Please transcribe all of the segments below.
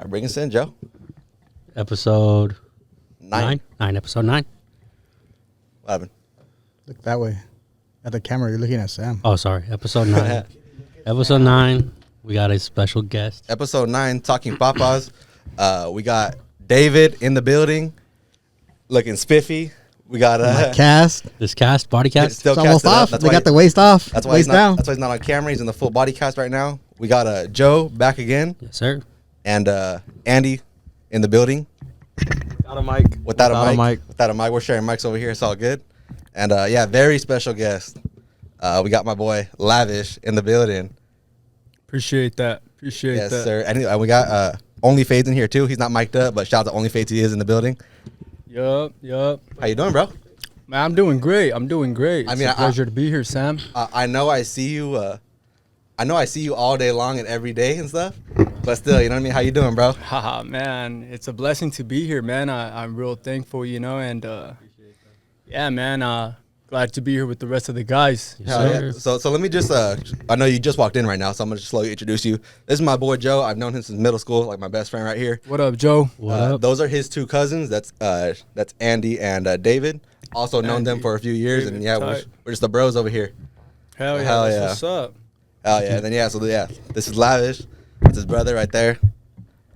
All right, bring us in, Joe. Episode 9. Episode 9. What happened? Look that way. At the camera, you're looking at Sam. Oh, sorry. Episode 9. Episode 9. We got a special guest. Episode 9, Talking Papas. We got David in the building, looking spiffy. We got This cast, body cast. still It's almost casted up. off. That's They why got the waist off. That's why waist down. That's why he's not on camera. He's in the full body cast right now. We got Joe back again, Yes, sir. and Andy in the building. Without a mic. Without a mic. We're sharing mics over here. It's all good. And yeah, very special guest. We got my boy Lavish in the building. Appreciate that. Yes, sir. And we got OnlyFades in here too. He's not mic'd up, but shout out to OnlyFades. He is in the building. Yup. How you doing, bro? Man, I'm doing great. It's mean, a pleasure to be here, Sam. I know I see you. I know I see you all day long and every day and stuff. But still, you know what I mean? How you doing, bro? Haha, man. It's a blessing to be here, man. I'm real thankful, and yeah, man. Glad to be here with the rest of the guys. Yeah. So let me just I know you just walked in right now, so I'm gonna just slowly introduce you. This is my boy Joe. I've known him since middle school, like my best friend right here. What up, Joe? What up? Those are his two cousins. That's Andy and David. Also known them Andy, for a few years, David, and yeah, tight. we're just the bros over here. Hell yeah. Hell That's yeah. what's up? Hell yeah. And then this is Lavish. That's his brother right there.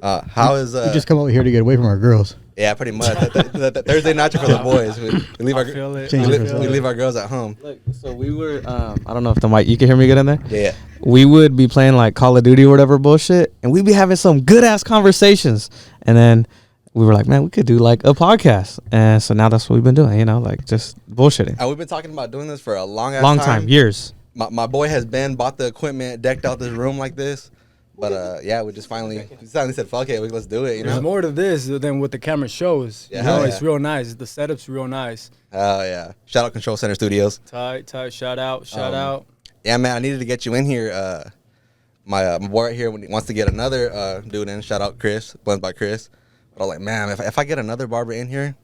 How is We just come over here to get away from our girls. Yeah, pretty much. The Thursday night for the boys. We leave our feel it. we leave our girls at home. Look, so we were, I don't know if the mic, you can hear me good in there? Yeah. We would be playing like Call of Duty or whatever bullshit, and we'd be having some good ass conversations. And then we were like, man, we could do like a podcast. And so now that's what we've been doing, like just bullshitting. And we've been talking about doing this for a long Time, years. My boy has bought the equipment, decked out this room like this. But yeah, we finally said, fuck it, let's do it. There's more to this than what the camera shows. Yeah, It's real nice. The setup's real nice. Oh yeah! Shout out Controlcenterstudios. Tight. Shout out. Yeah, man, I needed to get you in here. My boy right here wants to get another dude in. Shout out Chris, Blends by Chris. But I'm like, man, if I get another barber in here,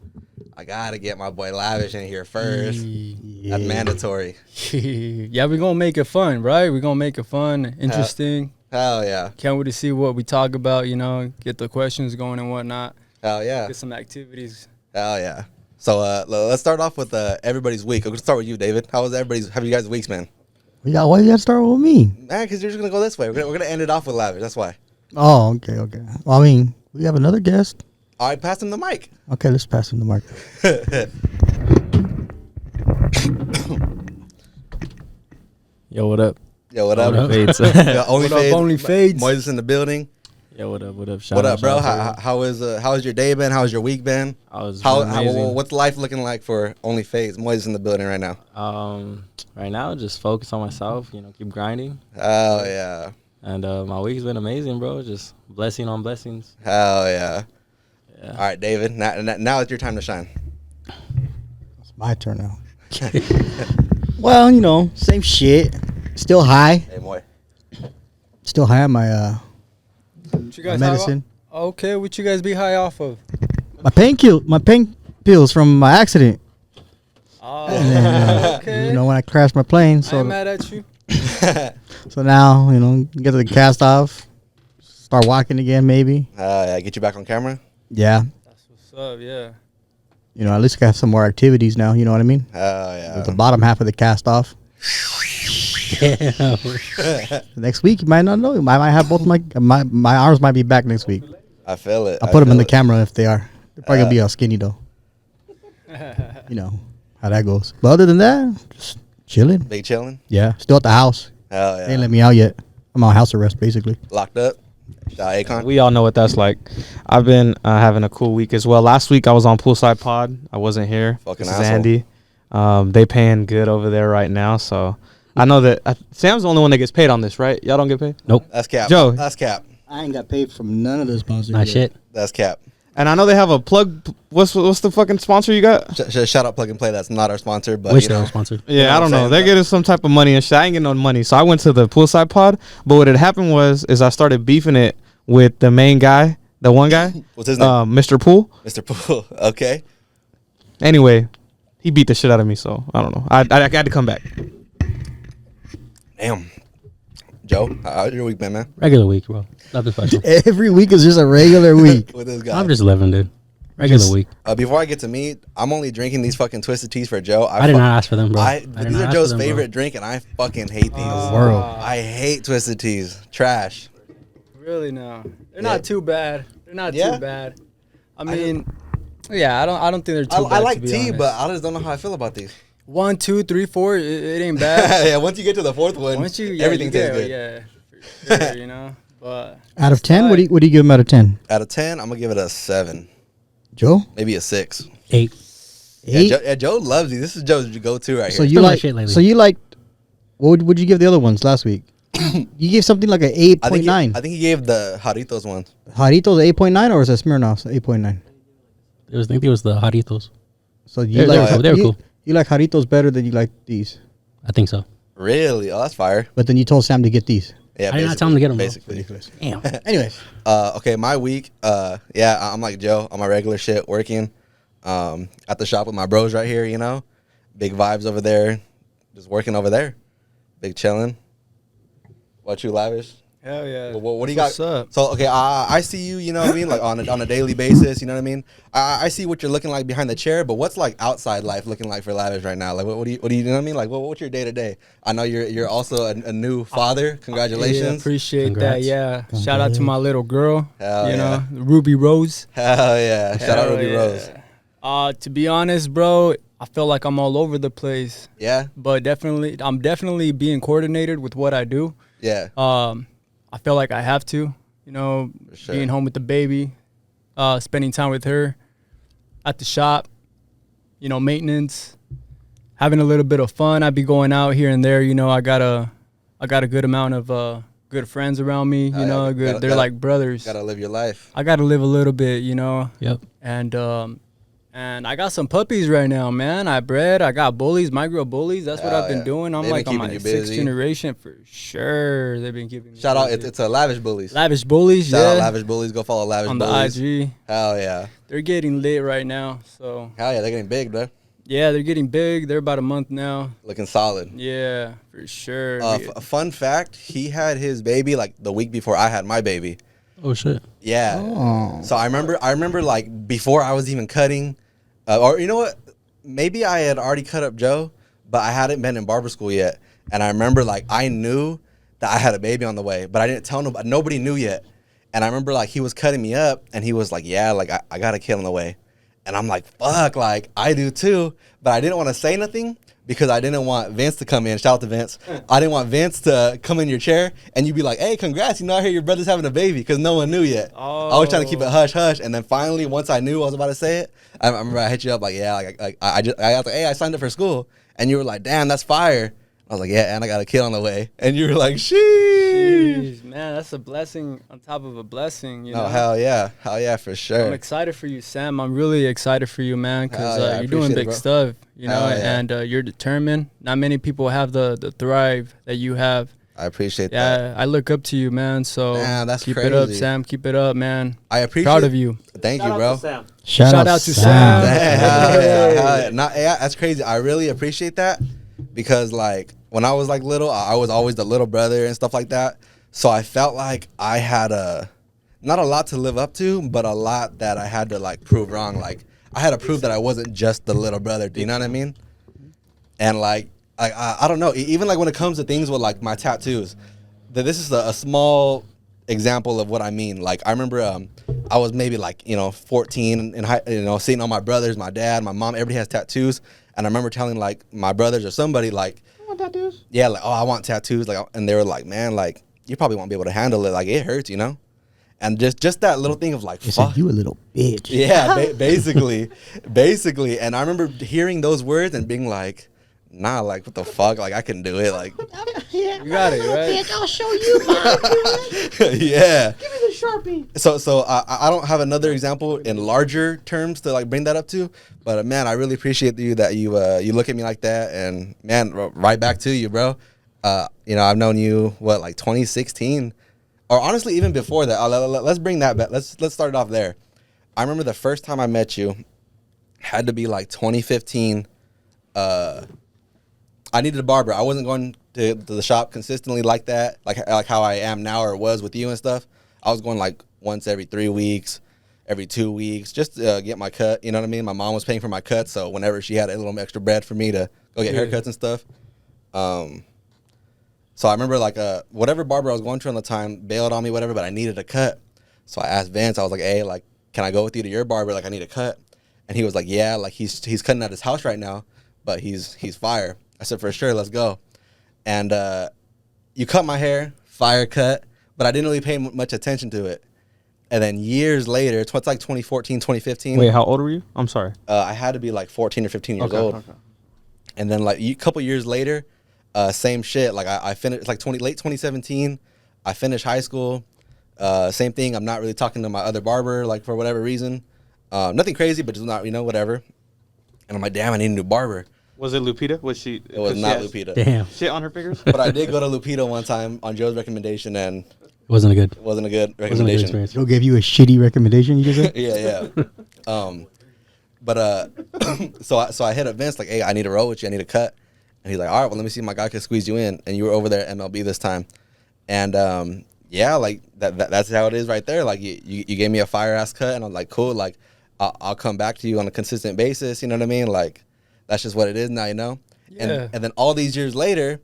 I gotta get my boy Lavish in here first. Yeah. That's mandatory. Yeah, we're gonna make it fun, right? We're gonna make it fun, interesting. Hell yeah! Can't wait to see what we talk about, get the questions going and whatnot. Hell yeah! Get some activities. Hell yeah! So let's start off with everybody's week. I'm gonna start with you, David. How was have you guys' weeks, man? Yeah, why you gotta start with me? Man, because you're just gonna go this way. We're gonna end it off with Lavish. That's why. Oh, okay. Well, I mean, we have another guest. All right, pass him the mic. Okay, let's pass him the mic. Yo, what up? Yo, what up? Fades. Yeah, OnlyFades? Moises in the building. Yo, what up? What up, bro? How's your day been? How's your week been? What's life looking like for OnlyFades? Moises in the building right now. Right now, just focus on myself. Keep grinding. Hell yeah. And my week's been amazing, bro. Just blessing on blessings. Hell yeah. Yeah. All right, David. Now it's your time to shine. It's my turn now. Well, same shit. Still high. Hey, Moy. Still high on my What you guys medicine. Okay, what you guys be high off of? My pain pills from my accident. Oh, And, when I crashed my plane. I So ain't mad at you. so now, get the cast off. Start walking again, maybe. Yeah, get you back on camera. Yeah. That's what's up, yeah. At least got some more activities now. You know what I mean? Hell yeah. With the bottom half of the cast off. Next week, you might not know. I might have both my arms might be back next week. I feel it. I'll put them in the camera if they are. They're probably gonna be all skinny though. You know how that goes. But other than that, just chilling. Big chilling. Yeah, still at the house. Hell They yeah. ain't let me out yet. I'm on house arrest basically. Locked up. Shout out Akon. We all know what that's like. I've been having a cool week as well. Last week I was on Poolside Pod. I wasn't here. Fucking This is asshole. Andy. They paying good over there right now, so I know that Sam's the only one that gets paid on this, right? Y'all don't get paid? Nope. That's cap. Joe. That's cap. I ain't got paid from none of the sponsors. Not shit. That's cap. And I know they have a plug. What's the fucking sponsor you got? Shout out Plug and Play. That's not our sponsor, but Wish they were sponsored. Yeah, know I what don't I'm know. saying? They're getting some type of money and shit. I ain't getting no money. So I went to the Poolside Pod, but what had happened is I started beefing it with the main guy, the one guy. What's his name? Mr. Pool. Mr. Pool. Okay. Anyway, he beat the shit out of me, so I don't know. I had to come back. Damn. Joe, how's your week been, man? Regular week, bro. Nothing special. Every week is just a regular week. With this guy. I'm just living, dude. Regular week. Before I get to me, I'm only drinking these fucking Twisted Teas for Joe. I did not ask for them, bro. These are Joe's favorite drink, and I fucking hate these. World. I hate Twisted Teas. Trash. Really, no. They're not too bad. They're not Yeah? too bad. I mean, yeah, I don't think they're too bad. I like to be tea, honest. but I just don't know how I feel about these. 1, 2, 3, 4, it ain't bad. Yeah, once you get to the fourth one, Once you, everything you tastes get, good. Yeah, for sure, you know. But Out of 10, what do you give him out of 10? Out of 10, I'm gonna give it a 7, Joe? maybe a 6. 8. 8? Joe loves these. This is Joe's go-to right So here. you Still my like? shit lately. So you like? What would you give the other ones last week? You gave something like an I think 8.9. he gave the Jarritos one. Jarritos 8.9 or is it Smirnoff's 8.9? I think it was the Jarritos. So you They were like cool. They were you, cool. you like Jarritos better than you like these, I think so. Really? Oh, that's fire. but then you told Sam to get these. Yeah, I did not tell him to get them, bro. Basically. Damn. Anyways, Okay, my week. Yeah, I'm like Joe on my regular shit, working. At the shop with my bros right here. You know, big vibes over there. Just working over there. Big chilling. What you, Lavish? hell yeah. What do you What's got? up? So okay, I see you. You know what I mean? Like on a daily basis. You know what I mean? I see what you're looking like behind the chair, but what's like outside life looking like for Lavish right now? Like what do you know what I mean? Like what's your day to day? I know you're also a new father. Yeah, Congratulations. appreciate Congrats. that. Yeah. Shout out to my little girl. Hell you yeah. know, Ruby Rose. Hell yeah! Shout out Hell Ruby yeah. Rose. To be honest, bro, I feel like I'm all over the place, Yeah, but I'm definitely being coordinated with what I do. yeah. I feel like I have to, you know, For sure. being home with the baby, spending time with her, at the shop, you know, maintenance, having a little bit of fun. I be going out here and there. You know, I got a good amount of good friends around me. You Oh, know, yeah. good. Gotta- They're like brothers. Gotta live your life. I gotta live a little bit, you know. Yep. And I got some puppies right now, man. I got bullies, micro bullies. That's what Hell I've been yeah. doing. I'm They've like been on my keeping you sixth busy. generation for sure. They've been keeping me Shout out, busy. it's a Lavish Bullies. Lavish bullies, Shout yeah. out Lavish Bullies. Go follow Lavish on the Bullies. IG. Hell yeah. They're getting lit right now. So Hell yeah, they're getting big, bro. yeah, they're getting big. They're about a month now. Looking solid. Yeah, for sure. A fun fact, he had his baby like the week before I had my baby. Oh, shit. Yeah. Oh. So I remember like before I was even cutting, or you know what? Maybe I had already cut up Joe, but I hadn't been in barber school yet. And I remember like I knew that I had a baby on the way, but I didn't tell nobody. Nobody knew yet. And I remember like he was cutting me up, and he was like, "Yeah, like I got a kid on the way." And I'm like, "Fuck, like I do too," but I didn't want to say nothing because I didn't want Vince to come in. Shout out to Vince. I didn't want Vince to come in your chair and you be like, "Hey, congrats! You know, I hear your brother's having a baby," because no one knew yet. I was trying to keep it hush hush, and then finally, once I knew I was about to say it, I remember I hit you up like, "Yeah, I was like, hey, I signed up for school," and you were like, "Damn, that's fire." I was like, "Yeah, and I got a kid on the way," and you were like, "Sheesh." Jeez, man, that's a blessing on top of a blessing. You know, Oh, hell yeah, for sure. I'm excited for you, Sam. I'm really excited for you, man, because Hell yeah, I you're doing appreciate it, big bro. stuff. You know, Hell yeah. and you're determined. Not many people have the thrive that you have. I appreciate that. Yeah, I look up to you, man. So Man, that's keep it up, crazy. Sam. Keep it up, man. I appreciate. Proud of you. Thank you, bro. Shout out to Sam. Hell yeah. Yeah, that's crazy. I really appreciate that because like when I was like little, I was always the little brother and stuff like that. So I felt like I had not a lot to live up to, but a lot that I had to like prove wrong. Like I had to prove that I wasn't just the little brother. Do you know what I mean? And like I don't know. Even like when it comes to things with like my tattoos, this is a small example of what I mean. Like I remember I was maybe like 14 and seeing all my brothers, my dad, my mom, everybody has tattoos, and I remember telling like my brothers or somebody like, "I want tattoos." Yeah, like, "Oh, I want tattoos." Like, and they were like, "Man, like you probably won't be able to handle it. Like it hurts, you know." And just that little thing of like, He fuck. said, "You a little bitch." Yeah, basically. And I remember hearing those words and being like, "Nah, like what the fuck? Like I can do it." Like, You got it, right? I'll show you. yeah. Give me the Sharpie. So I don't have another example in larger terms to like bring that up to, but man, I really appreciate you that you look at me like that, and man, right back to you, bro. I've known you like 2016, or honestly even before that. Let's bring that back. Let's start it off there. I remember the first time I met you had to be like 2015. I needed a barber. I wasn't going to the shop consistently like that, like how I am now or was with you and stuff, I was going like once every 3 weeks, every 2 weeks, just to get my cut. You know what I mean? My mom was paying for my cut, so whenever she had a little extra bread for me to go get haircuts and stuff. So I remember like whatever barber I was going to on the time bailed on me, whatever, but I needed a cut. So I asked Vince, I was like, hey, like, can I go with you to your barber? Like, I need a cut. And he was like, yeah, like he's cutting at his house right now, but he's fire. I said, for sure, let's go. And you cut my hair, fire cut, but I didn't really pay much attention to it. And then years later, it's like 2014, 2015. Wait, how old were you? I'm sorry. I had to be like 14 or 15 years old. Okay. And then like a couple years later, same shit. Like I finished like late 2017. I finished high school. Same thing. I'm not really talking to my other barber, like for whatever reason. Nothing crazy, but just not, whatever. And I'm like, damn, I need a new barber. Was it Lupita? Was she? It was not Lupita. Damn. Shit on her fingers? But I did go to Lupita one time on Joe's recommendation, and It wasn't a good recommendation. experience. Joe gave you a shitty recommendation, you just said? Yeah. So I hit up Vince like, hey, I need to roll with you. I need a cut. And he's like, all right, well, let me see if my guy can squeeze you in. And you were over there at MLB this time. And yeah, like that's how it is right there. Like you gave me a fire ass cut, and I'm like, cool. Like I'll come back to you on a consistent basis. You know what I mean? Like that's just what it is now. Yeah. And then all these years later,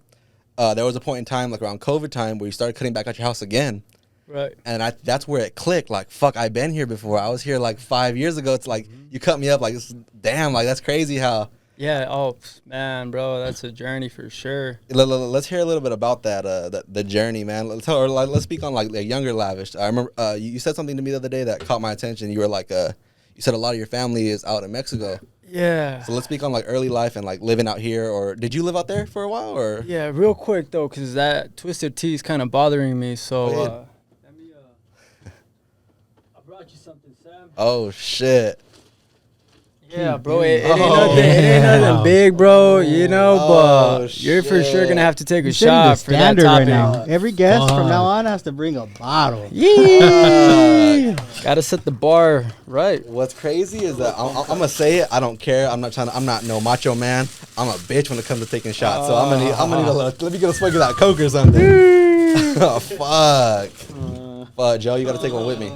there was a point in time, like around COVID time, where you started cutting back at your house again. Right. And that's where it clicked. Like, fuck, I've been here before. I was here like 5 years ago. It's like you cut me up. Like, damn, like that's crazy how. Yeah. Oh man, bro, that's a journey for sure. Let's hear a little bit about that. The journey, man. Let's speak on like the younger Lavish. I remember you said something to me the other day that caught my attention. You were like, you said a lot of your family is out in Mexico. Yeah. So let's speak on like early life and like living out here. Or did you live out there for a while? Or Yeah, real quick though, cause that twisted T is kind of bothering me. So let me. I brought you something, Sam. Oh shit. Yeah, bro, it ain't nothing big, bro, but you're for sure going to have to take a shot for that topic. Right now. Every guest from now on has to bring a bottle. Yeah. Got to set the bar right. What's crazy is that I'm going to say it. I don't care. I'm not no macho man. I'm a bitch when it comes to taking shots. So I'm going to need a little, let me get a swig of that Coke or something. Oh, fuck. Fuck, Joe, you got to take one with me.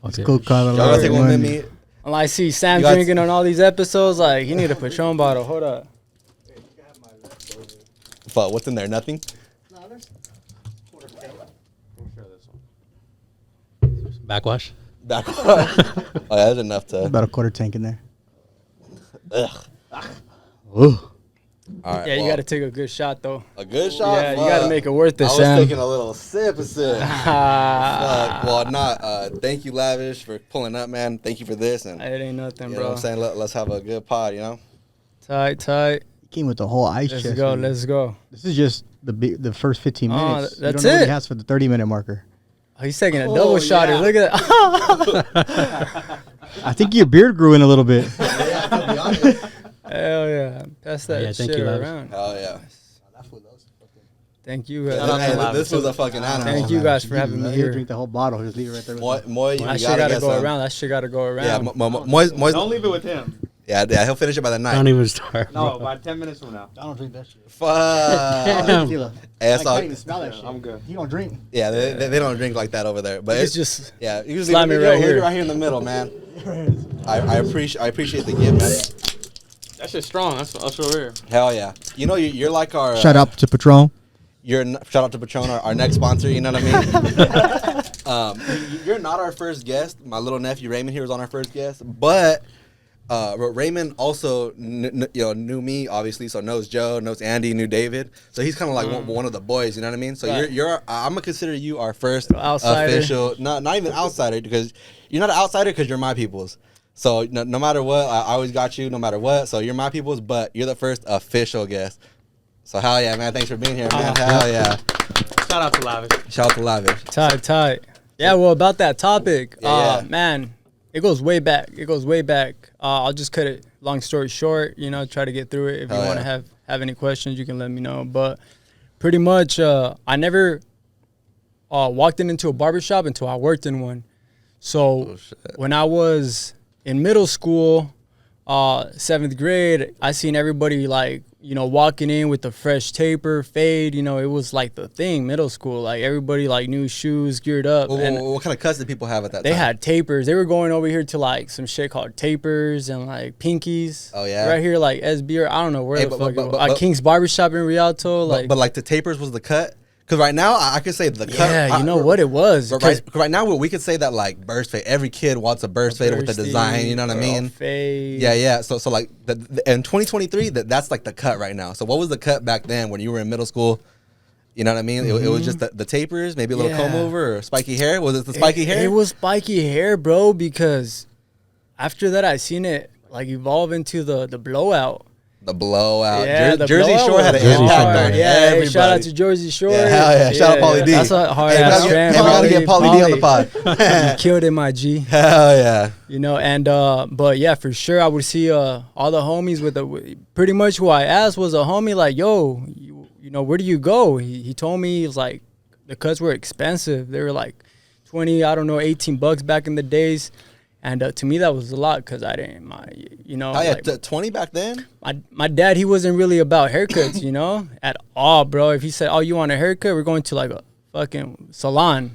Let's go, Carlo. Y'all got to take one with me. Well, I see Sam drinking on all these episodes. Like, he need a Patron bottle. Hold up. Fuck, what's in there? Nothing? Backwash? Backwash. Oh, yeah, that's enough to. About a quarter tank in there. Ugh. Ooh. All right, Yeah, you got to take a good shot, though. A good shot? Yeah, you got to make it worth it, Sam. I was taking a little sip. Well, thank you, Lavish, for pulling up, man. Thank you for this. And it ain't nothing, you bro. know what I'm saying? Let's have a good pod, Tight. Came with the whole ice chest. Let's go. This is just the first 15 minutes. That's you don't know it. What he has for the 30-minute marker. Oh, he's taking a double shot. Look at that. I think your beard grew in a little bit. Yeah, to be honest. Hell yeah. Pass that shit around. Hell yeah. Thank you. This was a fucking animal. Thank you guys for having me here. Drink the whole bottle. Just leave it right there. Moy, that shit gotta go around. That shit gotta go around. Yeah, Moy's Don't leave it with him. Yeah, he'll finish it by the night. Don't even start. No, by 10 minutes from now. I don't drink that shit. Fuck. Tequila. Hey, I can't even smell that shit. I'm good. You don't drink. Yeah, they don't drink like that over there. But It's just usually slime it right here. Right here in the middle, man. I appreciate the gift, man. That shit's strong. That's over here. Hell yeah. You're like our Shout out to Patron. Shout out to Patron, our next sponsor. You know what I mean? You're not our first guest. My little nephew Raymond here was on our first guest, but Raymond also knew me, obviously, so knows Joe, knows Andy, knew David. So he's kind of like one of the boys. You know what I mean? So I'm gonna consider you our first official, not even outsider, because you're not an outsider because you're my people's. So no matter what, I always got you, no matter what. So you're my people's, but you're the first official guest. So hell yeah, man! Thanks for being here, man. Hell yeah! Shout out to Lavish. Shout out to Lavish. Tight. Yeah, well, about that topic, man, it goes way back. I'll just cut it. Long story short, try to get through it. If you want to have any questions, you can let me know. But pretty much, I never walked into a barbershop until I worked in one. So when I was in middle school, 7th grade, I seen everybody like you know, walking in with the fresh taper, fade, you know, it was like the thing, middle school. Like everybody like new shoes, geared up. And what kind of cuts did people have at that time? They had tapers. They were going over here to like some shit called tapers and like pinkies. Oh yeah. Right here, like SB or I don't know where the fuck it was. King's Barbershop in Rialto. Like, but like the tapers was the cut. Because right now, I could say the cut. Yeah, you know what it was. Right now, we could say that like burst fade. Every kid wants a burst fade with the design. You know what I mean? Fade. Yeah. So like in 2023, that's like the cut right now. So what was the cut back then when you were in middle school? You know what I mean? It was just the tapers, maybe a little comb over or spiky hair. Was it the spiky hair? It was spiky hair, bro. Because after that, I seen it like evolve into the blowout. The blowout. Yeah, Jersey Shore had an impact on everybody. Shout out to Jersey Shore. Yeah, hell yeah. Shout out Pauly D. That's a hard ass strand. We gotta get Pauly D on the pod. You killed it, my G. Hell yeah. You know, and but yeah, for sure, I would see all the homies with pretty much who I asked was a homie like, yo, you know, where do you go? He told me, he was like, the cuts were expensive. They were like 20, I don't know, $18 back in the days. And to me, that was a lot because I didn't, you know. Oh, yeah, like, 20 back then? My dad, he wasn't really about haircuts, you know, at all, bro. If he said, oh, you want a haircut? We're going to like a fucking salon.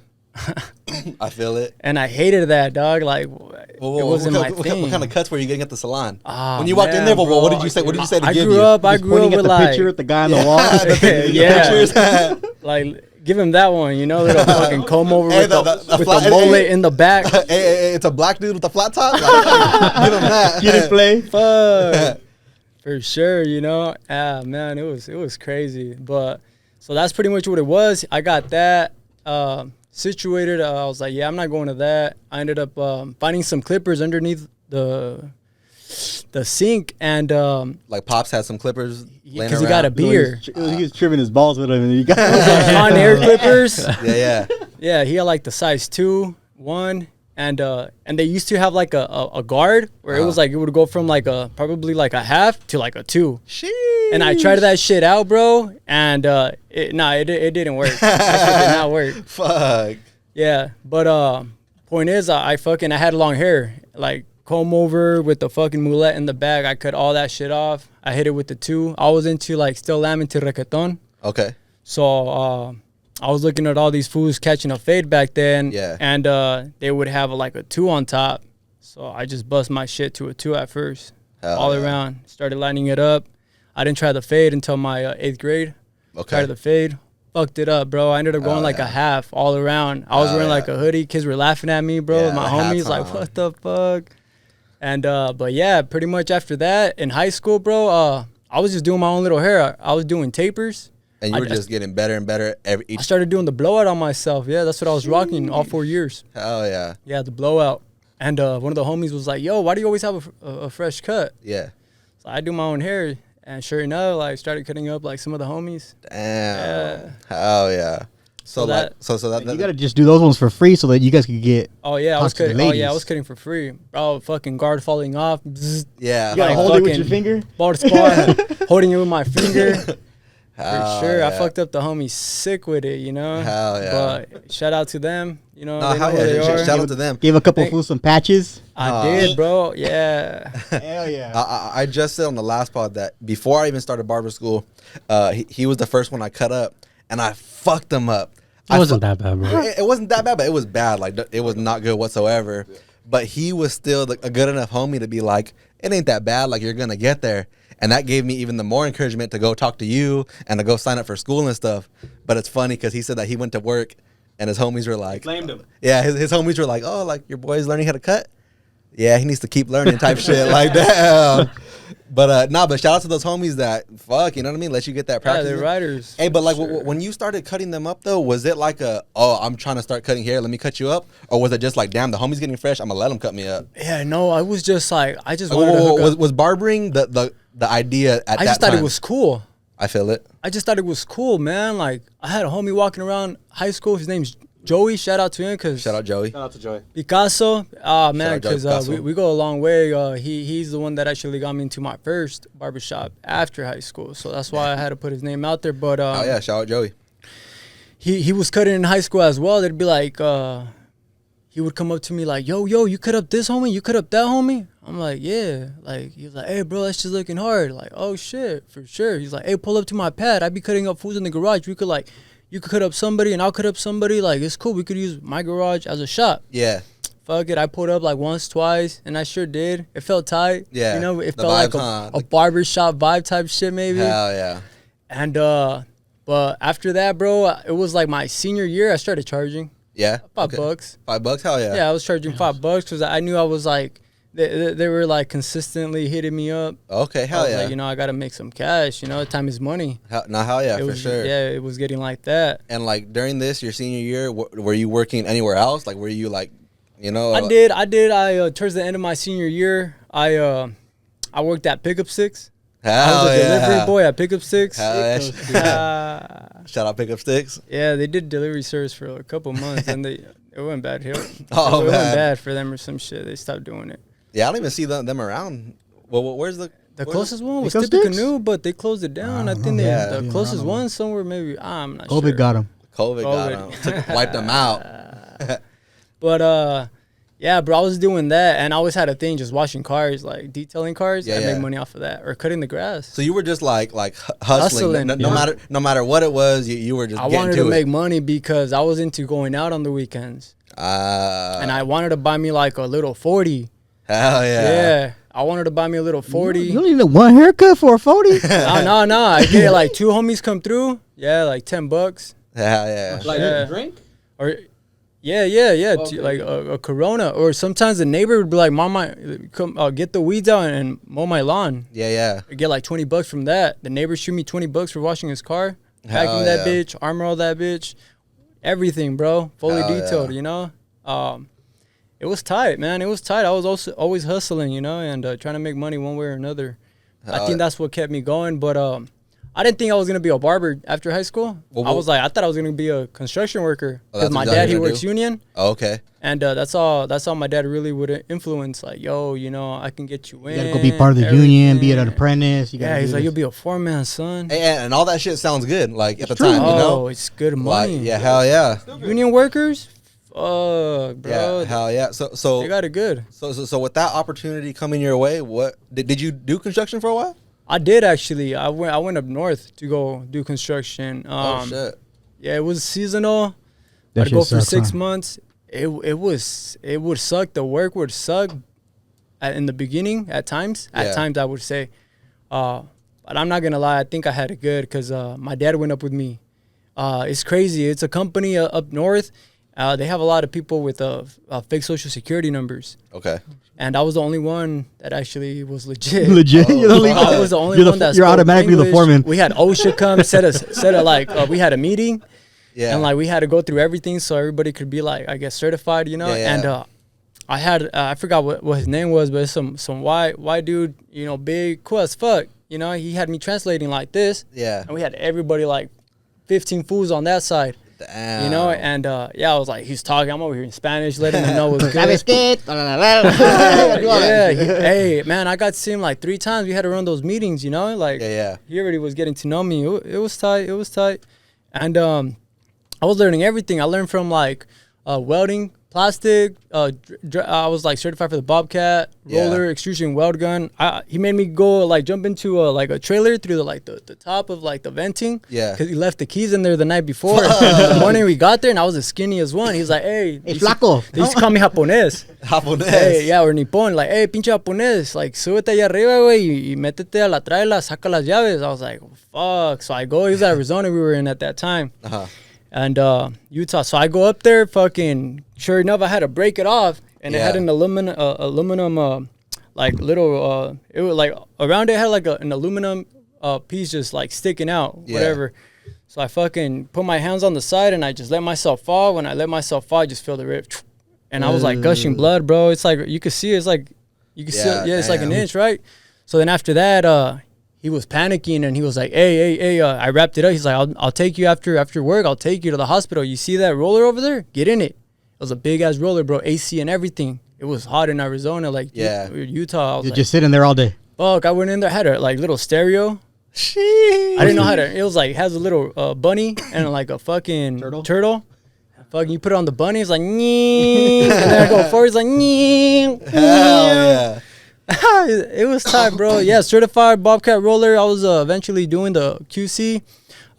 I feel it. And I hated that, dog. Like, it wasn't my thing. What kind of cuts were you getting at the salon? Oh, when you walked in there, what did you say? What did you say to give you? I grew up with like picture with the guy on the wall. yeah, like. Give him that one, you know, little fucking comb over with the mullet in the back. It's a black dude with a flat top. Like, give him that. You didn't play? Fuck. For sure, you know. Man, it was crazy. But so that's pretty much what it was. I got that situated. I was like, yeah, I'm not going to that. I ended up finding some clippers underneath the sink, and like Pops had some clippers because he got a beer. He was trimming his balls with them, and he got on air clippers. Yeah. He had like the size 2, 1, and they used to have like a guard where it was like it would go from like probably like a half to like a 2. Sheesh. And I tried that shit out, bro, and it didn't work. That shit did not work. Fuck. Yeah, but point is, I had long hair, like comb over with the fucking mullet in the back. I cut all that shit off. I hit it with the 2. I was into like still lamming to reggaeton. Okay. So I was looking at all these fools catching a fade back then. Yeah. And they would have like a 2 on top. So I just bust my shit to a 2 at first. All around. Started lining it up. I didn't try the fade until my 8th grade. Okay. Tried the fade. Fucked it up, bro. I ended up going like a half all around. I was wearing like a hoodie. Kids were laughing at me, bro. Yeah, my homies like, what the fuck? And but yeah, pretty much after that in high school, bro, I was just doing my own little hair. I was doing tapers. And you were just getting better and better I started doing the blowout on myself. Yeah, that's what I was rocking all 4 years. Hell yeah. Yeah, the blowout. And one of the homies was like, yo, why do you always have a fresh cut? Yeah. So I do my own hair. And sure enough, like started cutting up like some of the homies. Damn. Yeah. Hell yeah. So that you gotta just do those ones for free so that you guys could get. Oh yeah, I was cutting. Oh yeah, I was cutting for free. Bro, fucking guard falling off. Bzz. Yeah. You gotta hold it with your finger. Ball spot, holding it with my finger. Hell for sure, yeah. I fucked up the homies sick with it, you know. Hell yeah. But shout out to them, you know. No, they know hell who they yeah. are. Shout out to them. Gave a couple fools some patches. I did, bro. Yeah. Hell yeah. I just said on the last pod that before I even started barber school, he was the first one I cut up, and I fucked him up. It wasn't that bad, bro. It wasn't that bad, but it was bad. Like, it was not good whatsoever. But he was still a good enough homie to be like, it ain't that bad. Like, you're going to get there. And that gave me even the more encouragement to go talk to you and to go sign up for school and stuff. But it's funny because he said that he went to work and his homies were like, Blamed him. Yeah, his homies were like, oh, like, your boy's learning how to cut? Yeah, he needs to keep learning type shit. Like, damn. But but shout out to those homies that you know what I mean? Let you get that practice. Yeah, they're writers. Hey, but like when you started cutting them up though, was it like I'm trying to start cutting hair, let me cut you up? Or was it just like, damn, the homie's getting fresh, I'm gonna let him cut me up? Yeah, no, I was just like, I just wanted to hook up. Was barbering the idea at that time? I just thought it was cool. I feel it. I just thought it was cool, man. Like, I had a homie walking around high school. His name's Joey. Shout out to him. Shout out Joey. Shout out to Joey. Picasso. Man, because Picasso. we go a long way. He's the one that actually got me into my first barbershop after high school. So that's why I had to put his name out there. But oh, yeah. Shout out Joey. He was cutting in high school as well. They'd be like, he would come up to me like, yo, you cut up this homie? You cut up that homie? I'm like, yeah. Like, he was like, hey, bro, that's just looking hard. Like, oh, shit, for sure. He's like, hey, pull up to my pad. I be cutting up fools in the garage. We could, like, you could cut up somebody and I'll cut up somebody. Like, it's cool. We could use my garage as a shop. Yeah. Fuck it. I pulled up, like, once, twice, and I sure did. It felt tight. Yeah. You know, it The felt like vibes, a barbershop vibe type shit, maybe. Hell yeah. And, but after that, bro, it was, like, my senior year. I started charging. Yeah. $5. $5? Hell yeah. Yeah, I was charging $5 because I knew I was, like, they were like consistently hitting me up. Okay, hell yeah. Like, you know, I gotta make some cash. You know, time is money. Hell yeah, for sure. Yeah, it was getting like that. And like during your senior year, were you working anywhere else? Like, were you like, you know? I did. Towards the end of my senior year, I worked at Pickup Six. I was a delivery boy at Pickup Six. Shout out Pickup Sticks. Yeah, they did delivery service for a couple months, and it went bad. It went bad for them or some shit. They stopped doing it. Yeah, I don't even see them around. Well, where's the closest one was Pickup Tippecanoe, Sticks? but they closed it down. I think the closest one somewhere maybe I'm not sure. COVID got him. COVID got them. Wiped them out. But yeah, bro, I was doing that, and I always had a thing just washing cars, like detailing cars. Yeah, I yeah. make money off of that, or cutting the grass. So you were just like hustling. No matter what it was, you were just. I wanted to make money because I was into going out on the weekends, and I wanted to buy me like a little 40. Hell yeah. Yeah, I wanted to buy me a little 40. You don't need one haircut for a 40. No. I get like 2 homies come through. Yeah, like $10. Hell yeah. Like Yeah. drink? Or yeah. Okay. Like a Corona. Or sometimes the neighbor would be like, "Mama, come get the weeds out and mow my lawn." Yeah. I get like $20 from that. The neighbor shoot me $20 for washing his car, Hell vacuum that yeah. bitch, armor all that bitch, everything, bro, fully Hell detailed. yeah. You know, it was tight, man. It was tight. I was also always hustling, you know, and trying to make money one way or another. I think that's what kept me going. But I didn't think I was gonna be a barber after high school. Well, I thought I was gonna be a construction worker Oh, because that's my what you dad, he gonna works do? union. Oh, okay. And that's all my dad really would influence. Like, yo, you know, I can get you in. You gotta go be part of the union, be an everything. apprentice. Yeah, he's like, you'll be a foreman, son. And all that shit sounds good. Like at the true. time, you know. Oh, it's good Like, money. yeah, hell yeah. Union workers, bro. Yeah, hell yeah. So They got it good. So with that opportunity coming your way, what did you do construction for a while? I did actually. I went up north to go do construction. Oh shit. Yeah, it was seasonal. That I'd go shit for sucks, 6 huh? months. It would suck. The work would suck in the beginning at times. Yeah. At times I would say, but I'm not gonna lie. I think I had it good because my dad went up with me. It's crazy. It's a company up north. They have a lot of people with fake social security numbers. Okay. And I was the only one that actually was legit. Legit. You're the only I one. was the only one that You're spoke automatically English. the foreman. We had OSHA come we had a meeting. Yeah. And like we had to go through everything so everybody could be like, I guess, certified, you know. Yeah, yeah. And I had I forgot what his name was, but it's some white dude, you know, big, cool as fuck. You know, he had me translating like this. Yeah. And we had everybody like 15 fools on that side. Damn. You know, and I was like, he's talking. I'm over here in Spanish, letting him know what's good. Hey, man, I got to see him like 3 times. We had to run those meetings, you know, like Yeah. he already was getting to know me. It was tight. It was tight. And I was learning everything. I learned from like welding, plastic. I was like certified for the Bobcat, roller, extrusion, weld gun. He made me go like jump into a trailer through the top of like the venting. Yeah. Because he left the keys in there the night before. The morning we got there, and I was the skinniest one. He's like, hey, flaco. They used to call me japonés. Japonés. Hey, yeah, or nipón. Like, hey, pinche japonés. Like, súbete allá arriba, güey, y métete a la traila, saca las llaves. I was like, fuck. So I go. He was at Arizona we were in at that time. Uh-huh. And Utah. So I go up there, fucking, sure enough, I had to break it off. And it had an aluminum like little, it was like, around it had like an aluminum piece just like sticking out, whatever. So I fucking put my hands on the side and I just let myself fall. When I let myself fall, I just feel the rip. And I was like gushing blood, bro. It's like, you could see it. It's like, you can see it. Yeah, it's like an inch, right? So then after that, he was panicking and he was like, hey, I wrapped it up. He's like, I'll take you after work. I'll take you to the hospital. You see that roller over there? Get in it. It was a big ass roller, bro. AC and everything. It was hot in Arizona, like Utah. I was You're like, just sitting there all day. fuck. I went in there, had a like little stereo. Sheesh. I didn't know how to. It was like has a little bunny and like a fucking turtle. Fucking, you put it on the bunny, it's like, and then I go forward, it's like, Hell yeah. It was tight, bro. Yeah, certified Bobcat roller. I was eventually doing the QC.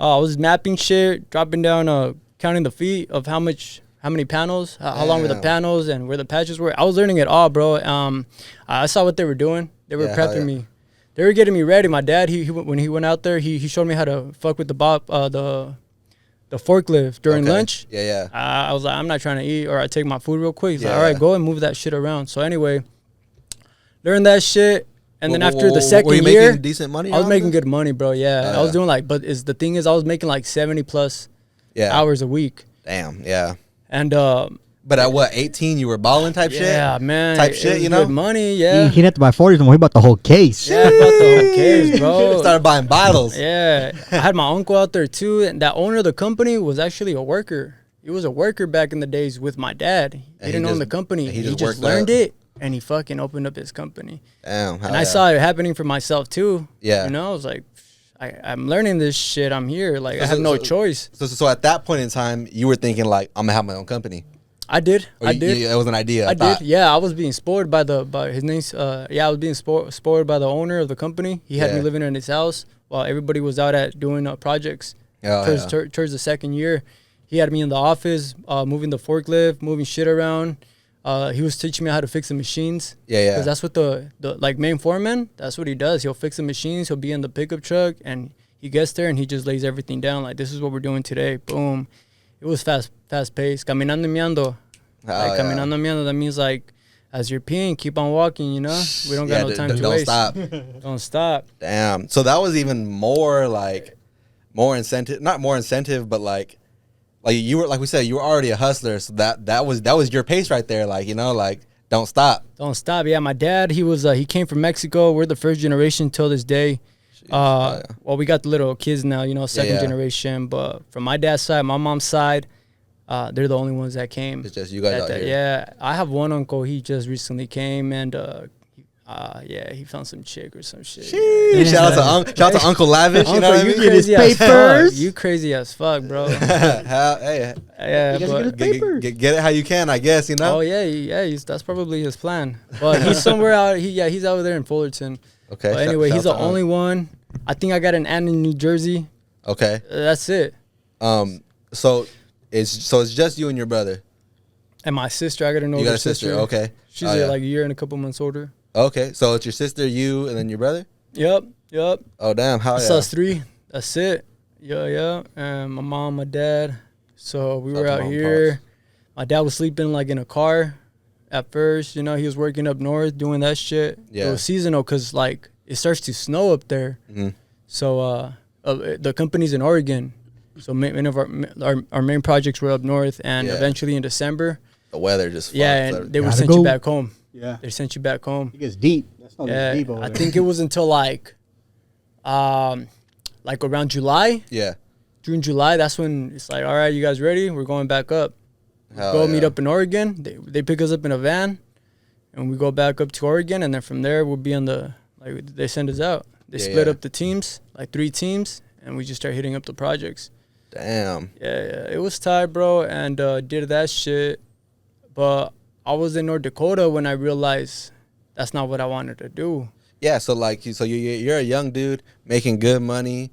I was mapping shit, dropping down, counting the feet of how many panels, how long were the panels, and where the patches were. I was learning it all, bro. I saw what they were doing. They were prepping me. They were getting me ready. My dad, he when he went out there, he showed me how to fuck with the forklift during lunch. Yeah. I was like, I'm not trying to eat, or I take my food real quick. He's like, all right, go and move that shit around. So anyway, learned that shit. And then after the second were you year, making decent money? I was making good money, bro. Yeah, I was doing like, but the thing is, I was making like 70 plus hours a week. Damn, yeah. And but at what, 18, you were balling type shit? Yeah, man. Type shit, you know? Good money, yeah. He didn't have to buy 40s no more. He bought the whole case. Yeah, I bought the whole case, bro. Started buying bottles. Yeah. I had my uncle out there too, and that owner of the company was actually a worker. He was a worker back in the days with my dad. He didn't own the company. He just learned it, and he fucking opened up his company. Damn. And I saw it happening for myself too. Yeah. You know, I was like, I'm learning this shit. I'm here. Like, I have no choice. So at that point in time, you were thinking like, I'm gonna have my own company. I did. It was an idea. I did. Yeah, I was being spoiled by his name's. I was being spoiled by the owner of the company. He had me living in his house while everybody was out at doing projects. Towards the second year, he had me in the office, moving the forklift, moving shit around. He was teaching me how to fix the machines. Yeah. Because that's what the like main foreman. That's what he does. He'll fix the machines. He'll be in the pickup truck, and he gets there and he just lays everything down. Like, this is what we're doing today. Boom. It was fast paced. Caminando meando. Caminando meando, that means like, as you're peeing, keep on walking, you know? We don't got no time to waste. Don't stop. Damn. So that was even more incentive, not more incentive, but like you were, like we said, you were already a hustler. So that was your pace right there. Like, you know, like, don't stop. Don't stop. Yeah. My dad, he came from Mexico. We're the first generation till this day. Well, we got the little kids now, you know, second generation, but from my dad's side, my mom's side, they're the only ones that came. It's just you guys out here. Yeah, I have one uncle. He just recently came, and he found some chick or some shit. Shout out to Uncle Lavish. You know what I mean? You crazy as fuck. You crazy as fuck, bro. Hey, yeah, get it how you can, I guess. You know. Oh yeah. That's probably his plan. But he's somewhere out. He's out there in Fullerton. Okay. But anyway, he's the only one. I think I got an aunt in New Jersey. Okay. That's it. So it's just you and your brother. And my sister. I got to know. You got a sister. Okay. She's like a year and a couple months older. Okay. So it's your sister, you, and then your brother. Yep. Oh damn! That's us three. That's it. Yeah. And my mom, my dad. So we were out here. My dad was sleeping like in a car. At first, you know, he was working up north doing that shit. Yeah. It was seasonal because, like, it starts to snow up there. Mm-hmm. So the company's in Oregon. So many of our main projects were up north, and eventually in December. The weather just and they would send you back home. Yeah. They sent you back home. It gets deep. That's not deep over I think it was until like around July. Yeah. June, July. That's when it's like, all right, you guys ready? We're going back up. Meet up in Oregon. They pick us up in a van, and we go back up to Oregon, and then from there we'll be on they send us out. They split up the teams, like 3 teams, and we just start hitting up the projects. Damn. Yeah. It was tight, bro, and did that shit. But I was in North Dakota when I realized that's not what I wanted to do. Yeah, so you're a young dude making good money,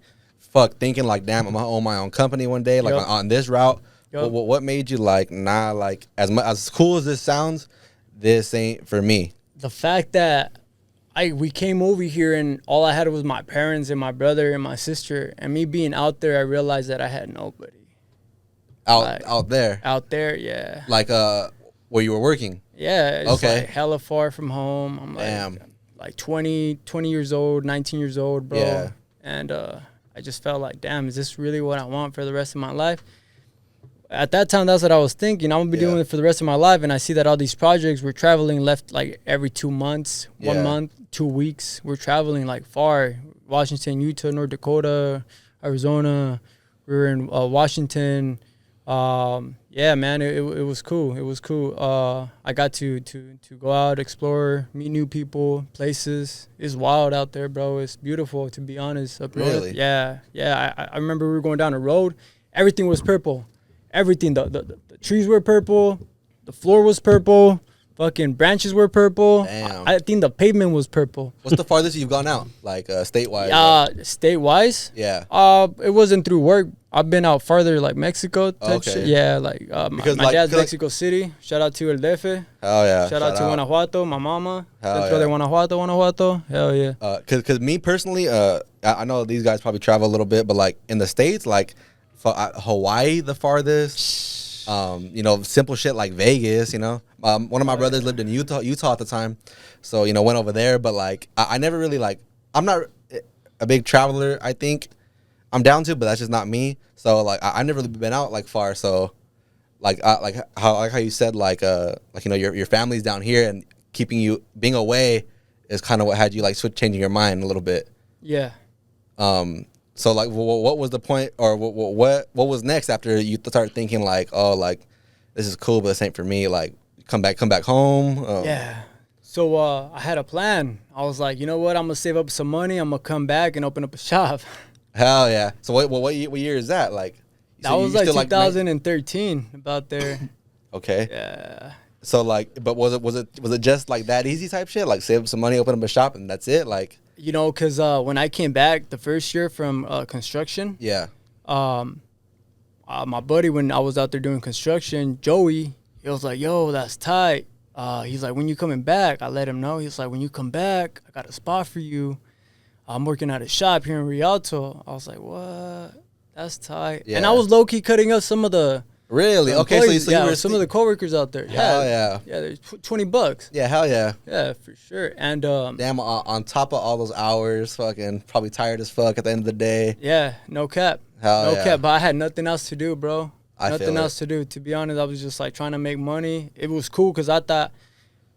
thinking like, damn, I'm gonna own my own company one day, like on this route. Yep. What made you like, nah, like as cool as this sounds, this ain't for me? The fact that we came over here and all I had was my parents and my brother and my sister, and me being out there, I realized that I had nobody. Out there, yeah. Like where you were working? Yeah. It's like hella far from home. I'm like 20 years old, 19 years old, bro. Yeah. And I just felt like, damn, is this really what I want for the rest of my life? At that time, that's what I was thinking. I'm going to be doing it for the rest of my life. And I see that all these projects, we're traveling left like every 2 months, 1 month, 2 weeks. We're traveling like far. Washington, Utah, North Dakota, Arizona. We were in Washington. Yeah, man, it was cool. It was cool. I got to go out, explore, meet new people, places. It's wild out there, bro. It's beautiful, to be honest. Up really? North. Yeah. I remember we were going down a road. Everything was purple. Everything. The trees were purple. The floor was purple. Fucking branches were purple. Damn. I think the pavement was purple. What's the farthest you've gone out, like statewide? State-wise? Yeah. It wasn't through work. I've been out farther, like Mexico type Okay. shit. Yeah, like Because, my like- dad's 'cause, like- Mexico City. Shout out to El DF. Hell yeah. Shout out to Guanajuato, my mama. Hell Centro de yeah. Guanajuato. Hell yeah. Cause me personally, I know these guys probably travel a little bit, but like in the States, like Hawaii, the farthest. You know, simple shit like Vegas. You know, one of my brothers lived in Utah at the time, so you know went over there. But like, I never really like. I'm not a big traveler. I think I'm down to, but that's just not me. So like, I never really been out like far. So like how you said like you know your family's down here and keeping you being away is kind of what had you like changing your mind a little bit. Yeah. So like, what was the point, or what was next after you started thinking like, oh, like this is cool, but this ain't for me. Like, come back home. Yeah. So I had a plan. I was like, you know what? I'm gonna save up some money. I'm gonna come back and open up a shop. Hell yeah. So what year is that? Like, That was like 2013, about there. Okay. Yeah. So like, but was it just like that easy type shit? Like save up some money, open up a shop, and that's it. Like, You know, because when I came back the first year from construction, yeah. My buddy, when I was out there doing construction, Joey, he was like, yo, that's tight. He's like, when you coming back? I let him know. He's like, when you come back, I got a spot for you. I'm working at a shop here in Rialto. I was like, what? That's tight. Yeah. And I was low-key cutting up some of the Really? Okay, so employees, you were some of the coworkers out there. Hell yeah. Yeah, there's $20. Yeah, hell yeah. Yeah, for sure. And Damn, on top of all those hours, fucking probably tired as fuck at the end of the day. yeah, no cap. Hell No yeah. cap. But I had nothing else to do, bro. I feel Nothing it. else to do. To be honest, I was just like trying to make money. It was cool because I thought,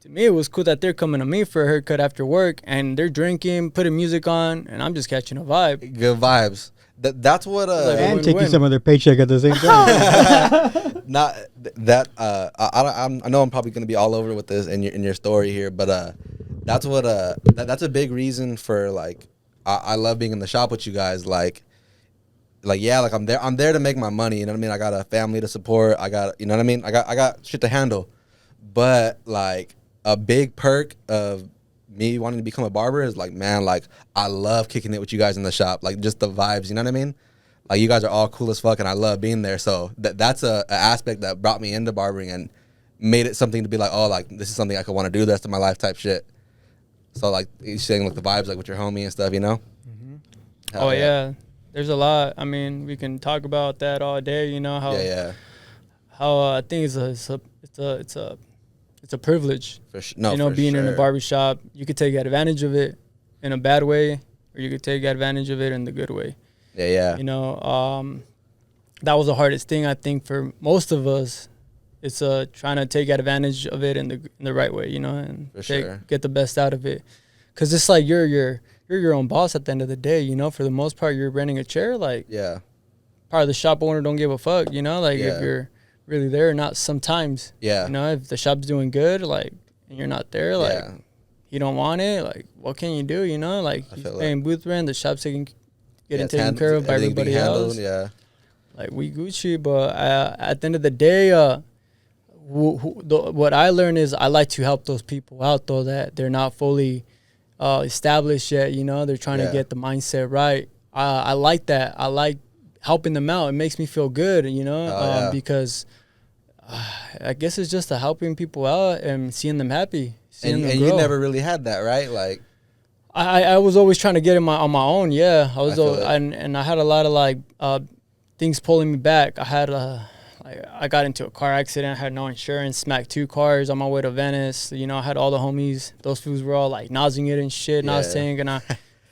to me, it was cool that they're coming to me for a haircut after work and they're drinking, putting music on, and I'm just catching a vibe. Good vibes. That's what Like, And win-win. taking some of their paycheck at the same time. not that I know I'm probably gonna be all over with this in your story here, but that's what that's a big reason for like I love being in the shop with you guys. Like yeah, like I'm there to make my money. You know what I mean? I got a family to support. I got, you know what I mean? I got shit to handle. But like a big perk of me wanting to become a barber is like, man, like I love kicking it with you guys in the shop. Like just the vibes, you know what I mean? Like you guys are all cool as fuck and I love being there. So that's a aspect that brought me into barbering and made it something to be like, oh, like this is something I could want to do the rest of my life type shit. So like you're saying like the vibes like with your homie and stuff, you know? Mm-hmm. Hell Oh, yeah. There's a lot. I mean, we can talk about that all day, you know, how I think it's a privilege. For no, you know, for being in a sure. barbershop, you could take advantage of it in a bad way, or you could take advantage of it in the good way. Yeah. You know, that was the hardest thing I think for most of us. It's trying to take advantage of it in the right way, you know, and get the best out of it. Because it's like you're your own boss at the end of the day, you know. For the most part, you're renting a chair. Like, Yeah. part of the shop owner don't give a fuck, you know. Like Yeah. if you're really there or not, sometimes. Yeah. You know, if the shop's doing good, like, and you're not there, like, Yeah. you don't want it, like, what can you do, you know? Like, I you're feel paying booth rent, the shop's taken Yeah, care of by everything being everybody else. Yeah. Like, we Gucci, but at the end of the day, what I learned is I like to help those people out, though, that they're not fully established yet, you know? They're trying to get the mindset right. I like that. I like helping them out. It makes me feel good, you know, because I guess it's just helping people out and seeing them happy. And grow. you never really had that, right? Like, I was always trying to get it on my own. Yeah, I was, I and I had a lot of like things pulling me back. I had I got into a car accident. I had no insurance. Smacked 2 cars on my way to Venice. You know, I had all the homies. Those fools were all like nosing it and shit, nossing, and I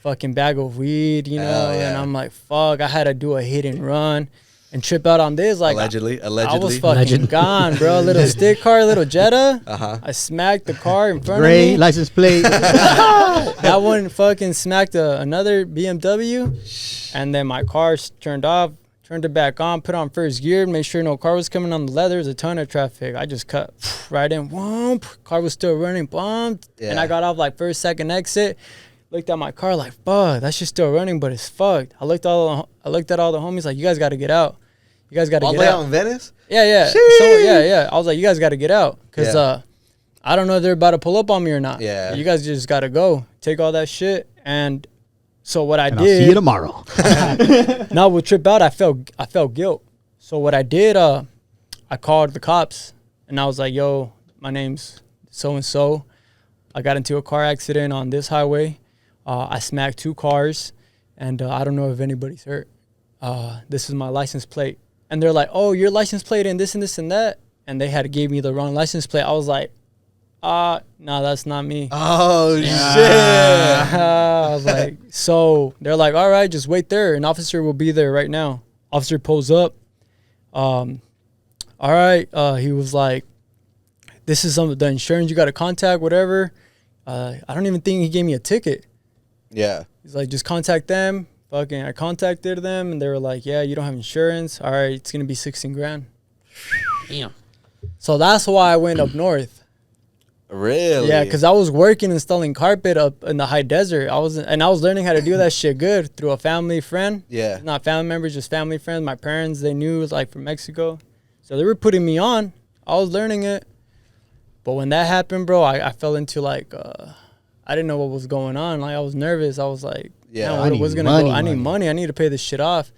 fucking bag of weed. You know, and I'm like, fuck. I had to do a hit and run. And trip out on this, like allegedly. I was fucking gone, bro. Little stick car, little Jetta. I smacked the car in front of me. Gray license plate. That one fucking smacked another BMW, and then my car turned off. Turned it back on, put on first gear, made sure no car was coming on the leather. There's a ton of traffic. I just cut right in. Whoomp. Car was still running. Bumped, and I got off like first, second exit. Looked at my car like, fuck, that shit's still running, but it's fucked. I looked at all the homies like, you guys got to get out. You guys got to get out. All the way out in Venice? Yeah. Sheesh. So yeah. I was like, you guys got to get out, because I don't know if they're about to pull up on me or not. Yeah. You guys just got to go. Take all that shit. And so what I And did. I'll see you tomorrow. No, we'll trip out. I felt guilt. So what I did, I called the cops. And I was like, yo, my name's so-and-so. I got into a car accident on this highway. I smacked 2 cars. And I don't know if anybody's hurt. This is my license plate. And they're like, oh, your license plate and this and this and that. And they had gave me the wrong license plate. I was like, no, that's not me. Oh, shit. I was like, so they're like, all right, just wait there. An officer will be there right now. Officer pulls up. All right. He was like, this is the insurance you got to contact, whatever. I don't even think he gave me a ticket. Yeah. He's like, just contact them. Fucking, I contacted them, and they were like, yeah, you don't have insurance. All right, it's going to be 16 grand. Damn. So that's why I went up north. Really? Yeah, because I was working installing carpet up in the high desert. I was learning how to do that shit good through a family friend. Yeah. Not family members, just family friends. My parents, they knew, like, from Mexico. So they were putting me on. I was learning it. But when that happened, bro, I fell into, like, I didn't know what was going on. Like, I was nervous. I was like, yeah, I need money. I need to pay this shit off.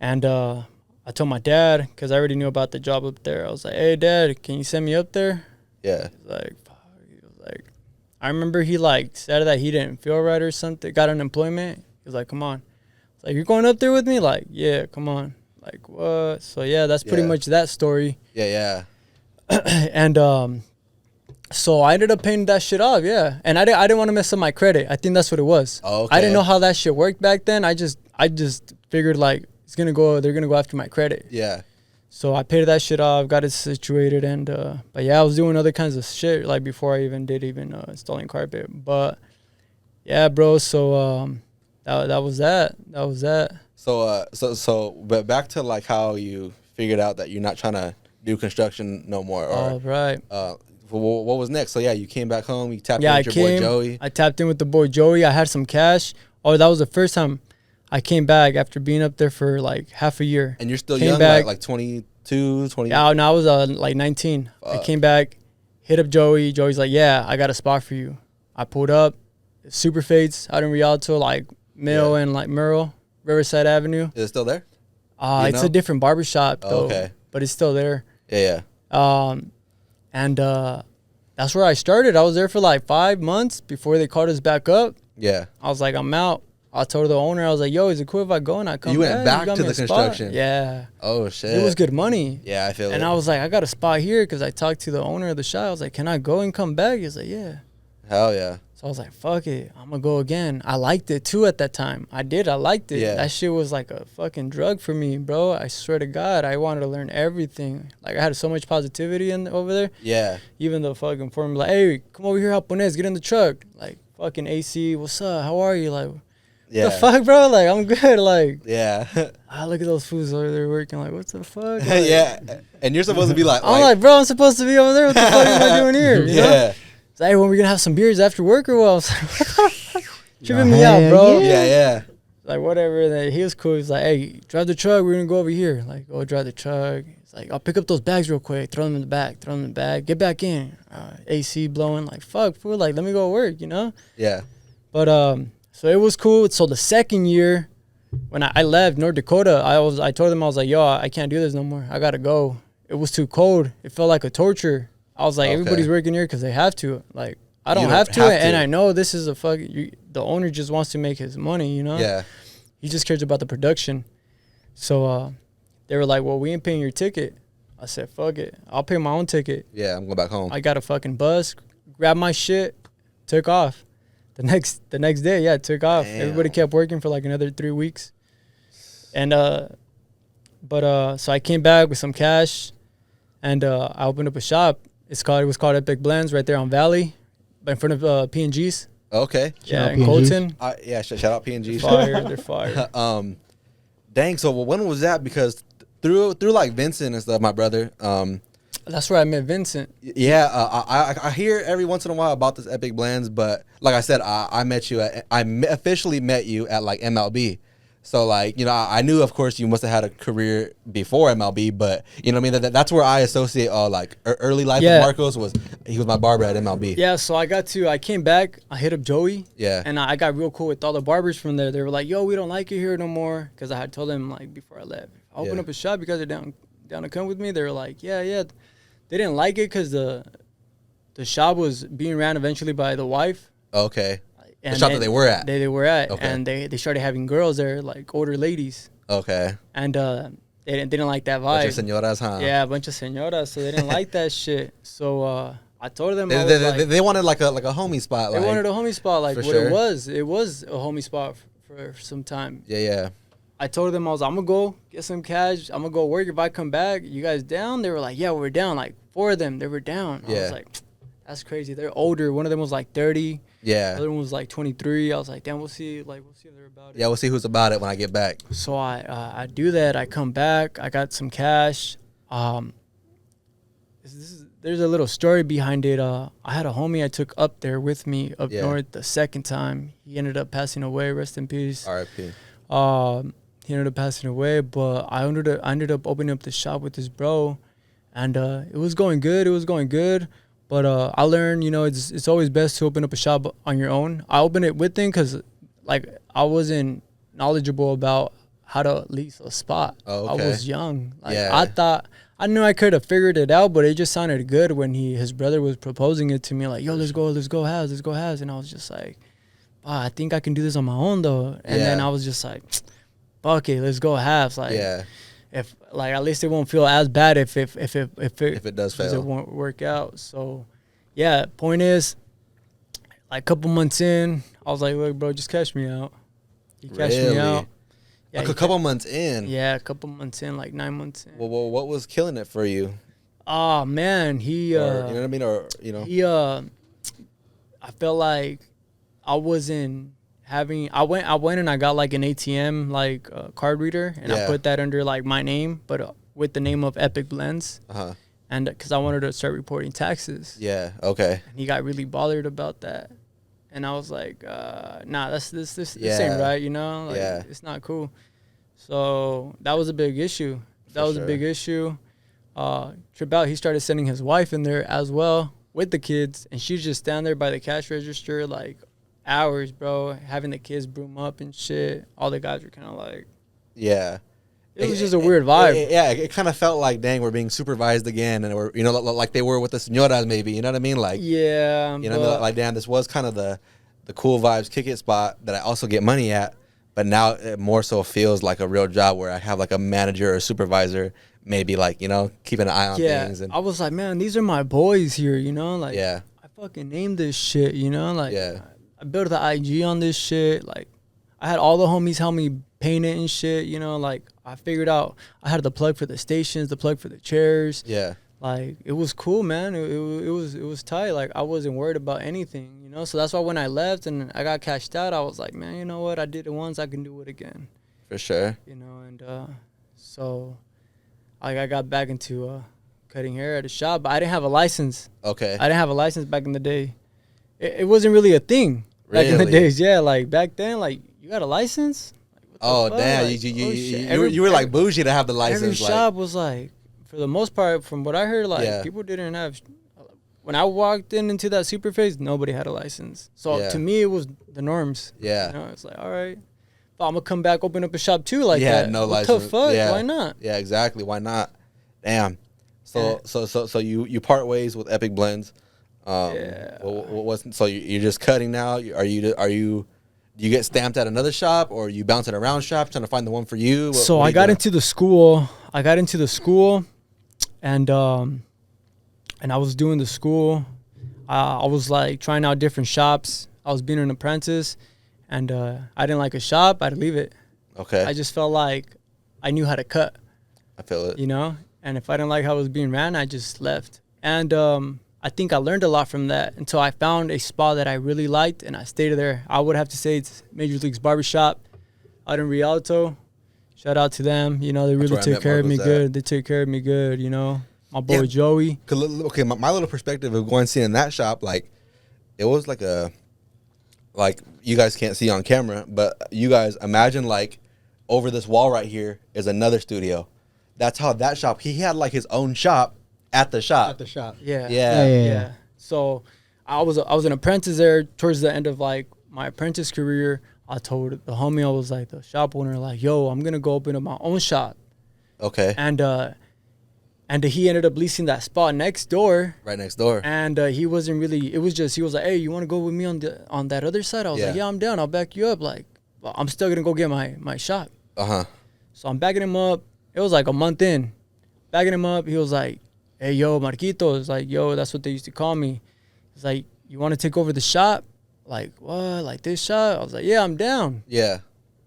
And I told my dad, because I already knew about the job up there. I was like, hey, Dad, can you send me up there? Yeah. He was like, I remember he, like, said that he didn't feel right or something, got unemployment. He was like, come on. It's like, you're going up there with me? Like, yeah, come on. Like, what? So, yeah, that's pretty much that story. Yeah. And so I ended up paying that shit off, yeah. And I didn't want to mess up my credit. I think that's what it was. Oh, okay. I didn't know how that shit worked back then. I just figured, like, they're gonna go after my credit. Yeah. So I paid that shit off, got it situated, and but yeah, I was doing other kinds of shit like before I even did installing carpet. But yeah, bro. So that was that. So but back to like how you figured out that you're not trying to do construction no more. Or, right. What was next? So yeah, you came back home. You tapped in with your boy Joey. I tapped in with the boy Joey. I had some cash. Oh, that was the first time I came back after being up there for like half a year. And you're still young, like 22, 20? Yeah, no, I was like 19. I came back, hit up Joey. Joey's like, yeah, I got a spot for you. I pulled up, super fades out in Rialto, like Mill and like Merle, Riverside Avenue. Is it still there? It's a different barbershop though, okay. But it's still there. Yeah. And that's where I started. I was there for like 5 months before they called us back up. Yeah. I was like, I'm out. I told the owner, I was like, yo, is it cool if I go and I come back? You went back got to me the a spot? construction? Yeah. Oh, shit. It was good money. Yeah, I feel it. And I was like, I got a spot here because I talked to the owner of the shop. I was like, can I go and come back? He's like, yeah. Hell yeah. So I was like, fuck it. I'm going to go again. I liked it too at that time. I liked it. Yeah. That shit was like a fucking drug for me, bro. I swear to God, I wanted to learn everything. Like, I had so much positivity over there. Yeah. Even the fucking foreman, like, hey, come over here, Japonés, get in the truck. Like, fucking AC, what's up? How are you? Like, Yeah. the fuck, bro? Like, I'm good. Like, Yeah. I look at those fools over there working. Like, what the fuck? Like, Yeah. And you're supposed to be like, I'm like, bro, I'm supposed to be over there. What the fuck am I doing here? You know? Yeah. It's like, hey, when we gonna have some beers after work or what? I was like, what the fuck? Tripping me out, bro. Yeah. Like, whatever. And then he was cool. He's like, hey, drive the truck. We're gonna go over here. Like, go drive the truck. He's like, I'll pick up those bags real quick. Throw them in the back. Get back in. AC blowing. Like, fuck, fool. Like, let me go work, you know? Yeah. But so it was cool. So the second year, when I left North Dakota, I told them, I was like, yo, I can't do this no more. I gotta go. It was too cold. It felt like a torture. I was like, everybody's working here because they have to. Like, I don't have to. And I know this is the owner just wants to make his money, you know? Yeah. He just cares about the production. So they were like, well, we ain't paying your ticket. I said, fuck it. I'll pay my own ticket. Yeah, I'm going back home. I got a fucking bus, grabbed my shit, took off. The next day, took off. Damn. Everybody kept working for like another 3 weeks. And so I came back with some cash, and I opened up a shop. It was called Epic Blends right there on Valley, in front of P&G's. Okay. Yeah, in Colton. Shout out P&G. They're fire. Dang. So when was that? Because through like Vincent and stuff, my brother. That's where I met Vincent. Yeah, I hear every once in a while about this Epic Blends, but like I said, I officially met you at like MLB. So like, you know, I knew of course you must have had a career before MLB, but you know what I mean, that's where I associate like early life Yeah. of Marcos was he was my barber at MLB. Yeah, so I came back, I hit up Joey. Yeah. And I got real cool with all the barbers from there. They were like, yo, we don't like you here no more. Because I had told them, like, before I left, I open Yeah. up a shop, you guys are down to come with me. They were like, yeah. They didn't like it because the shop was being ran eventually by the wife. Okay. And the shop that they were at. They were at. Okay. And they started having girls there, like older ladies. Okay. And they didn't like that Bunch vibe. of senoras, huh? Yeah, a bunch of senoras. So they didn't like that shit. So I told them I was like, They wanted like a homie spot. they Like, wanted a homie spot, like for what sure. it was. It was a homie spot for some time. Yeah. I told them I'm gonna go get some cash. I'm gonna go work. If I come back, you guys down? They were like, yeah, we're down. Like 4 of them, they were down. I Yeah. was like, that's crazy. They're older. One of them was like 30. The Yeah. other one was like 23. I was like, damn, we'll see. Like we'll see if they're about it. Yeah, we'll see who's about it when I get back. So I do that. I come back. I got some cash. There's a little story behind it. I had a homie I took up there with me up Yeah. north the second time. He ended up passing away. Rest in peace. R.I.P. He ended up passing away, but I ended up opening up the shop with this bro, and it was going good. But I learned, you know, it's always best to open up a shop on your own. I opened it with him because, like, I wasn't knowledgeable about how to lease a spot. Oh, I okay. was young. Like, Yeah. I knew I could have figured it out, but it just sounded good when his brother was proposing it to me, like, yo, let's go house. And I was just like, wow, I think I can do this on my own though. And then Yeah. I was just like, fuck it, let's go halves. Like, Yeah. if like at least it won't feel as bad if it If it does it fail. won't work out. So yeah, point is, like a couple months in, I was like, look, bro, just cash me out. He cashed Really? me out. Yeah, a couple months in. Yeah, a couple months in, like 9 months in. Well, what was killing it for you? Oh man, he Or, you know what I mean? Or, you know. he I felt like I wasn't having I went and I got like an ATM like card reader, and I Yeah. put that under like my name, but with the name of Blendz, Uh-huh. and because I wanted to start reporting taxes. Yeah. Okay. And he got really bothered about that, and I was like, nah, this Yeah. ain't right, you know, like, Yeah. it's not cool. So that was a big issue. That For was sure. a big issue. Trip out, he started sending his wife in there as well with the kids, and she's just standing there by the cash register like hours, bro, having the kids broom up and shit. All the guys were kind of like, Yeah. it was just a weird vibe. It kind of felt like, dang, we're being supervised again, and we're, you know, like they were with the senoras, maybe. You know what I mean? Like, Yeah, you know, what I mean? Like, damn, this was kind of the cool vibes kick it spot that I also get money at, but now it more so feels like a real job where I have like a manager or a supervisor, maybe like, you know, keeping an eye on yeah. things. And I was like, man, these are my boys here, you know, like, yeah, I fucking named this shit, you know, like, yeah, I built the IG on this shit. Like, I had all the homies help me paint it and shit, you know, like, I figured out I had the plug for the stations, the plug for the chairs. yeah, Like, it was cool, man. It was tight. Like, I wasn't worried about anything, you know. So that's why when I left and I got cashed out, I was like, man, you know what? I did it once, I can do it again, for sure. you know. And so I got back into cutting hair at a shop, but I didn't have a license. Okay. I didn't have a license back in the day. It wasn't really a thing back in the Really? days. Yeah, like back then, like, you got a license? Like, what the Oh, fuck? damn. Like, oh, shit. You were like bougie to have the license. Every like, shop was like, for the most part, from what I heard, like, Yeah. people didn't have. When I walked into that super phase, nobody had a license. So Yeah. to me, it was the norms. Yeah. You know, it's like, all right, but I'm gonna come back, open up a shop too, like Yeah, that. no what license. the fuck? Yeah. Why not? Yeah, exactly. Why not? Damn. So you part ways with Epic Blends. Yeah. So you're just cutting now? Do you get stamped at another shop, or are you bouncing around shops trying to find the one for you? What So are I you got doing? into the school. And I was doing the school. I was like trying out different shops. I was being an apprentice, and I didn't like a shop, I'd leave it. Okay. I just felt like I knew how to cut, I feel it. you know? And if I didn't like how it was being ran, I just left. And I think I learned a lot from that until I found a spot that I really liked, and I stayed there. I would have to say it's Major League's Barbershop out in Rialto. Shout out to them. You know, they That's really where I took met care of me Marcos at. good. They took care of me good, you know? My boy Yeah. Joey. Okay, my little perspective of going seeing that shop, like, it was like you guys can't see on camera, but you guys imagine like over this wall right here is another studio. That's how that shop. He had like his own shop at the shop. At the shop. Yeah. So I was an apprentice there. Towards the end of like my apprentice career, I told the homie, I was like the shop owner, like, yo, I'm gonna go open up my own shop. Okay. And he ended up leasing that spot next door. Right next door. And he wasn't really. It was just he was like, hey, you want to go with me on that other side? I was like, yeah, I'm down. I'll back you up. Like, well, I'm still gonna go get my shop. So I'm backing him up. It was like a month in. Backing him up, he was like, hey, yo, Marquitos. Like, yo, that's what they used to call me. He's like, you want to take over the shop? Like, what? Like this shop? I was like, yeah, I'm down. Yeah.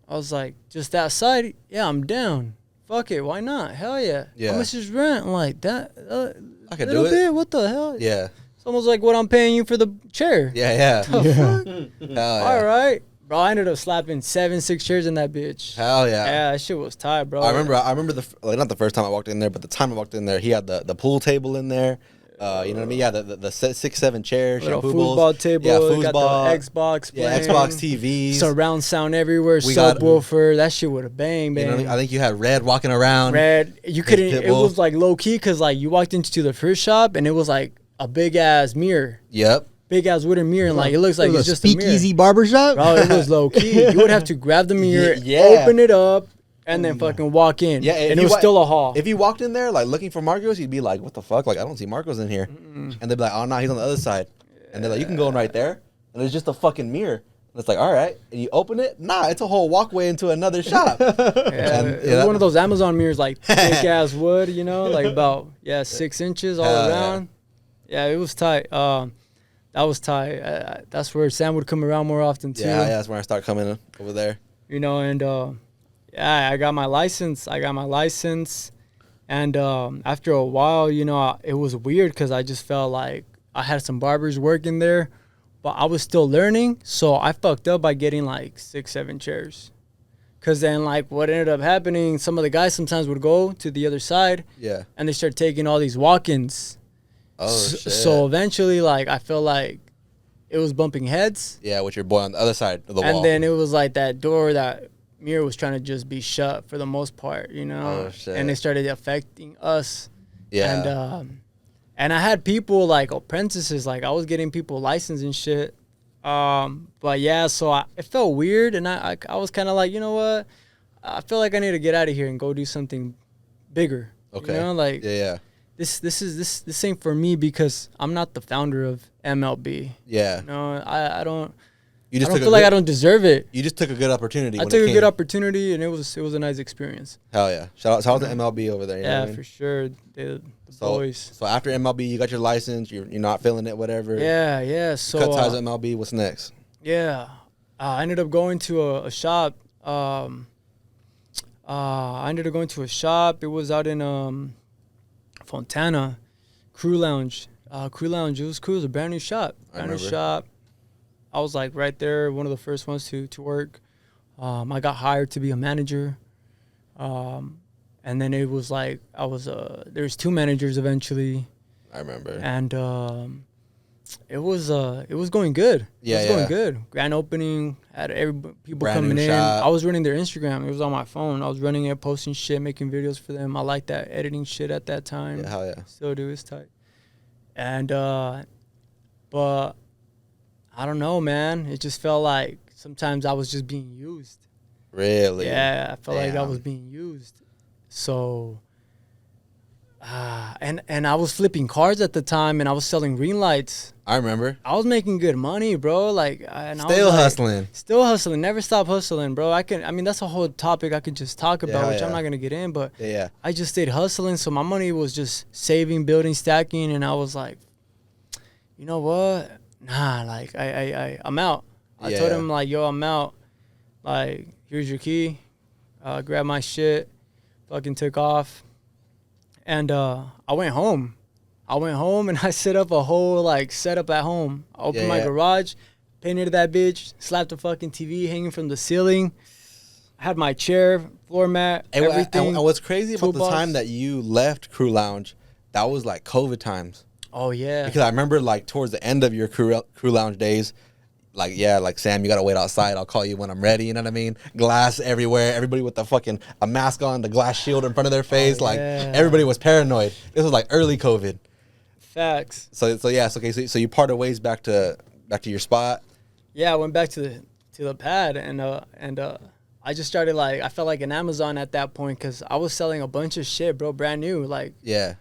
I was like, just that side? Yeah, I'm down. Fuck it, why not? Hell yeah. Yeah. How much is rent? I'm like, that I could little do it. bit? What the hell? Yeah. It's almost like what I'm paying you for the chair. Yeah. The fuck? Hell yeah. All right. Bro, I ended up slapping 7-6 chairs in that bitch. Hell yeah. Yeah, that shit was tight, bro. I remember like, not the first time I walked in there, but the time I walked in there, he had the pool table in there. You know what I mean? Yeah, the 6-7 chairs, little shampoo foosball bowls. table, Yeah, got foosball. the Xbox playing. Yeah, Xbox TVs. Surround sound everywhere, We got- subwoofer. That shit would have bang, You know what I bang. mean? I think you had Red walking around. Red. You couldn't. It Pitbull. was like low key because like you walked into the first shop and it was like a big ass mirror, Yep. big ass wooden mirror, and like it looks like was it's a just a mirror. speakeasy barbershop. Bro, it was low key. You would have to grab the mirror, Yeah. open it up, and then fucking walk in. Yeah, if and it you was wa- still a hall. If you walked in there like looking for Marcos, you'd be like, "What the fuck? Like I don't see Marcos in here." And they'd be like, "Oh no, he's on the other side." And they're like, "You can go in right there." And it's just a fucking mirror. And it's like, "All right." And you open it. Nah, it's a whole walkway into another shop. Yeah, And, it yeah. was one of those Amazon mirrors, like thick ass wood, you know, like about 6 inches all Hell yeah. around. Yeah, it was tight. That was tight. That's where Sam would come around more often too. Yeah, that's when I start coming in over there. You know, and yeah, I got my license. And after a while, you know, it was weird because I just felt like I had some barbers working there, but I was still learning. So I fucked up by getting like 6-7 chairs. Because then, like, what ended up happening, some of the guys sometimes would go to the other side Yeah. and they start taking all these walk-ins. Oh shit. So eventually, like, I feel like it was bumping heads. Yeah, with your boy on the other side of the And wall. then it was like that door, that mirror was trying to just be shut for the most part, you know? Oh, shit. And it started affecting us. Yeah. And I had people like apprentices, like I was getting people licensed and shit. But yeah, so it felt weird, and I was kind of like, you know what? I feel like I need to get out of here and go do something bigger. Okay. You know, like yeah. this ain't for me because I'm not the founder of MLB. Yeah. No, I don't. You I just don't took feel like I don't deserve it. You just took a good opportunity. I when took it a good came. opportunity, and it was a nice experience. Hell yeah! Shout out to MLB over there. You know Yeah, what I mean? for sure. The boys. So after MLB, you got your license. You're not feeling it, whatever. Yeah. So Cut ties with MLB. What's next? yeah, I ended up going to a shop. I ended up going to a shop. It was out in Fontana, Crew Lounge. Crew Lounge. It was cool. It was a brand new shop. Brand new shop. I was like right there, one of the first ones to work. I got hired to be a manager. And then it was like there's 2 managers eventually. I remember. And it was going good. Yeah, it was going good. Grand opening, had people Brand coming new in. shop. I was running their Instagram. It was on my phone. I was running it, posting shit, making videos for them. I liked that editing shit at that time. Yeah, hell yeah. Still do. It's tight. And but I don't know, man. It just felt like sometimes I was just being used. Really? Yeah, I felt like I Damn. was being used. So, and I was flipping cars at the time, and I was selling green lights. I remember. I was making good money, bro. Like, Still hustling. Still hustling. Never stop hustling, bro. I mean, that's a whole topic I could just talk about, which I'm not gonna get in. But Yeah. I just stayed hustling, so my money was just saving, building, stacking, and I was like, you know what? Nah, like I'm out. I told Yeah. him like, yo, I'm out. Like, here's your key. Grab my shit. Fucking took off. And I went home. And I set up a whole like setup at home. I opened my garage, painted that bitch, slapped the fucking TV hanging from the ceiling. I had my chair, floor mat, everything. And what's crazy about the Toolbox. time that you left Crew Lounge, that was like COVID times. Oh yeah. Because I remember like towards the end of your Crew Lounge days, like, yeah, like, Sam, you gotta wait outside. I'll call you when I'm ready. You know what I mean? Glass everywhere. Everybody with a mask on, the glass shield in front of their face. Like, everybody was paranoid. This was like early COVID. Facts. So yeah. So you parted ways back to your spot. Yeah, I went back to the pad and I just started like, I felt like an Amazon at that point because I was selling a bunch of shit, bro, brand new, like. Yeah.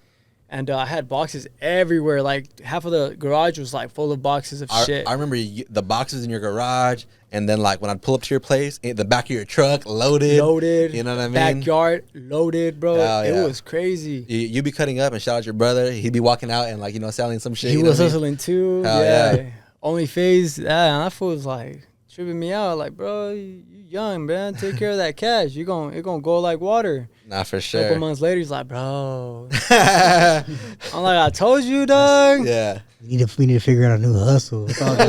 And I had boxes everywhere. Like half of the garage was like full of boxes of shit. I remember the boxes in your garage, and then like when I'd pull up to your place, the back of your truck loaded. You know what I mean? Backyard loaded, bro. It was crazy. You be cutting up and shout out your brother. He'd be walking out and like, you know, selling some shit. He was hustling too. Hell yeah. Only phase. That fool was like tripping me out. Like, bro, you young, man. Take care of that cash. It gonna go like water. Nah, for sure. A couple months later, he's like, bro. I'm like, I told you, dog. Yeah. We need to figure out a new hustle. Damn.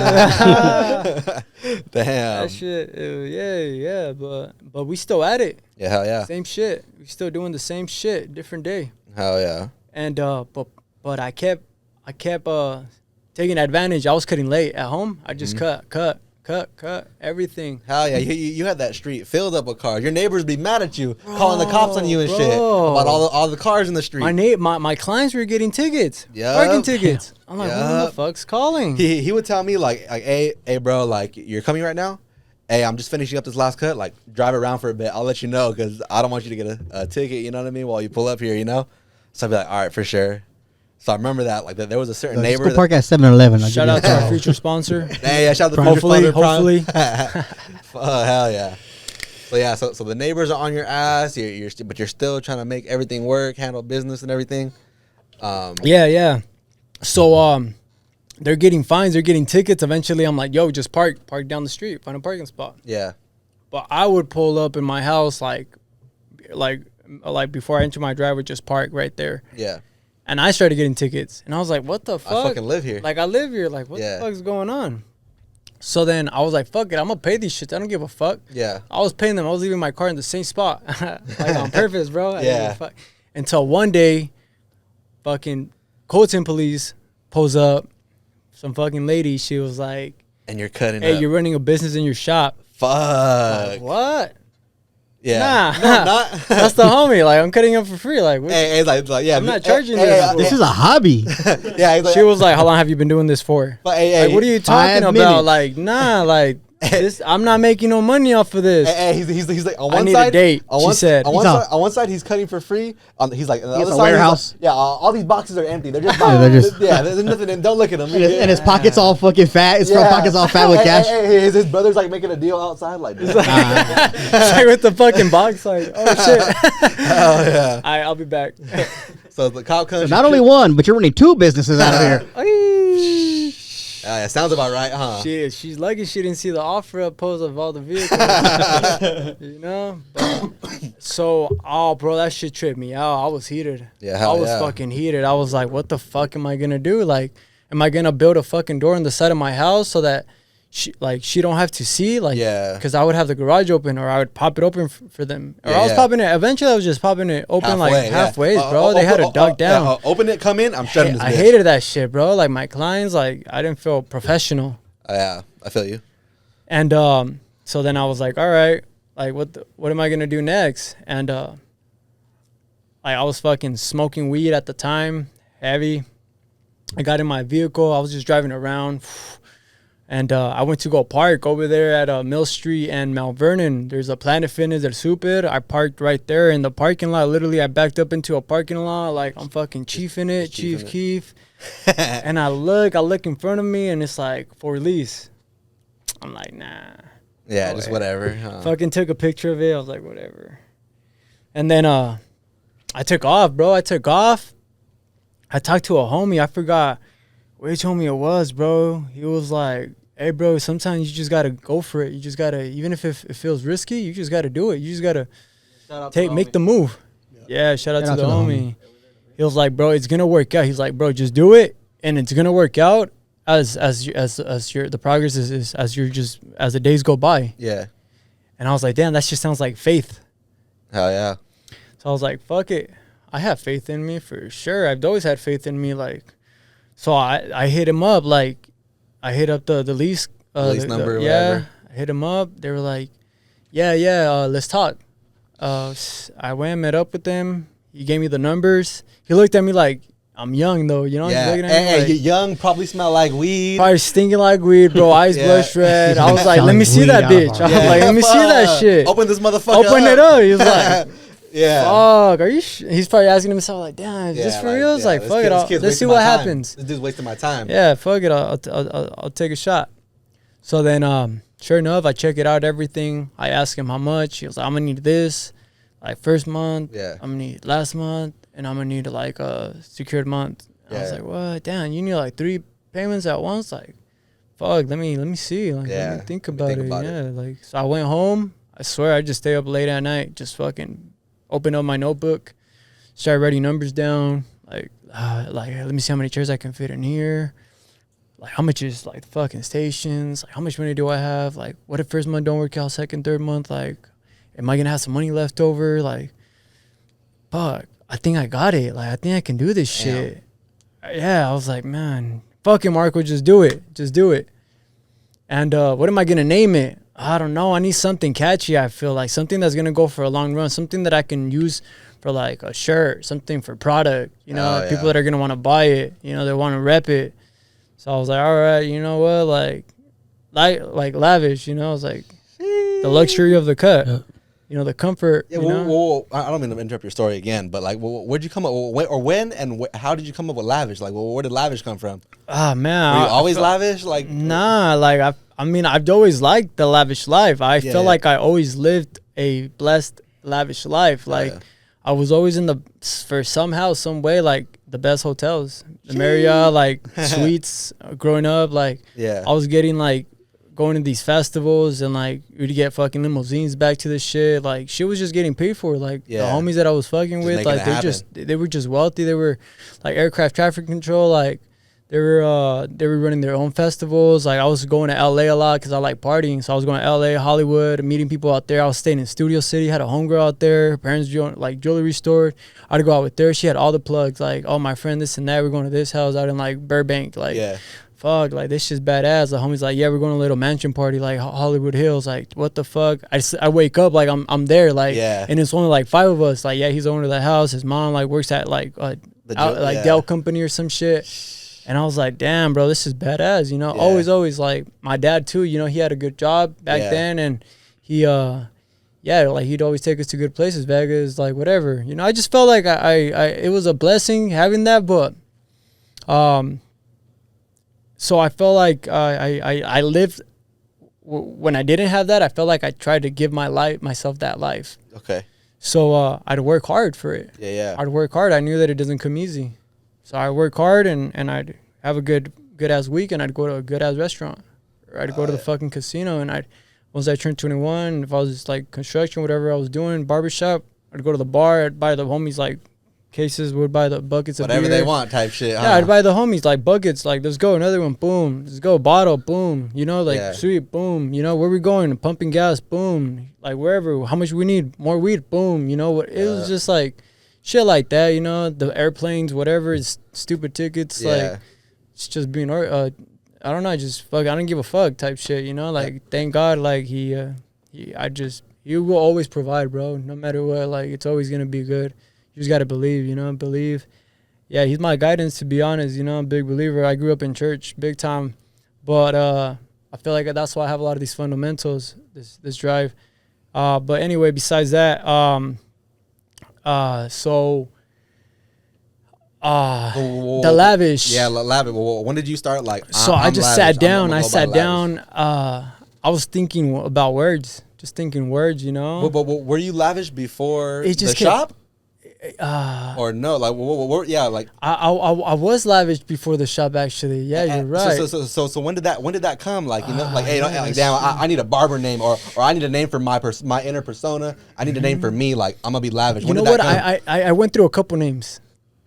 That shit, yeah. But we still at it. Yeah, hell yeah. Same shit. We still doing the same shit, different day. Hell yeah. And but I kept taking advantage. I was cutting late at home. I just cut everything. Hell yeah. You had that street filled up with cars. Your neighbors be mad at you, calling the cops on you and shit about all the cars in the street. My clients were getting tickets. Parking tickets. I'm like, who the fuck's calling? He would tell me like hey bro, like, you're coming right now? Hey, I'm just finishing up this last cut. Like, drive around for a bit. I'll let you know because I don't want you to get a ticket, you know what I mean, while you pull up here, you know? So I'd be like, all right, for sure. So I remember that, like, that there was a certain neighbor. Go park at 7-Eleven. Shout out to our future sponsor. Hey, yeah, shout out to Hopefully. Hell yeah. So yeah, so the neighbors are on your ass. But you're still trying to make everything work, handle business and everything. Yeah. So they're getting fines, they're getting tickets. Eventually, I'm like, yo, just park down the street, find a parking spot. Yeah. But I would pull up in my house like before I enter my driveway, just park right there. Yeah. And I started getting tickets. And I was like, what the fuck? I fucking live here. Like, I live here. Like, what the fuck is going on? So then I was like, fuck it. I'm going to pay these shits. I don't give a fuck. Yeah. I was paying them. I was leaving my car in the same spot. Like, on purpose, bro. I didn't give a fuck. Until one day, fucking Colton police pulls up. Some fucking lady. She was like, and you're cutting hey, up. you're running a business in your shop. Fuck. Like, what? Yeah. Nah. No, not. That's the homie. Like, I'm cutting up for free. Like, hey, like, yeah. I'm not charging this. This is a hobby. Yeah. Like, she was like, how long have you been doing this for? But, hey, like, what are you talking about? minutes. Like, nah, like, this, I'm not making no money off of this. Hey, he's like, on one I need side, a date, she said. On one side, he's cutting for free. He's like, on the other a side, warehouse. Like, yeah, all these boxes are empty. They're just, there's nothing in. Don't look at them. And his pockets all fucking fat. His front pockets all fat with cash. His brother's like making a deal outside, like this. It's like with the fucking box, like, oh shit. Oh yeah. All right, I'll be back. So the cop comes. So not only one, but you're running two businesses out of here. Yeah, sounds about right, huh? She's lucky she didn't see the offer pose of all the vehicles. You know? So, bro, that shit tripped me out. I was heated. Yeah, I was fucking heated. I was like, what the fuck am I going to do? Like, am I going to build a fucking door on the side of my house so that she don't have to see? Like, yeah. Because I would have the garage open or I would pop it open for them. Or I was popping it. Eventually, I was just popping it open halfway, bro. They had it dug down. Open it, come in, I'm shutting this bitch. I hated that shit, bro. Like, my clients, like, I didn't feel professional. Yeah, I feel you. And so then I was like, all right, like, what am I going to do next? And like, I was fucking smoking weed at the time, heavy. I got in my vehicle. I was just driving around. And I went to go park over there at Mill Street and Mount Vernon. There's a Planet Fitness at Super. I parked right there in the parking lot. Literally, I backed up into a parking lot. Like, I'm fucking chiefing it, Chief Keef. And I look in front of me, and it's like, for lease. I'm like, nah. Yeah, just whatever. Fucking took a picture of it. I was like, whatever. And then I took off, bro. I talked to a homie. I forgot which homie it was, bro. He was like, hey, bro, sometimes you just got to go for it. You just got to, even if it feels risky, you just got to do it. You just got to make the move. Yeah, shout out to the homie. He was like, bro, it's going to work out. He's like, bro, just do it, and it's going to work out as the progress is as the days go by. Yeah. And I was like, damn, that just sounds like faith. Hell yeah. So I was like, fuck it. I have faith in me for sure. I've always had faith in me. Like, so I hit him up. Like, I hit up the lease Release number or whatever. I hit him up. They were like, yeah, let's talk. I went and met up with them. He gave me the numbers. He looked at me like, I'm young though, you know? Yeah. He's looking at me Hey, like, you're young, probably smell like weed. probably stinking like weed, bro. Eyes Yeah. blush red. I was like, let me see Weed that out bitch. I was Yeah. like, let me see that shit. Open this motherfucker Open it up. He was like, Yeah. fuck, are you He's probably asking himself like, damn, is this for real? It's like, this fuck kid- it, this kid's let's see wasting what my time. happens. This dude's wasting my time. Yeah, fuck it, I'll take a shot. So then, sure enough, I check it out, everything. I ask him how much. He was like, I'm gonna need this, like first month. Yeah. I'm gonna need last month, and I'm gonna need like a secured month. I was Yeah. like, what? Damn, you need like 3 payments at once? Like, fuck, let me see. Like, Yeah, let me think let me about think it. about it. Yeah, like, so I went home. I swear, I just stay up late at night, just fucking open up my notebook, start writing numbers down. Like, let me see how many chairs I can fit in here. Like, how much is like the fucking stations? Like, how much money do I have? Like, what if first month don't work out, second, third month? Like, am I gonna have some money left over? Like, fuck, I think I got it. Like, I think I can do this Damn. shit. Yeah, I was like, man, fucking Marco, just do it. Just do it. And what am I gonna name it? I don't know. I need something catchy. I feel like something that's gonna go for a long run. Something that I can use for like a shirt. Something for product. You know, Oh, people yeah. that are gonna want to buy it. You know, they want to rep it. So I was like, all right, you know what? Like Lavish. You know, I was like, the luxury of the cut. Yeah. You know, the comfort. Yeah, you know? well, I don't mean to interrupt your story again, but like, where'd you come up? When and how did you come up with Lavish? Like, where did Lavish come from? Ah, man. Were you I always feel- lavish? Like, Nah, like I mean, I've always liked the lavish life. I Yeah, feel yeah. like I always lived a blessed, lavish life. Like yeah. I was always in for somehow, some way, like the best hotels, the Marriott, like suites. Growing up, like Yeah. I was getting like going to these festivals and like we'd get fucking limousines back to the shit. Like shit was just getting paid for. Like Yeah. the homies that I was fucking Just with, making like it they were just wealthy. They were like aircraft traffic control, like. They were running their own festivals. Like I was going to LA a lot because I like partying. So I was going to LA, Hollywood, meeting people out there. I was staying in Studio City. Had a homegirl out there. Her parents like jewelry store. I'd go out with her. She had all the plugs. Like, oh, my friend, this and that. We're going to this house out in like Burbank. Like, Yeah. fuck, like this shit's badass. The homie's like, yeah, we're going to a little mansion party, like Hollywood Hills. Like, what the fuck? I wake up like I'm there. Like, Yeah. and it's only like 5 of us. Like, yeah, he's the owner of the house. His mom like works at like yeah. Dell Company or some shit. And I was like, damn, bro, this is badass. You know, Yeah. always like my dad too. You know, he had a good job back Yeah. then, and he, like he'd always take us to good places, Vegas, like whatever. You know, I just felt like I it was a blessing having that, but, so I felt like I lived when I didn't have that. I felt like I tried to give myself that life. Okay. So I'd work hard for it. Yeah, yeah. I'd work hard. I knew that it doesn't come easy. So I work hard and I'd have a good ass week and I'd go to a good ass restaurant. Or I'd go to the fucking casino and once I turned 21, if I was just like construction, whatever I was doing, barbershop, I'd go to the bar, I'd buy the homies like cases, would buy the buckets of Whatever beer. they want type shit. Yeah, I'd buy the homies like buckets, like let's go, another one, boom, let's go, bottle, boom, you know, like Yeah. sweet, boom, you know, where we going, pumping gas, boom, like wherever, how much we need, more weed, boom, you know, it was just like shit like that, you know, the airplanes, whatever, it's stupid tickets, like it's just being, I don't know, just fuck, I don't give a fuck type shit, you know, like thank God, like he will always provide, bro, no matter what, like it's always gonna be good. You just gotta believe, you know, believe. Yeah, he's my guidance, to be honest, you know, I'm a big believer. I grew up in church, big time. But I feel like that's why I have a lot of these fundamentals, this drive. But anyway, besides that, the Lavish. Yeah, Lavish. Well, when did you start? Like, So I'm I just lavish. sat I'm down. gonna I go by sat lavish. down. I was thinking about words, just thinking words, you know. But were you lavish before It just the kept- shop? Or no? Like, yeah, like. I was lavish before the shop, actually. Yeah, you're right. So when did that come? Like, you know, like, hey, like, damn, I need a barber name, or I need a name for my inner persona. I need a name for me. Like, I'm gonna be lavish. You When know did what? that I went through a couple names.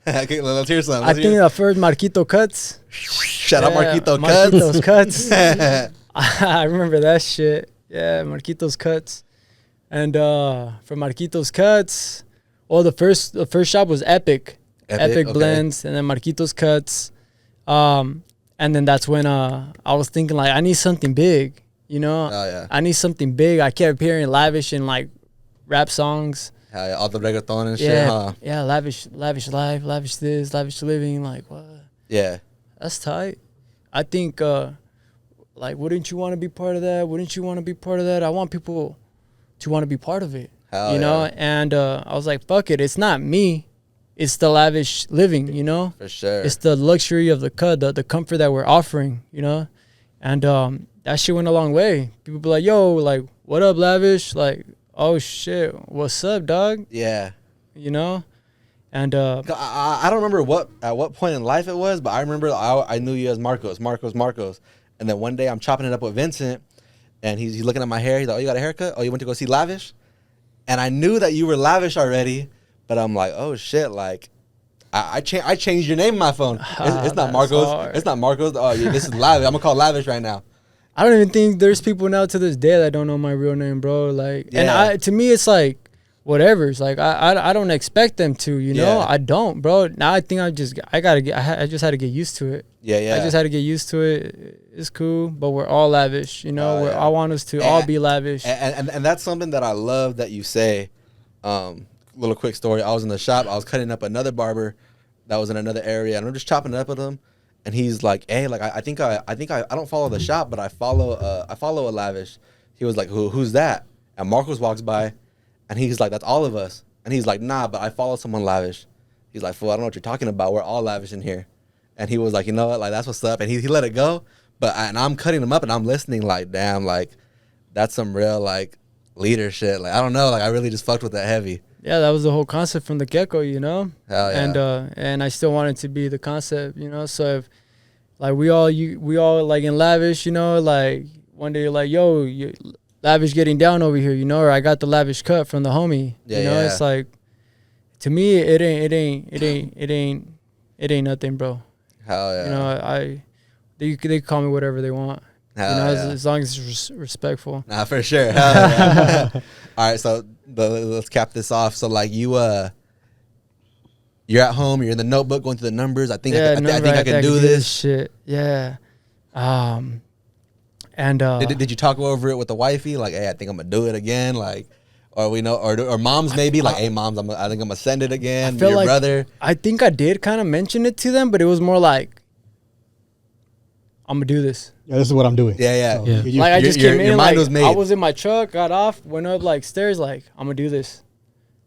come? Okay, let's hear some. I think the first Marquito Cuts. Shout out Yeah, Marquito Marquito's Cuts. Cuts. I remember that shit. Yeah, Marquito's Cuts. And from Marquito's Cuts, the first shop was Epic okay. Blends, and then Marquito's Cuts. And And then that's when I was thinking like I need something big, you know. Oh, yeah. I need something big. I kept hearing Lavish in like rap songs. Hell yeah, all the reggaeton and Yeah, shit, huh? yeah, lavish life, lavish this, lavish living. Like what? Yeah. That's tight. I think like wouldn't you want to be part of that? Wouldn't you want to be part of that? I want people to want to be part of it. Hell you know. yeah. And I was like, fuck it. It's not me. It's the lavish living, you know? For sure. It's the luxury of the cut, the comfort that we're offering, you know? And that shit went a long way. People be like, yo, like, what up, Lavish? Like, oh, shit, what's up, dog? Yeah. You know? And I don't remember at what point in life it was, but I remember I knew you as Marcos. And then one day I'm chopping it up with Vincent, and he's looking at my hair. He's like, oh, you got a haircut? Oh, you went to go see Lavish? And I knew that you were Lavish already. But I'm like, oh shit! Like, I changed your name in my phone. It's not Marcos. Hard. It's not Marcos. Oh, yeah, this is Lavish. I'm gonna call Lavish right now. I don't even think there's people now to this day that don't know my real name, bro. Like, and to me, it's like whatever. It's like I don't expect them to, you know. Yeah. I don't, bro. Now I think I just had to get used to it. Yeah. I just had to get used to it. It's cool, but we're all lavish, you know. I want us to all be lavish. And that's something that I love that you say. Little quick story. I was in the shop. I was cutting up another barber that was in another area, and I'm just chopping it up with him. And he's like, "Hey, like I think I don't follow the shop, but I follow a Lavish." He was like, "Who's that?" And Marcos walks by, and he's like, "That's all of us." And he's like, "Nah, but I follow someone Lavish." He's like, "Fool, I don't know what you're talking about. We're all lavish in here." And he was like, "You know what? Like that's what's up." And he let it go. And I'm cutting him up, and I'm listening like, "Damn, like that's some real like leader shit." Like I don't know, like I really just fucked with that heavy. Yeah, that was the whole concept from the get-go, you know? Hell yeah. And I still want it to be the concept, you know? So if, like, we all like, in Lavish, you know, like, one day you're like, yo, Lavish getting down over here, you know? Or I got the Lavish cut from the homie, you know? It's like, to me, it ain't nothing, bro. Hell yeah. You know, they can call me whatever they want. Hell you know, yeah. as long as it's respectful. Nah, for sure. Hell yeah. All right, so let's cap this off. So like you're at home, you're in the notebook going through the numbers. I think I can do this shit. Yeah. And did you talk over it with the wifey? Like, hey, I think I'm gonna do it again. Like, or we know, or moms maybe like, hey, moms, I think I'm gonna send it again. Your like brother. I think I did kind of mention it to them, but it was more like, I'm gonna do this. Yeah, this is what I'm doing. Yeah. So, Yeah. Like I just came in, mind like was made. I was in my truck, got off, went up like stairs, like I'm gonna do this.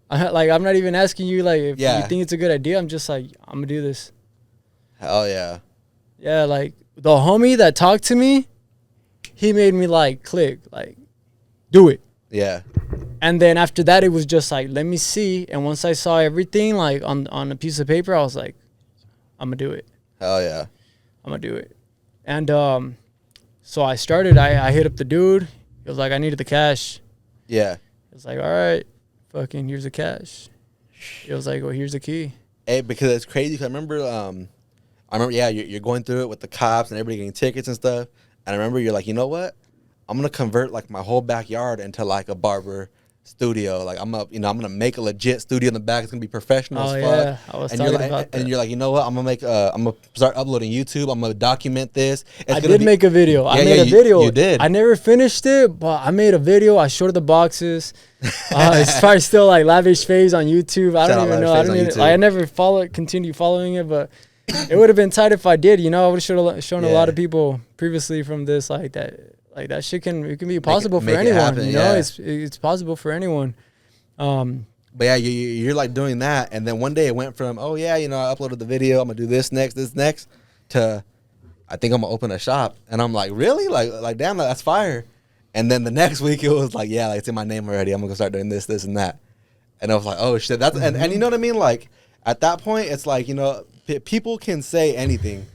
I'm not even asking you like if you think it's a good idea. I'm just like I'm gonna do this. Hell yeah. Yeah, like the homie that talked to me, he made me like click, like do it. Yeah. And then after that, it was just like let me see. And once I saw everything like on a piece of paper, I was like, I'm gonna do it. Hell yeah. I'm gonna do it. And so I started. I hit up the dude. He was like, I needed the cash. Yeah. It's like, all right, fucking here's the cash. It was like, well, here's the key. Hey, because it's crazy. Cause I remember, yeah, you're going through it with the cops and everybody getting tickets and stuff. And I remember you're like, you know what? I'm gonna convert like my whole backyard into like a barber studio. Like I'm gonna make a legit studio in the back. It's gonna be professional as fuck. Yeah, I was talking about that. And you're like, you know what? I'm gonna start uploading YouTube. I'm gonna document this. I did make a video. I made a video. You did. I never finished it, but I made a video. I showed the boxes. It's probably still like Lavishfadez on YouTube. I don't even know. I never continue following it, but it would have been tight if I did. You know, I would have shown a lot of people previously from this like that. Like that shit can be possible for anyone. Happen, you know, it's possible for anyone. But yeah, you're like doing that, and then one day it went from I uploaded the video, I'm gonna do this next, to I think I'm gonna open a shop, and I'm like, really, like damn, that's fire. And then the next week it was like, yeah, like it's in my name already. I'm gonna start doing this, and that, and I was like, oh shit, that's and you know what I mean? Like at that point, it's like people can say anything.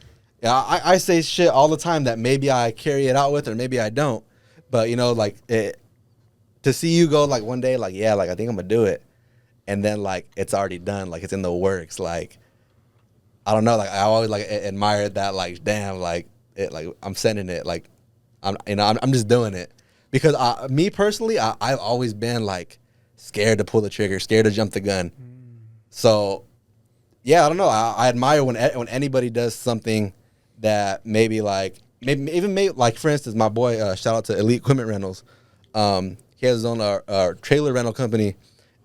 Yeah, I say shit all the time that maybe I carry it out with or maybe I don't. But, to see you go, like, one day, like, yeah, like, I think I'm going to do it. And then, like, it's already done. Like, it's in the works. Like, I don't know. Like, I always, like, admired that, like, damn, like, I'm sending it. Like, I'm just doing it. Because me personally, I've always been, like, scared to pull the trigger, scared to jump the gun. So, yeah, I don't know. I admire when anybody does something that maybe like like for instance, my boy, shout out to Elite Equipment Rentals. He has his own trailer rental company,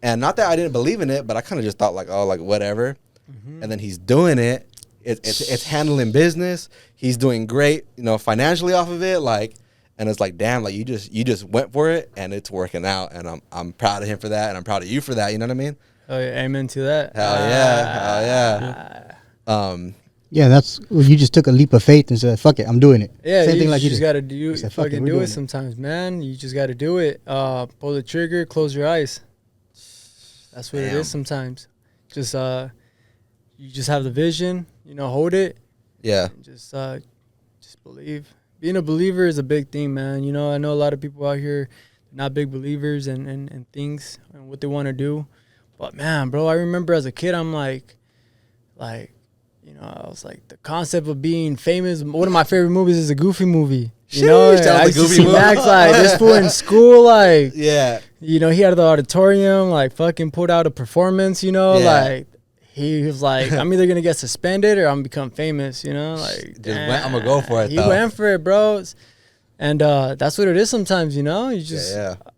and not that I didn't believe in it, but I kind of just thought like, oh, like whatever. And then he's doing it. It's handling business. He's doing great, you know, financially off of it. Like, and it's like, damn, like you just went for it, and it's working out, and I'm proud of him for that, and I'm proud of you for that. You know what I mean? Oh, yeah, amen to that. Hell yeah. Yeah, that's you just took a leap of faith and said, "Fuck it, I'm doing it." Yeah, Same you thing like you just did. gotta do said, "Fuck it, fucking we're do doing it it." sometimes, man. You just gotta do it. Pull the trigger, close your eyes. That's what it is sometimes. Just you just have the vision, you know, hold it. Yeah. And just believe. Being a believer is a big thing, man. You know, I know a lot of people out here not big believers and things and what they want to do. But man, bro, I remember as a kid, I'm like, you know, I was like, the concept of being famous. One of my favorite movies is a Goofy movie. You know, I used to see Max like this fool in school, like, Yeah. you know, he had the auditorium, like, fucking put out a performance. You know, like he was like, I'm either gonna get suspended or I'm gonna become famous. You know, like, I'm gonna go for it. He went for it, bro. And that's what it is sometimes. You know, you just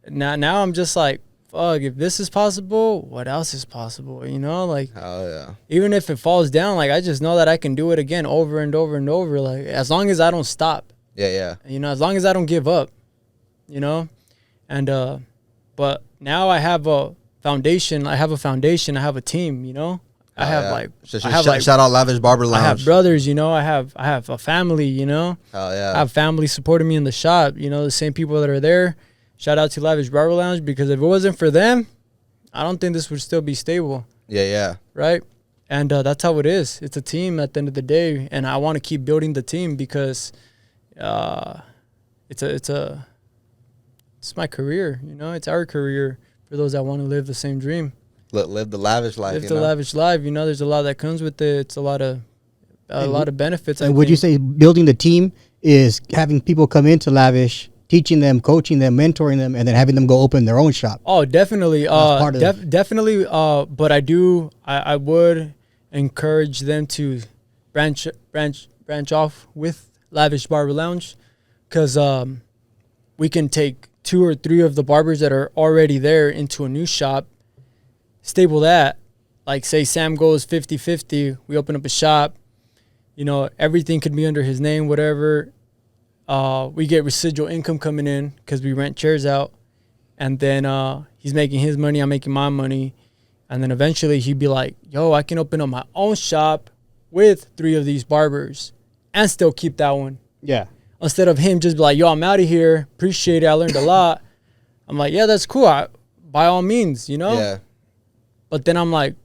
now I'm just like, fuck, if this is possible, what else is possible? You know, like, oh yeah, even if it falls down, like, I just know that I can do it again over and over and over. Like, as long as I don't stop. Yeah. You know, as long as I don't give up, you know, and but now I have a foundation. I have a team. You know, I have shout out Lavish Barber Lounge. I have brothers. You know, I have a family. You know, oh yeah, I have family supporting me in the shop. You know, the same people that are there. Shout out to Lavish Barber Lounge, because if it wasn't for them, I don't think this would still be stable. Yeah. Right? And that's how it is. It's a team at the end of the day, and I want to keep building the team because it's my career. You know, it's our career for those that want to live the same dream. Live the lavish life. Live the lavish life. You know, there's a lot that comes with it. It's a lot of benefits. And would you say building the team is having people come into Lavish, teaching them, coaching them, mentoring them, and then having them go open their own shop? Oh, definitely. Definitely. But I would encourage them to branch off with Lavish Barber Lounge, because we can take 2 or 3 of the barbers that are already there into a new shop, stable that. Like, say Sam goes 50-50, we open up a shop, you know, everything could be under his name, whatever. We get residual income coming in because we rent chairs out, and then he's making his money, I'm making my money, and then eventually he'd be like, yo, I can open up my own shop with 3 of these barbers and still keep that one. Yeah. Instead of him just be like, yo, I'm out of here, appreciate it, I learned a lot. I'm like, yeah, that's cool, by all means, you know? Yeah. But then I'm like,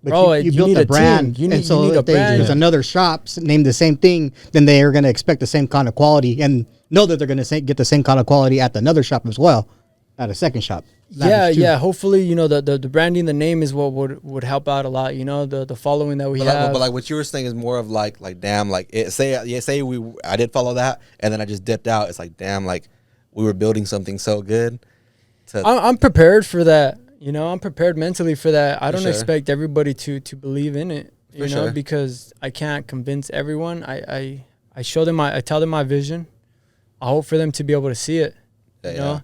But bro, you you built need a a brand, team. You and so need a if brand. there's another shop named the same thing, then they are going to expect the same kind of quality and know that they're going to get the same kind of quality at another shop as well, at a second shop. Lavish too. Yeah. Hopefully, you know, the branding, the name is what would help out a lot. You know, the following that we have. But like what you were saying is more of like damn, like I did follow that, and then I just dipped out. It's like, damn, like we were building something so good. I'm prepared for that. You know, I'm prepared mentally for that. I don't sure. expect everybody to believe in it. You know, sure. because I can't convince everyone. I show them I tell them my vision. I hope for them to be able to see it. You know,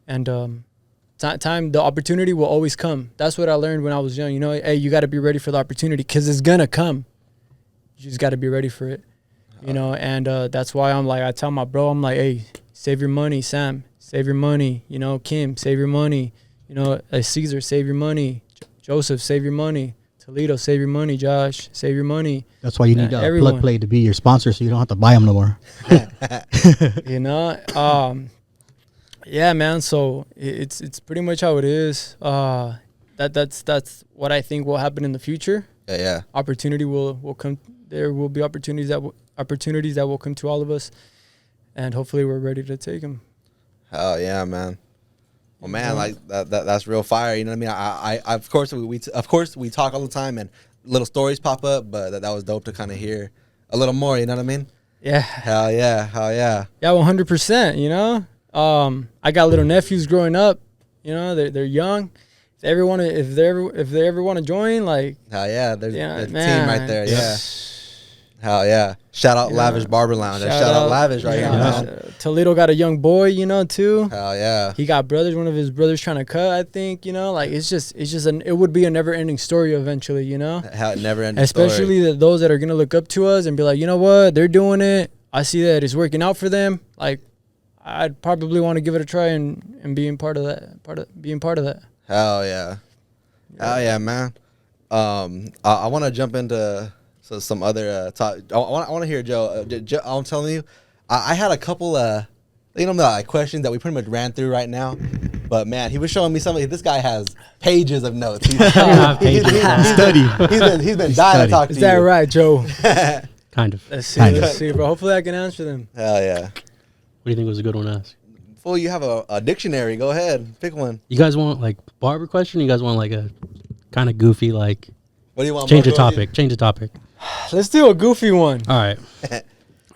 and the opportunity will always come. That's what I learned when I was young. You know, hey, you got to be ready for the opportunity because it's gonna come. You just got to be ready for it. You know, and that's why I'm like, I tell my bro, I'm like, hey, save your money, Sam. Save your money. You know, Kim, save your money. You know, Caesar, save your money. Joseph, save your money. Toledo, save your money. Josh, save your money. That's why you need a Plug Play to be your sponsor, so you don't have to buy them no more. You know, yeah, man. So it's pretty much how it is. That's what I think will happen in the future. Yeah. Opportunity will come. There will be opportunities that will come to all of us, and hopefully we're ready to take them. Oh yeah, man. Well, man, like that's real fire. You know what I mean? I of course we talk all the time and little stories pop up, but that was dope to kind of hear a little more. You know what I mean? Yeah. Hell yeah. Yeah, 100%. You know, I got little nephews growing up. You know, they're young. If they ever want to join, like, hell yeah, there's a man, team right there. Yeah. Hell yeah. Shout out Lavish Barber Lounge. Shout out Lavish right here, man. Toledo got a young boy, you know, too. Hell yeah. He got brothers. One of his brothers trying to cut, I think, you know. Like, it would be a never-ending story eventually, you know. How it never ended. Especially those that are going to look up to us and be like, you know what? They're doing it. I see that it's working out for them. Like, I'd probably want to give it a try and being part of that. Hell yeah. Hell yeah, man. I want to jump into some other talk. I want to hear Joe. Joe. I'm telling you, I had a couple like questions that we pretty much ran through right now. But man, he was showing me something. This guy has pages of notes. He's dying to talk to you. Is that right, Joe? Kind of. Let's see, bro. Hopefully I can answer them. Hell yeah. What do you think was a good one to ask? Fool, you have a dictionary. Go ahead, pick one. You guys want like barber question? You guys want like a kind of goofy like? What do you want? Change the topic. Let's do a goofy one. All right. All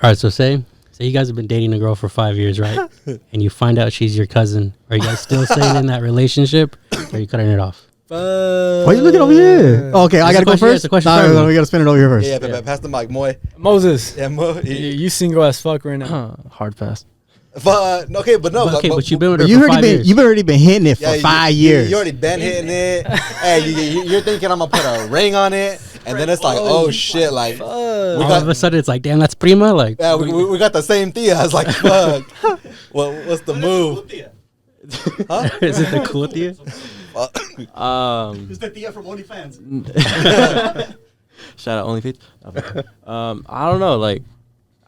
right. So say you guys have been dating a girl for 5 years, right? And you find out she's your cousin. Are you guys still staying in that relationship? Or are you cutting it off? Why are you looking over here? Oh, okay, I gotta go first. We gotta spin it over here first. Yeah. Pass the mic, Moy. Moses. Yeah, Mo. You single as fuck right now. Hard pass. Okay, but no. Okay, but you've been with her for 5 years. You've already been hitting it for 5 years. You already been hitting it. Hey, you're thinking I'm gonna put a ring on it, and then it's like, oh shit, like all of a sudden it's like, damn, that's prima. Like, yeah, we got the same Thea. I was like, fuck. What's the move? Huh? Is it the cool Thea? It's the Thea from OnlyFans. Shout out OnlyFans. I don't know, like.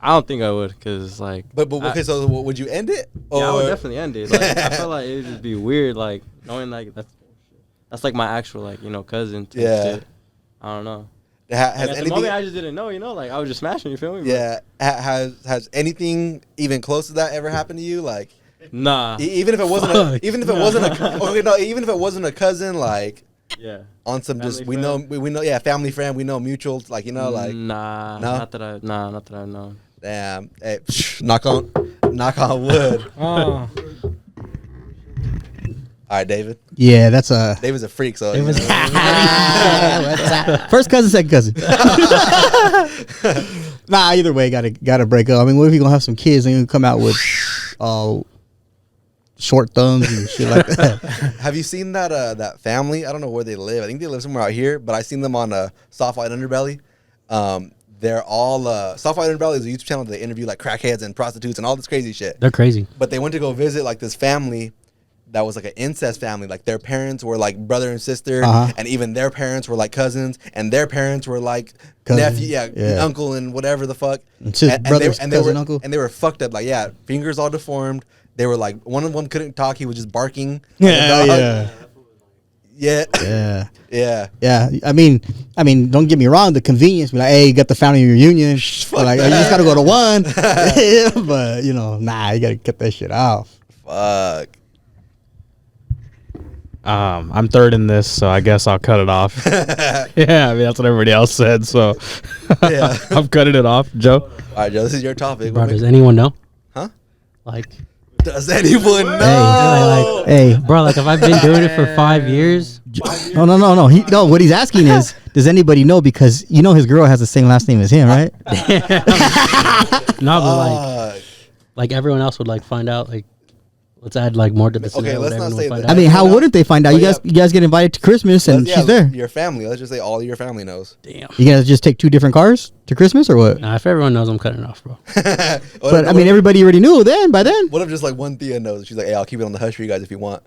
I don't think I would, cause like. But okay, so would you end it? Or? Yeah, I would definitely end it. Like, I feel like it would just be weird, like knowing like that's like my actual like cousin. Yeah. Shit. I don't know. Has at the moment I just didn't know, like I was just smashing. You feel me? Yeah. Has anything even close to that ever happened to you? Like. Nah. Even if it wasn't. Even if it wasn't a cousin, like. Yeah. On some Family just friend? we know family friend, we know mutuals, like like. Nah. No? Not that I know. Damn. Hey, knock on wood. Oh. All right, David. Yeah, David's a freak, so first cousin, second cousin. Nah, either way, gotta break up. I mean, what if you gonna have some kids and you come out with short thumbs and shit like that? Have you seen that family? I don't know where they live. I think they live somewhere out here, but I seen them on Soft White Underbelly. They're all Soft White Underbelly is a YouTube channel that they interview like crackheads and prostitutes and all this crazy shit. They're crazy. But they went to go visit like this family that was like an incest family. Like their parents were like brother and sister, and even their parents were like cousins, and their parents were like nephew, uncle and whatever the fuck. And uncle. And they were fucked up. Like fingers all deformed. They were like one of them couldn't talk. He was just barking. Yeah. I mean, don't get me wrong. The convenience, be like, hey, you got the family reunion. Like, you just gotta go to one. But nah, you gotta cut that shit off. Fuck. I'm third in this, so I guess I'll cut it off. Yeah, I mean that's what everybody else said, so yeah, I'm cutting it off. Joe. All right, Joe, this is your topic. Bro, does anyone know? Huh? Like. Does anyone know? Hey, bro, like if I've been doing it for 5 years. No. No, what he's asking is, does anybody know? Because his girl has the same last name as him, right? No, but like everyone else would like find out. Like, let's add like more to the scenario. Okay, let's not say that. I mean, how wouldn't they find out? You guys get invited to Christmas and she's there. Your family. Let's just say all of your family knows. Damn. You guys just take 2 different cars to Christmas or what? Nah, if everyone knows, I'm cutting it off, bro. But I mean, everybody already knew by then. What if just like one Thea knows? She's like, hey, I'll keep it on the hush for you guys if you want.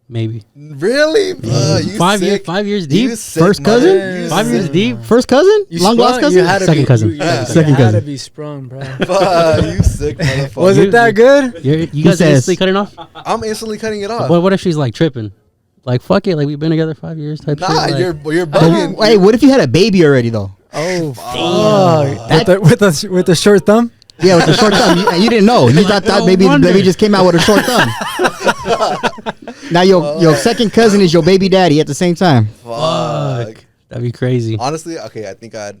Maybe. Really? You 5 years deep. First cousin? 5 years deep. First cousin? Long lost cousin? Second cousin. Second cousin. You had to be sprung, bro. You sick motherfucker. Was it that good? You guys instantly cutting off? I'm instantly cutting it off. But what if she's like tripping? Like, fuck it. Like, we've been together 5 years type shit. Nah, like, you're bugging. Hey, what if you had a baby already, though? Oh, fuck. With the short thumb? Yeah, with the short thumb. You didn't know. You thought that baby just came out with a short thumb. Now your second cousin is your baby daddy at the same time. Fuck. That'd be crazy. Honestly, okay, I think I'd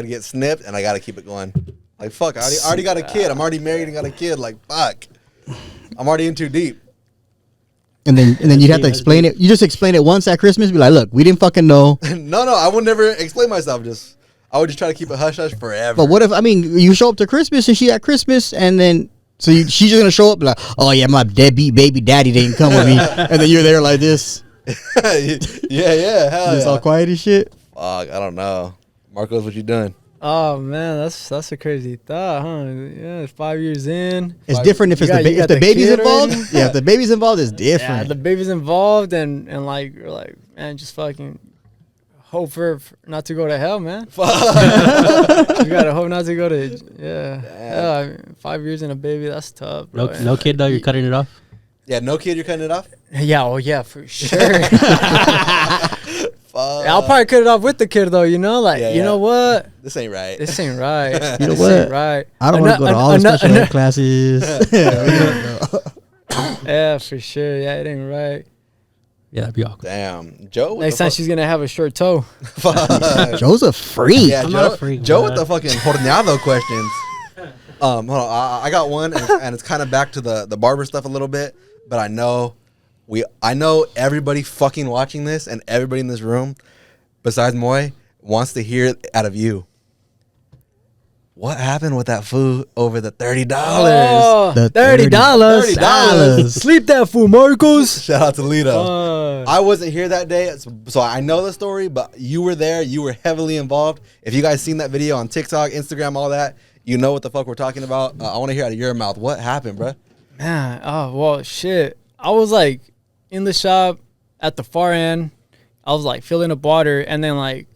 get snipped and I gotta keep it going. Like fuck, I already got a kid. I'm already married and got a kid. Like fuck, I'm already in too deep. And then you'd have to explain it. You just explain it once at Christmas. Be like, look, we didn't fucking know. No, I would never explain myself. I would just try to keep it hush hush forever. But what if, I mean, you show up to Christmas and she at Christmas and then, she's just going to show up like, oh yeah, my deadbeat baby daddy didn't come with me. And then you're there like this. yeah. Hell Just yeah. all quiet and shit. Fuck, I don't know. Marcos, what you doing? Oh man, that's a crazy thought, huh? Yeah, 5 years in. It's different if You it's got- you if got the the baby's kid involved. already? Yeah, if the baby's involved, it's Yeah, different. the baby's involved, and like you're like, man, just fucking hope for not to go to hell, man. You gotta hope not to go to yeah. 5 years and a baby, that's tough. Bro. No kid though. You're cutting it off. Yeah, no kid, you're cutting it off? Yeah, oh yeah, for sure. I'll probably cut it off with the kid though, you know, like you know what, This ain't right. this ain't right. You know This what? ain't right. I don't want to go to all the special ed classes. Yeah, for sure. Yeah, it ain't right. Yeah, that'd be awkward. Damn. Joe? Next time she's gonna have a short toe. Joe's a freak. Yeah, I'm Joe, not a freak, Joe man. with the fucking horneado questions. Hold on. I got one, and it's kind of back to the barber stuff a little bit, but I know everybody fucking watching this and everybody in this room, besides Moy, wants to hear it out of you. What happened with that food over the $30? Oh, The $30. $30. Sleep that fool, Marcos. Shout out to Lito. I wasn't here that day, so I know the story, but you were there. You were heavily involved. If you guys seen that video on TikTok, Instagram, all that, you know what the fuck we're talking about. I want to hear out of your mouth. What happened, bro? Man, oh well, shit. I was like in the shop at the far end. I was like filling up water, and then like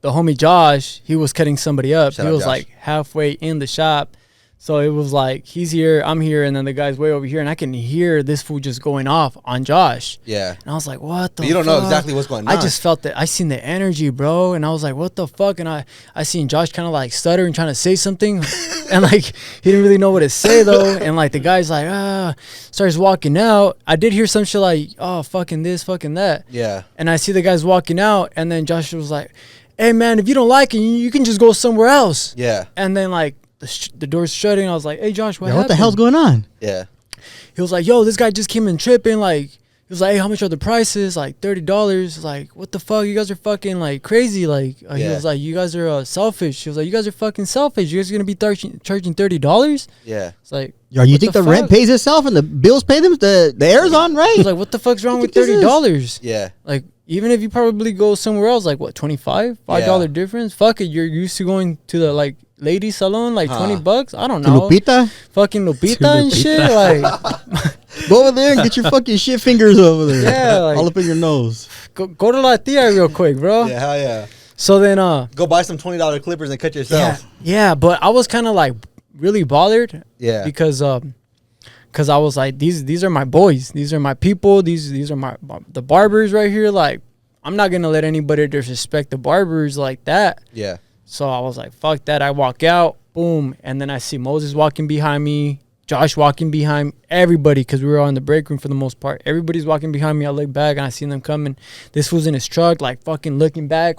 the homie Josh, he was cutting somebody up. Shout He out was Josh. like halfway in the shop. So it was like he's here, I'm here, and then the guy's way over here, and I can hear this fool just going off on Josh. Yeah. And I was like, what the But you don't know fuck? exactly what's going on. I just felt that. I seen the energy, bro. And I was like, what the fuck? And I seen Josh kind of like stutter and trying to say something. And like, he didn't really know what to say though. And like, the guy's like, starts walking out. I did hear some shit like, oh, fucking this, fucking that. Yeah. And I see the guys walking out. And then Josh was like, hey man, if you don't like it, you can just go somewhere else. Yeah. And then like, the door's shutting. I was like, hey Josh, what Yeah, happened? what the hell's going on? Yeah. He was like, yo, this guy just came in tripping. Like, he was like, hey, how much are the prices? Like, $30. Like, what the fuck? You guys are fucking, like, crazy. Like, he Yeah. was like, you guys are selfish. He was like, you guys are fucking selfish. You guys are going to be charging $30? Yeah. It's like, Yo, you what think the fuck? rent pays itself and the bills pay them? The air's on, right? I was like, what the fuck's wrong What with do you think this $30? Yeah. Like, even if you probably go somewhere else, like, what, $25? $5 Yeah. difference? Fuck it. You're used to going to the, like, lady salon, like, $20? I don't To know. Lupita? Fucking Lupita and shit. Like, Go over there and get your fucking shit fingers over there. Yeah, like- all up in your nose. go to La Tia real quick, bro. Yeah. Hell yeah. So then, Go buy some $20 clippers and cut yourself. Yeah, but I was kind of like really bothered Yeah. because I was like, these are my boys, these are my people, these are the barbers right here. Like, I'm not gonna let anybody disrespect the barbers like that. Yeah. So I was like, fuck that. I walk out, boom, and then I see Moses walking behind me, Josh walking behind everybody, because we were all in the break room for the most part. Everybody's walking behind me. I look back and I seen them coming. This fool's in his truck, like fucking looking back,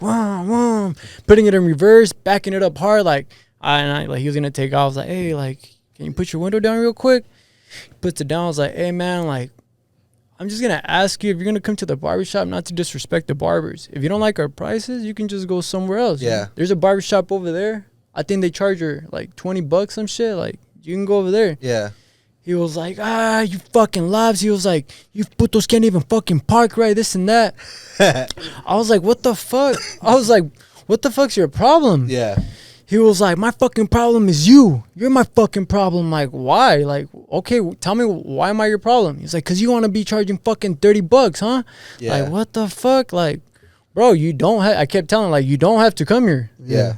putting it in reverse, backing it up hard, like he was gonna take off. I was like, hey, like, can you put your window down real quick? He puts it down. I was like, hey man, like, I'm just gonna ask you if you're gonna come to the barbershop, not to disrespect the barbers. If you don't like our prices, you can just go somewhere else. Yeah. There's a barbershop over there. I think they charge her like $20, some shit. Like, you can go over there. Yeah. He was like, you fucking lives. He was like, you putos can't even fucking park right, this and that. I was like, what the fuck? I was like, what the fuck's your problem? Yeah. He was like, my fucking problem is you. You're my fucking problem. Like, why? Like, okay, tell me, why am I your problem? He's like, because you want to be charging fucking $30, huh? Yeah. Like, what the fuck? Like, bro, you don't have, I kept telling him, like, you don't have to come here. Yeah.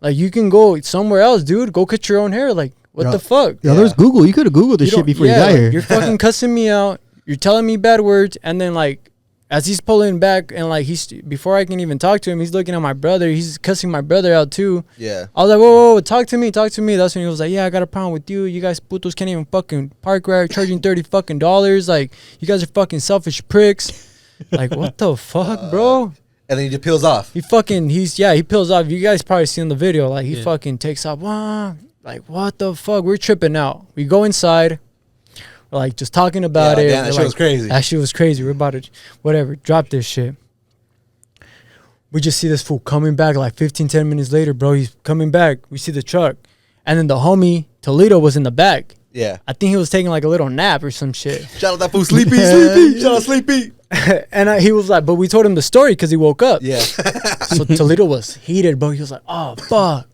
Like, you can go somewhere else, dude. Go cut your own hair. Like, what Yeah. the fuck? Yo, there's Google. You could have Googled this You shit don't- before you yeah, got like, here. You're fucking cussing me out. You're telling me bad words, and then like, as he's pulling back and like before I can even talk to him, he's looking at my brother. He's cussing my brother out too. Yeah. I was like, whoa, talk to me. That's when he was like, yeah, I got a problem with you. You guys putos can't even fucking park right, charging $30 fucking dollars. Like, you guys are fucking selfish pricks. Like, what the fuck, bro? And then he just peels off. He peels off. You guys probably seen the video. Like, he fucking takes off. Wow. Like, what the fuck? We're tripping out. We go inside. We're like, just talking about it. Damn, that We're shit like, was crazy. That shit was crazy. We're about to, whatever, drop this shit. We just see this fool coming back like 10 minutes later, bro. He's coming back. We see the truck. And then the homie, Toledo, was in the back. Yeah. I think he was taking like a little nap or some shit. Shout out that fool Sleepy. Sleepy. Shout out Sleepy. And he was like, but we told him the story because he woke up. Yeah. So Toledo was heated, bro. He was like, oh, fuck.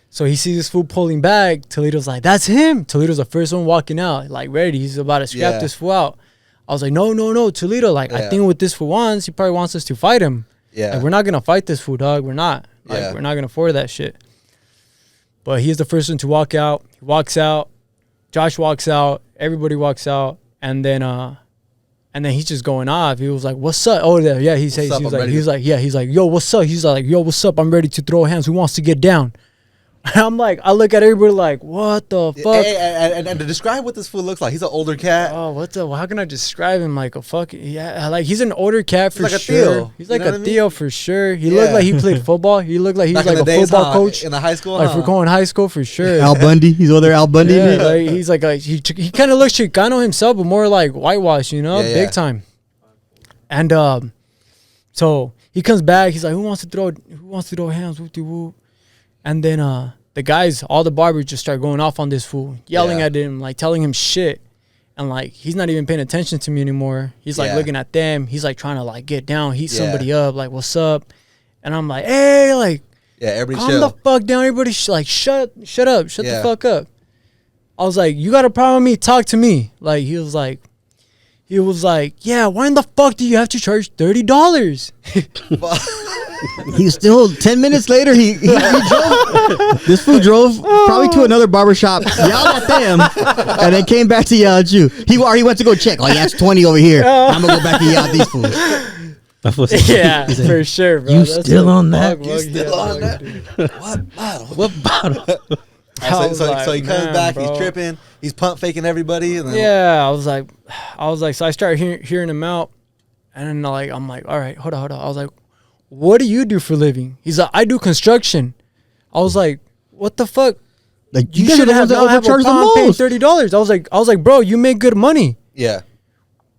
So he sees this fool pulling back. Toledo's like, that's him. Toledo's the first one walking out, like ready. He's about to scrap this fool out. I was like, no, Toledo. Like, I think what this fool wants, he probably wants us to fight him. Yeah. Like, we're not going to fight this fool, dog. We're not. Like, Yeah. we're not going to afford that shit. But he's the first one to walk out. He walks out. Josh walks out. Everybody walks out. And then he's just going off. He was like, what's up? Oh, yeah. He was like, yo, what's up? He's like, yo, what's up? I'm ready to throw hands. Who wants to get down? I'm like, I look at everybody like, what the fuck? And to describe what this fool looks like, he's an older cat. Oh, how can I describe him like a fucking, like he's an older cat for like a sure. Theo. He's like You know a what I mean? Theo for sure. He looked like he played football. He looked like he was Back like in the a days, football coach. in the high school, Like for going high school for sure. Al Bundy. He's over there, Al Bundy. Yeah, like, he's like he kind of looks Chicano himself, but more like whitewash, you know, Yeah, big time. And so he comes back. He's like, who wants to throw hands? Whoop de whoop. And then the guys, all the barbers just start going off on this fool, yelling at him, like telling him shit. And like he's not even paying attention to me anymore. He's like looking at them. He's like trying to like get down, heat somebody up, like what's up? And I'm like, hey, like everybody calm chill. the fuck down. Everybody like shut up, shut the fuck up. I was like, you got a problem with me? Talk to me. Like he was like, yeah, why in the fuck do you have to charge $30? He's still 10 minutes later. He drove. This fool drove probably to another barbershop, yelled at them, and then came back to yell at you. He went to go check. Oh, yeah, it's 20 over here. I'm gonna go back and yell at these fools. Yeah, for sure, bro. You still on that? You still on that? What bottle? What bottle? So he comes back. Bro. He's tripping. He's pump faking everybody. And then Yeah, I was like, so I started hearing him out, and then I'm like, all right, hold on. I was like, what do you do for a living? He's like, I do construction. I was like, what the fuck? Like You guys should are the have ones that not have a overcharge the problem paying most. $30. I was like, bro, you make good money. Yeah.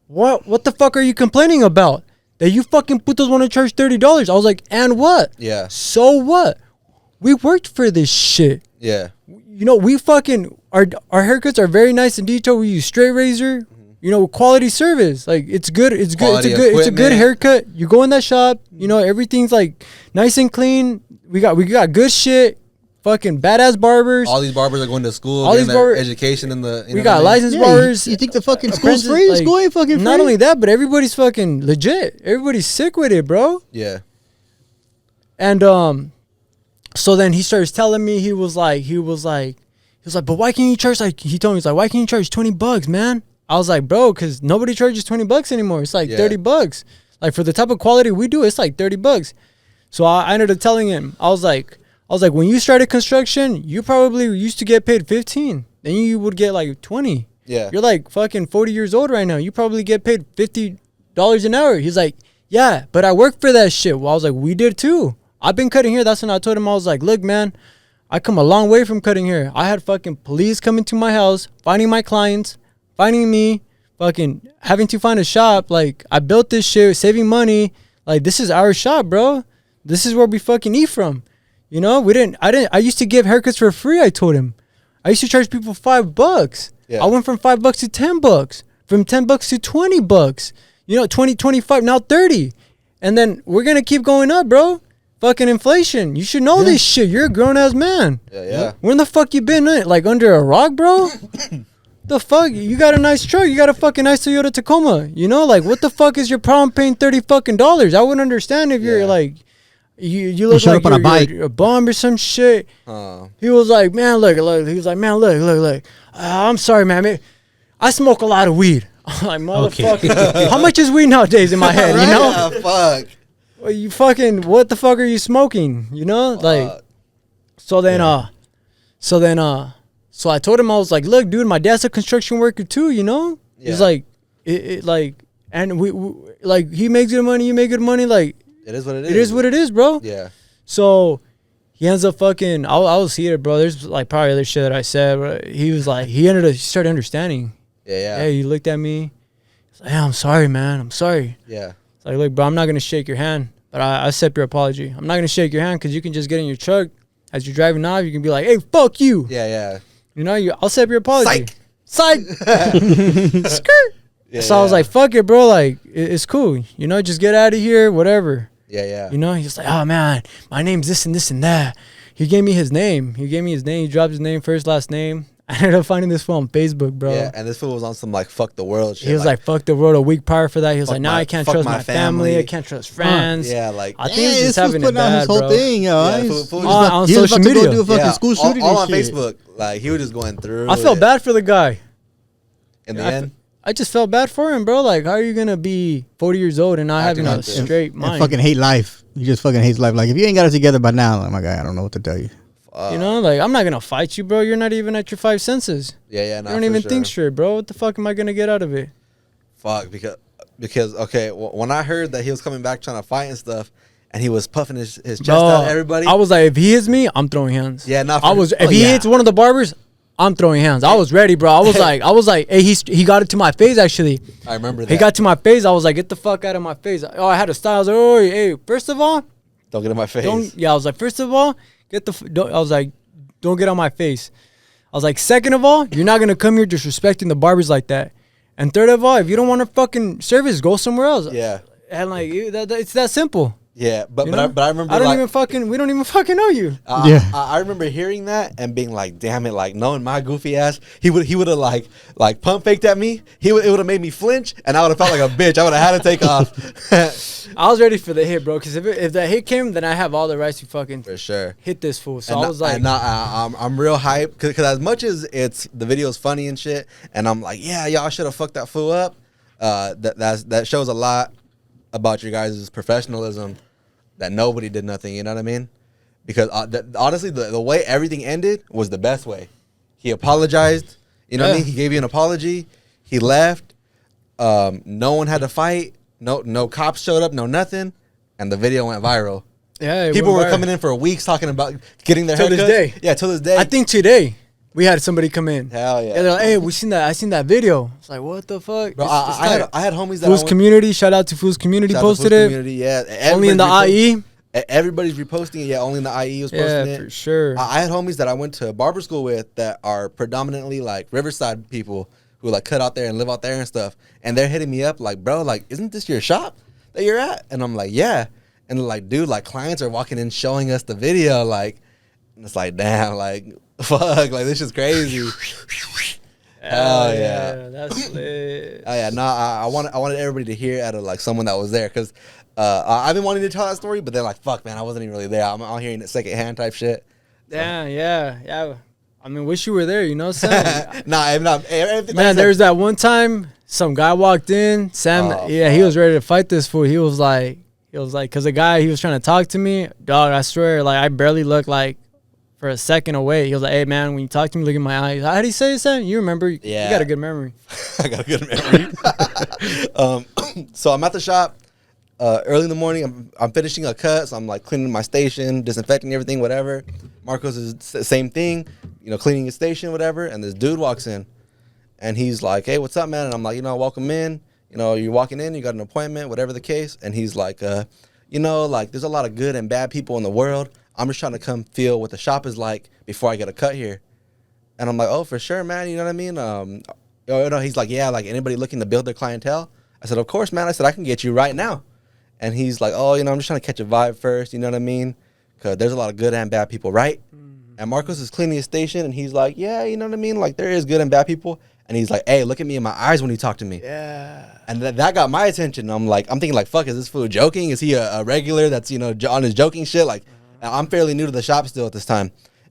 What the fuck are you complaining about? That you fucking putos want to charge $30. I was like, and what? Yeah. So what? We worked for this shit. Yeah. You know, we fucking our haircuts are very nice and detailed. We use straight razor. You know, quality service. Like it's good. It's good. It's a good Equipment. haircut. You go in that shop. You know, everything's like nice and clean. We got good shit. Fucking badass barbers. All these barbers are going to school. All Getting these their barbers- education in the. We got licensed Yeah, barbers. you think the fucking school's apprentices, free? like, School ain't fucking free. Not only that, but everybody's fucking legit. Everybody's sick with it, bro. Yeah. And so then he starts telling me he was like, but why can't you charge he told me he's like, why can't you charge $20, man? I was like, bro, because nobody charges $20 anymore. It's like $30. Like for the type of quality we do, it's like $30. So I ended up telling him, I was like, when you started construction, you probably used to get paid 15. Then you would get like 20. Yeah. You're like fucking 40 years old right now. You probably get paid $50 an hour. He's like, yeah, but I work for that shit. Well, I was like, we did too. I've been cutting hair. That's when I told him, I was like, look, man, I come a long way from cutting hair. I had fucking police coming to my house, finding my clients, finding me, fucking having to find a shop. Like, I built this shit, saving money. Like, this is our shop, bro. This is where we fucking eat from. You know, I used to give haircuts for free, I told him. I used to charge people $5. Yeah. I went from $5 to $10, from $10 to $20. You know, 20, 25, now 30. And then we're going to keep going up, bro. Fucking inflation. You should know this shit. You're a grown ass man. Yeah. When the fuck you been in? Like under a rock, bro? The fuck? You got a nice truck. You got a fucking nice Toyota Tacoma. You know, like what the fuck is your problem paying $30 fucking? I wouldn't understand if you're like, you look showed like up on a bike. you're a bomb or some shit. He was like, man, look. He was like, man, look. I'm sorry, man. I smoke a lot of weed. I'm like, motherfucker. How much is weed nowadays in my head, you know? Yeah, fuck. Well, you fucking, what the fuck are you smoking? You know? Like, so I told him, I was like, look, dude, my dad's a construction worker too, you know? Yeah. He's like, and we like, he makes good money, you make good money, like, It is what it is. it is what it is, bro. Yeah. So he ends up fucking, I was heated, bro. There's like probably other shit that I said, but he was like, he started understanding. Yeah. Hey, he looked at me. He's like, hey, I'm sorry, man. I'm sorry. Yeah. It's like, look, bro, I'm not going to shake your hand, But I accept your apology. I'm not gonna shake your hand because you can just get in your truck as you're driving off. You can be like, "Hey, fuck you." Yeah. You know, I'll accept your apology. Psych. Skirt. Yeah, So I was like, "Fuck it, bro. Like, it's cool. You know, just get out of here. Whatever." Yeah. You know, he's like, "Oh man, my name's this and this and that." He gave me his name. He dropped his name, first, last name. I ended up finding this fool on Facebook, bro. Yeah, and this fool was on some like fuck the world shit. He was like, fuck the world a week prior for that. He was Fuck like, now my- I can't fuck trust my my family. I family. can't trust friends. yeah, like I think Yeah, he's this just was having it putting out bad, his whole bro. thing, yo. Yeah, He's- fool he was was about- on he was about social to go media. do a fucking school shooting all and on shit. Facebook. Like he was just going through. I felt it. bad for the guy. in the I end. I just felt bad for him, bro. Like, how are you gonna be 40 years old and not Acting having a like this. straight And mind? fucking hate life. He just fucking hates life. Like, if you ain't got it together by now, like, my guy, I don't know what to tell you. You know, like, I'm not gonna fight you, bro. You're not even at your five senses. Yeah. You don't even think straight, bro. What the fuck am I gonna get out of it? Fuck, because okay, when I heard that he was coming back trying to fight and stuff, and he was puffing his chest Bro, out at everybody. I was like, if he hits me, I'm throwing hands. Yeah, nah, I was. oh, If he yeah. hits one of the barbers, I'm throwing hands. I was ready, bro. I was like, hey, he got it to my face. Actually, I remember that. he got to my face. I was like, get the fuck out of my face. Oh, I had a style. I was like, oh, hey, first of all, Don't get in my face. I was like, first of all, I was like, don't get on my face. I was like, second of all, you're not gonna come here disrespecting the barbers like that. And third of all, if you don't want to fucking service, go somewhere else. Yeah. And like, it's that simple. Yeah, but You but know? I remember I don't like, we don't even fucking know you. Yeah. I remember hearing that and being like, damn it, like knowing my goofy ass, he would have like pump faked at me. It would have made me flinch, and I would have felt like a bitch. I would have had to take off. I was ready for the hit, bro. Because if that hit came, then I have all the rights to fucking For sure. hit this fool. So And I was like, I'm real hyped because as much as the video's funny and shit, and I'm like, yeah, y'all should have fucked that fool up. That shows a lot about your guys' professionalism. That nobody did nothing, you know what I mean? Because honestly, the way everything ended was the best way. He apologized, you know what I mean? He gave you an apology. He left. No one had to fight. No cops showed up. No nothing, and the video went viral. yeah, it People went were viral. coming in for weeks talking about getting their Till this haircuts. day. Yeah, till this day. I think today we had somebody come in. Hell yeah. Yeah, they're like, hey, I seen that video. It's like, what the fuck? Bro, It's I had homies that Foos Community. Shout out to Foos Community. Shout out to Posted Foos it. Community, yeah. Only in the IE. Everybody's reposting it. Yeah, only in the IE was posting Yeah, it. for sure. I had homies that I went to barber school with that are predominantly like Riverside people who like cut out there and live out there and stuff. And they're hitting me up like, bro, like, isn't this your shop that you're at? And I'm like, yeah. And they're like, dude, like clients are walking in showing us the video. Like, and it's like, damn, like, fuck, like this is crazy. Hell yeah. That's lit. Oh yeah, no, I wanted everybody to hear out of like someone that was there because I've been wanting to tell that story, but they're like, "Fuck, man, I wasn't even really there. I'm hearing it secondhand type shit." Yeah. I mean, wish you were there, you know, Sam. Nah, I'm not. Everything, Man, there's that one time some guy walked in. Sam, Oh, he was ready to fight this fool. He was like, because the guy, he was trying to talk to me. Dog, I swear, like, I barely looked like for a second away. He was like, hey, man, when you talk to me, look in my eyes. How do you say it, Sam? You remember? Yeah. You got a good memory. I got a good memory. So I'm at the shop early in the morning. I'm finishing a cut, so I'm like cleaning my station, disinfecting everything, whatever. Marcos is the same thing, you know, cleaning his station, whatever. And this dude walks in, and he's like, "Hey, what's up, man?" And I'm like, welcome in. You know, you're walking in, you got an appointment, whatever the case. And he's like, like there's a lot of good and bad people in the world. I'm just trying to come feel what the shop is like before I get a cut here. And I'm like, oh, for sure, man. You know what I mean? He's like, yeah, like anybody looking to build their clientele? I said, of course, man. I said, I can get you right now. And he's like, oh, I'm just trying to catch a vibe first. You know what I mean? Because there's a lot of good and bad people, right? Mm-hmm. And Marcos is cleaning his station, and he's like, yeah, you know what I mean? Like, there is good and bad people. And he's like, hey, look at me in my eyes when you talk to me. Yeah. And that got my attention. I'm thinking like, fuck, is this fool joking? Is he a regular that's, on his joking shit? Like, I'm fairly new to the shop still at this time.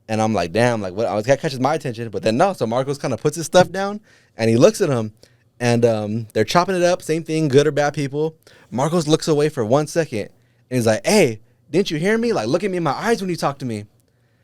And I'm like, damn, like, what? That catches my attention. But then no, so Marcos kind of puts his stuff down, and he looks at him, and they're chopping it up, same thing, good or bad people. Marcos looks away for 1 second, and he's like, hey, didn't you hear me? Like, look at me in my eyes when you talk to me.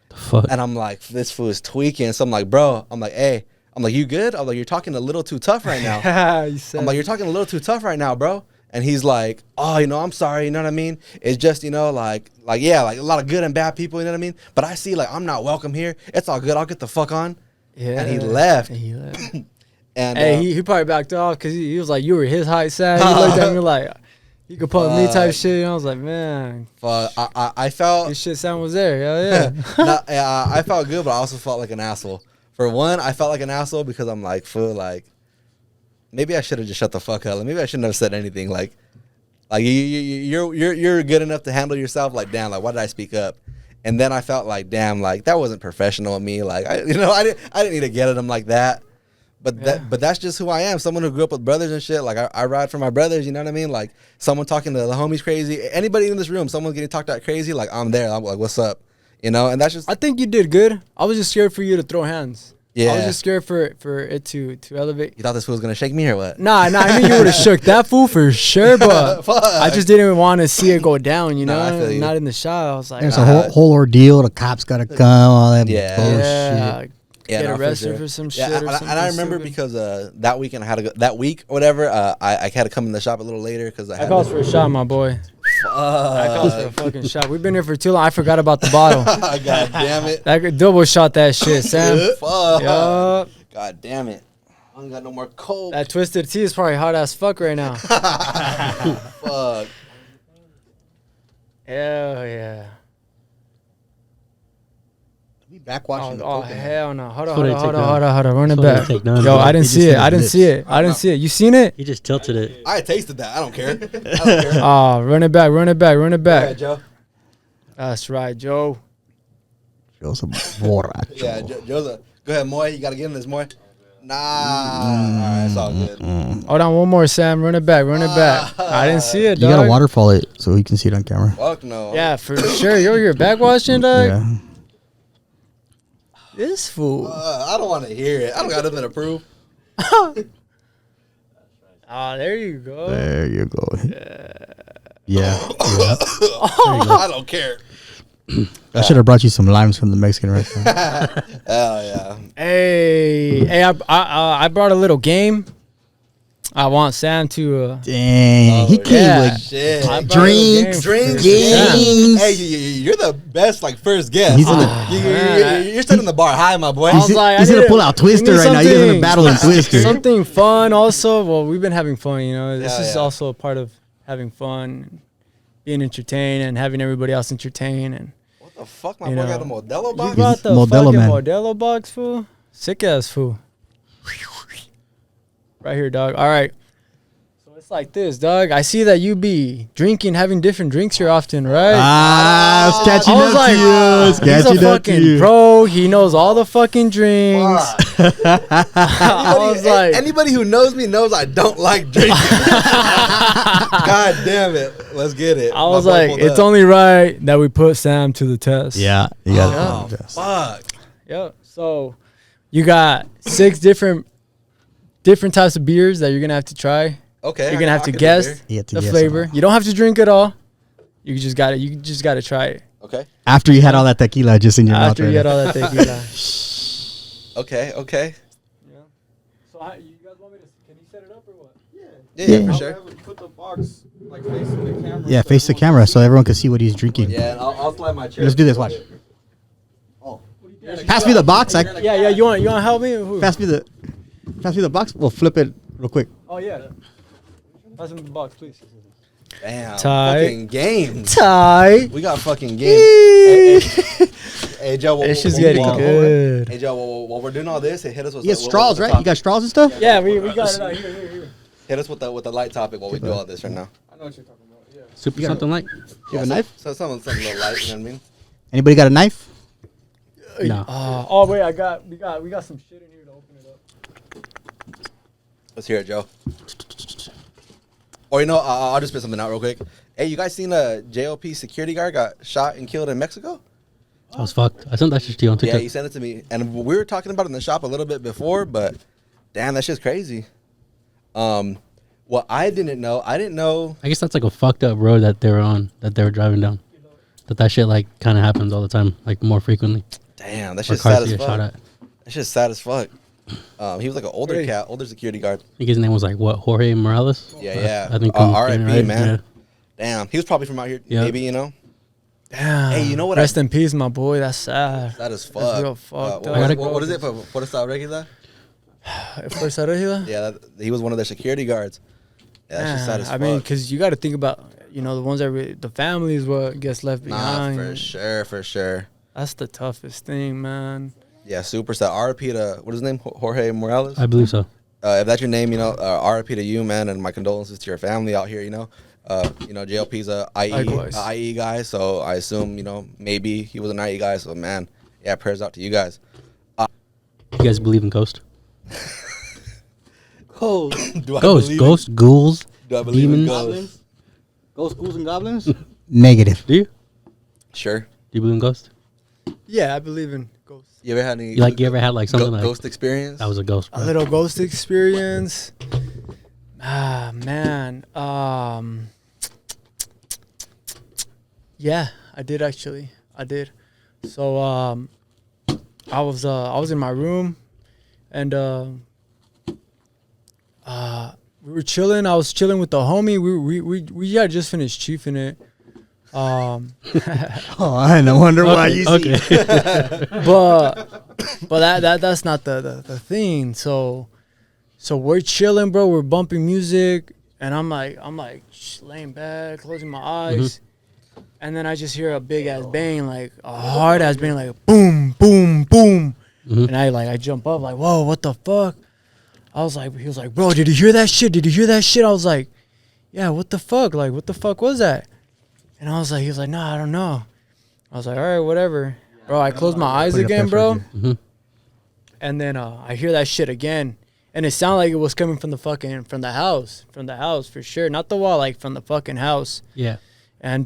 The fuck? And I'm like, this fool is tweaking. So I'm like, bro, hey. I'm like, you good? I'm like, you're talking a little too tough right now. You said I'm like, you're talking a little too tough right now, bro. And he's like, oh, I'm sorry, you know what I mean? It's just, like a lot of good and bad people, you know what I mean? But I see, like, I'm not welcome here. It's all good. I'll get the fuck on. Yeah. And he left. And And hey, he probably backed off because he was like, you were his height, Sam. He looked at me like, He could put me type shit. And I was like, man, Fuck. I felt this shit sound was there. Hell yeah. I felt good, but I also felt like an asshole. For one, I felt like an asshole because I'm like, fool, like, maybe I should have just shut the fuck up. Like, maybe I shouldn't have said anything. Like you're good enough to handle yourself. Like, damn, like, why did I speak up? And then I felt like, damn, like, that wasn't professional of me. Like, I didn't need to get at him like that. But that's just who I am. Someone who grew up with brothers and shit. Like, I ride for my brothers. You know what I mean? Like, someone talking to the homies crazy. Anybody in this room, someone getting talked out crazy. Like, I'm there. I'm like, what's up? You know? And that's just. I think you did good. I was just scared for you to throw hands. Yeah. I was just scared for it to elevate. You thought this fool was gonna shake me or what? Nah. I knew you would have shook that fool for sure, but Fuck. I just didn't want to see it go down. You know, Nah, I feel you. not in the shot. I was like, There's a whole ordeal. The cops gotta come. All that Yeah. bullshit. yeah, Yeah, get no, for arrested sure. for some Yeah, shit or and something. I remember stupid. because that weekend I had to go. That week or whatever, I had to come in the shop a little later because I That had. calls for a shot, my boy. That calls for a fucking shot. We've been here for too long. I forgot about the bottle. God damn it! That could double shot that shit, Sam. Fuck. Yup. God damn it! I don't got no more coke. That twisted tea is probably hot as fuck right now. Fuck. Hell yeah. We backwashing the Oh coke. hell no. Hold That's what I on. take none. Run it That's what I back. take none. Yo, I didn't He see just it. hit I didn't his see it. I didn't see it. You seen it? He just tilted it. I tasted that. I don't care. I don't care. Oh, run it back. Go ahead, Joe. That's right, Joe. Shows a borracho. Yeah, Joe's a. Go ahead, Moy. You gotta get in this, Moy. Nah. All right, it's all good. Hold on, one more, Sam. Run it back. I didn't see it, You dog. gotta waterfall it so you can see it on camera. Fuck no. Yeah, for sure. You're backwashing, dog. Yeah. This fool. I don't want to hear it. I don't got nothing to prove. Oh, there you go. There you go. Yeah. I don't care. I should have brought you some limes from the Mexican restaurant. Hell yeah. Hey, I brought a little game. I want Sam to. Dang. He came yeah. with Shit. I brought a little drinks, game for games. Hey, you're the best, like, first guest. He's in the- You're setting the bar high, my boy. I was like, he's I gonna need pull a- out we Twister need right now. He's gonna something- battle in Twister. Something fun, also. Well, we've been having fun, you know. This Yeah, is yeah. also a part of having fun, being entertained, and having everybody else entertained. And What the fuck? My You boy know. got a Modelo you box? brought the Modelo fucking man. Modelo box, fool. Sick ass fool. Right here, dog. All right. So it's like this, dog. I see that you be drinking, having different drinks here often, right? It's catching I was up like, to you. It's he's catching a up to fucking you. pro. He knows all the fucking drinks. I was like, Anybody who knows me knows I don't like drinking. God damn it. Let's get it. I was My boy like, pulled it's up. only right that we put Sam to the test. Yeah. You got Oh, fuck. Yep. So you got 6 different types of beers that you're gonna have to try. Okay. You're gonna have I to can do guess beer. You have to the guess flavor. it all. You don't have to drink it all. You just gotta try it Okay. After you had all that tequila just in your mouth. after you right get now. all that tequila. Okay. So you guys want me to? Can you set it up or what? Yeah, Yeah. for sure. Put the box like facing the camera. Yeah, face the camera so everyone can see what he's drinking. Yeah, and I'll slide my chair. Let's do this. Watch. Pass me the box. Yeah. You want to help me? Or who? Pass me the box. We'll flip it real quick. Oh yeah. Pass me the box, please. Damn. Ty. Fucking games. Ty. We got fucking games. Hey, Joe. It's just getting good. Hey, Joe, while we're doing all this, hit us with You got with straws, the right? topic. You got straws and stuff? Yeah, we got it out here. Hit us with the light topic while we do all this right now. I know what you're talking about. Yeah. Super You got something like? You have a knife? So something a little light, you know what I mean? Anybody got a knife? No. Oh wait, we got some shit in here to open it up. Let's hear it, Joe. Or I'll just spit something out real quick. Hey, you guys seen a JLP security guard got shot and killed in Mexico? I was fucked. I sent that shit to you on Yeah, TikTok. he sent it to me, and we were talking about it in the shop a little bit before, but damn, that shit's crazy. What I didn't know. I guess that's like a fucked up road that they were on, that they were driving down. That shit like kind of happens all the time, like more frequently. Damn, that Where shit's cars sad as get shot fuck. at. That shit's sad as fuck. He was like an older Hey. cat, older security guard. I think his name was like what, Jorge Morales? Yeah. I think R.I.P. right? man. Yeah. Damn, he was probably from out here, Yeah. maybe, Damn. Hey, you know what Rest in peace, my boy. That's sad. That is fuck. real fucked up. What is it for Fuerza Regida? Fuerza Regida? Yeah, he was one of their security guards. Yeah, that's just sad as I fuck. mean, because you got to think about, the ones that the family is what gets left Nah, behind. for sure. That's the toughest thing, man. Yeah, super sad. RIP to, what is his name? Jorge Morales? I believe so. If that's your name, RIP to you, man, and my condolences to your family out here, JLP's a IE guy, so I assume, maybe he was an IE guy, so man, yeah, prayers out to you guys. You guys believe in ghosts? Do I Ghosts, believe ghosts, ghouls, Do I believe in demons. ghosts? Ghosts, ghouls, and goblins? Negative. Do you? Sure. Do you believe in ghosts? Yeah, I believe in ghosts. You ever had any You ever had like something like ghost experience? that was a ghost, A bro? little ghost experience. Man. Yeah, I did actually. I did. So I was in my room, and we were chilling. I was chilling with the homie. We had just finished chiefing it. Oh, I no wonder why you see. Okay. but that's not the thing. So we're chilling, bro. We're bumping music, and I'm like laying back, closing my eyes, and then I just hear a big ass bang, like a hard ass bang, like boom, boom, boom, and I jump up, like, whoa, what the fuck? He was like, bro, did you hear that shit? Did you hear that shit? I was like, yeah, what the fuck? Like, what the fuck was that? And he was like, nah, I don't know. I was like, all right, whatever. Bro, I closed my eyes again, bro. And then I hear that shit again. And it sounded like it was coming from the house for sure. Not the wall, like from the fucking house. Yeah. And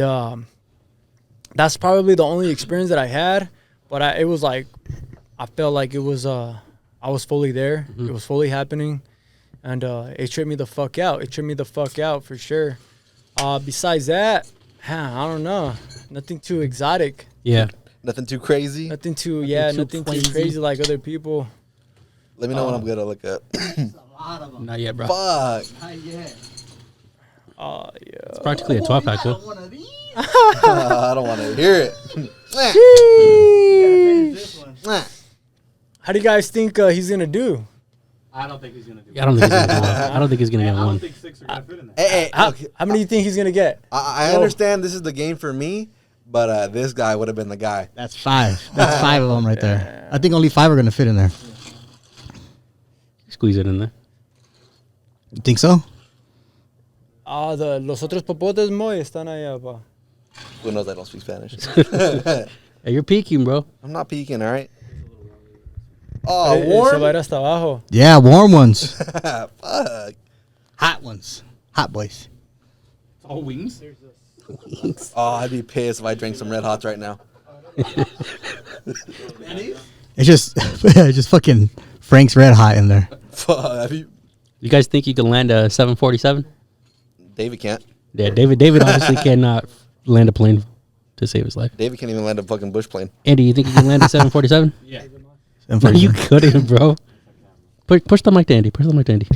that's probably the only experience that I had. But it was like, I felt like it was, I was fully there. It was fully happening. And it tripped me the fuck out. It tripped me the fuck out for sure. Besides that, I don't know. Nothing too exotic. Yeah. Nothing too crazy. Nothing too Nothing too crazy like other people. Let me know when I'm gonna look up. Not yet, bro. Fuck. Oh, yeah. It's practically a 12-pack, though. I don't want to hear it. How do you guys think he's going to do? I don't think he's gonna do. I don't think he's gonna get one. I don't think he's gonna get one. 6 are gonna fit in there. Hey, okay. How many do you think he's going to get? I understand this is the game for me, but this guy would have been the guy. That's 5. That's 5 of them right there. I think only 5 are going to fit in there. Squeeze it in there. You think so? Los otros popotes muy están allá, pa. Who knows I don't speak Spanish? Hey, you're peeking, bro. I'm not peeking, all right? Se Oh, va a warm? ir hasta abajo. Yeah, warm ones. Fuck. Hot ones. Hot boys. It's all wings. Oh, I'd be pissed if I drank some Red Hots right now. It's just fucking Frank's Red Hot in there. Fuck. Have you? You guys think you can land a 747? David can't. Yeah, David obviously cannot land a plane to save his life. David can't even land a fucking bush plane. Andy, you think you can land a 747? Yeah. No, you couldn't, bro. Push the mic to Andy. Push the mic to Andy.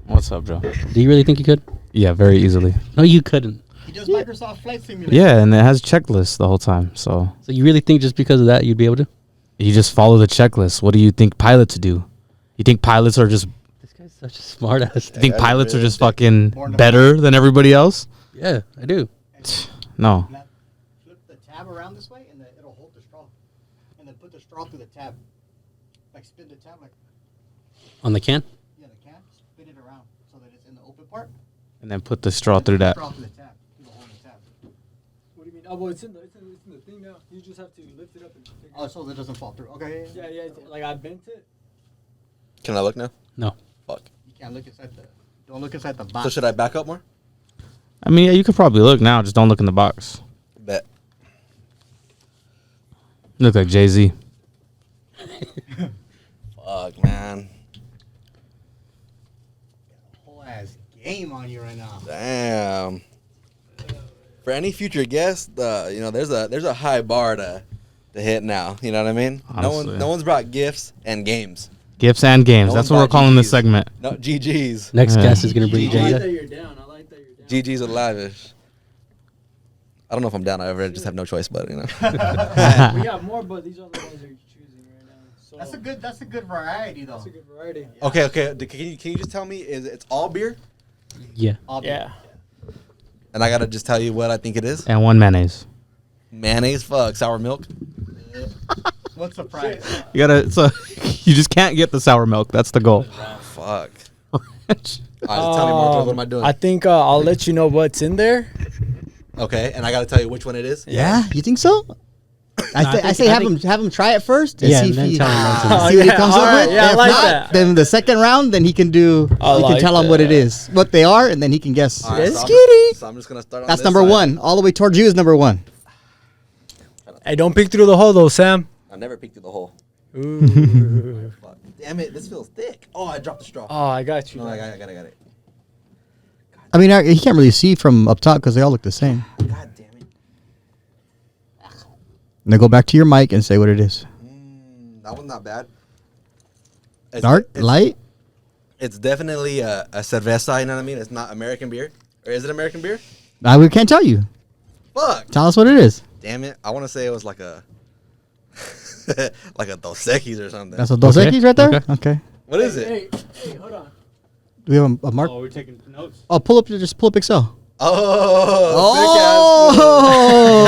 What's up, Joe? Do you really think you could? Yeah, very easily. No, you couldn't. He does Microsoft Flight Simulator. Yeah, and it has checklists the whole time. So So you really think just because of that you'd be able to? you just follow the checklist. What do you think pilots do? You think pilots are just? This guy's such a smart ass. You think I pilots are really just think- fucking better than everybody else? Yeah, I do. No. Flip the tab around this way, and it'll hold the straw. And then put the straw through the tab. Like spin the tab, like On the can? the can. Spin it around so that it's in the open part. And then put the straw through that. Straw through the tab. Through the hole in the tab. What do you mean? Oh, well, it's in the thing now. You just have to lift it up and figure Oh, so that doesn't fall through. Okay. Yeah, like I bent it. Can I look now? No. Fuck. You can't look inside the. Don't look inside the box. So should I back up more? I mean, yeah, you could probably look now. Just don't look in the box. Bet. Look like Jay-Z. Fuck, man. Whole ass game on you right now. Damn. For any future guest, there's a high bar to hit now. You know what I mean? Honestly. No one's brought gifts and games. Gifts and games. No That's one what we're bought calling this GGs. segment. No, GG's. Next Yeah. guest is going to bring GG. I like that Jenga. you're down. GG's with Lavish. I don't know if I'm down. I just have no choice, but We got more, but these are the ones that you're choosing right now. So That's a good variety though. That's a good variety. Okay. Can you just tell me? Is it's all beer? Yeah. Yeah. And I gotta just tell you what I think it is. And 1 mayonnaise. Mayonnaise, fuck, sour milk. What's the price? You gotta. So you just can't get the sour milk. That's the goal. Fuck. All right, just tell me more. What am I doing? I think I'll let you know what's in there. Okay, and I gotta tell you which one it is. Yeah, you think so? I say have him try it first. And Yeah, see and then if he, tell him what's in see what he Yeah, comes up alright, with. yeah, I If like not, that. then the second round, then he can do. I You can like tell him what it that. is, what they are, and then he can guess. All right, Yes, so kitty. So I'm just gonna start on That's this number side. 1. All the way towards you is number 1. Hey, don't peek through the hole though, Sam. I never peeked through the hole. Ooh. Fuck. Damn it, this feels thick. Oh, I dropped the straw. Oh, I got you. No, I got it. I mean, he can't really see from up top because they all look the same. God damn it. Now go back to your mic and say what it is. That one's not bad. It's, Dark, it's, light. It's definitely a cerveza, you know what I mean? It's not American beer. Or is it American beer? We can't tell you. Fuck. Tell us what it is. Damn it. I want to say it was like a like a Dos Equis or something. That's a Dos Okay, Equis right there. okay. Okay. What is it? Hey, hold on. Do we have a mark? we're taking notes. Oh, pull up Excel.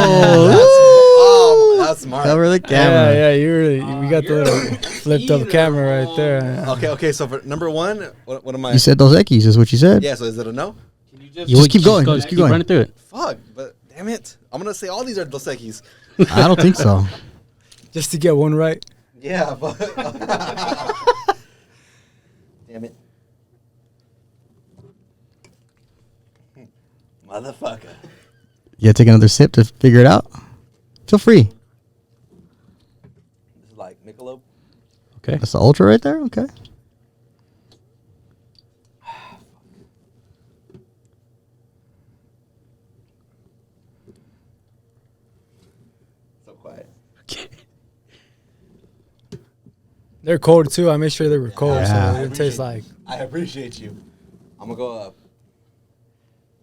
Oh, that's smart. Cover the Yeah, camera. yeah, we got the little flipped up camera right there. Okay. So for number 1, what am I? You said Dos Equis is what you said. Yeah. So is it a no? Just keep going. Just keep going. running through it. Fuck. But damn it, I'm gonna say all these are Dos Equis. I don't think so. Just to get one right. Yeah, but damn it, motherfucker. You gotta take another sip to figure it out. Feel free. This is like Michelob. Okay. That's the Ultra right there. Okay. So quiet. They're cold too. I made sure they were cold, Yeah. so it didn't taste like. I appreciate you. I'm gonna go up.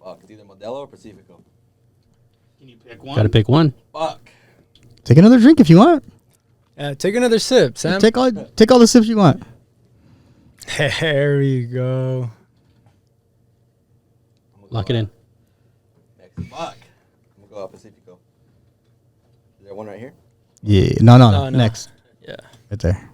Fuck, it's either Modelo or Pacifico. Can you pick one? Gotta pick one. Fuck. Take another drink if you want. Take another sip, Sam. Take all the sips you want. There we go. Lock it in. Next. Fuck. I'm gonna go up Pacifico. Is there one right here? Yeah. No. No. Next. Yeah. Right there.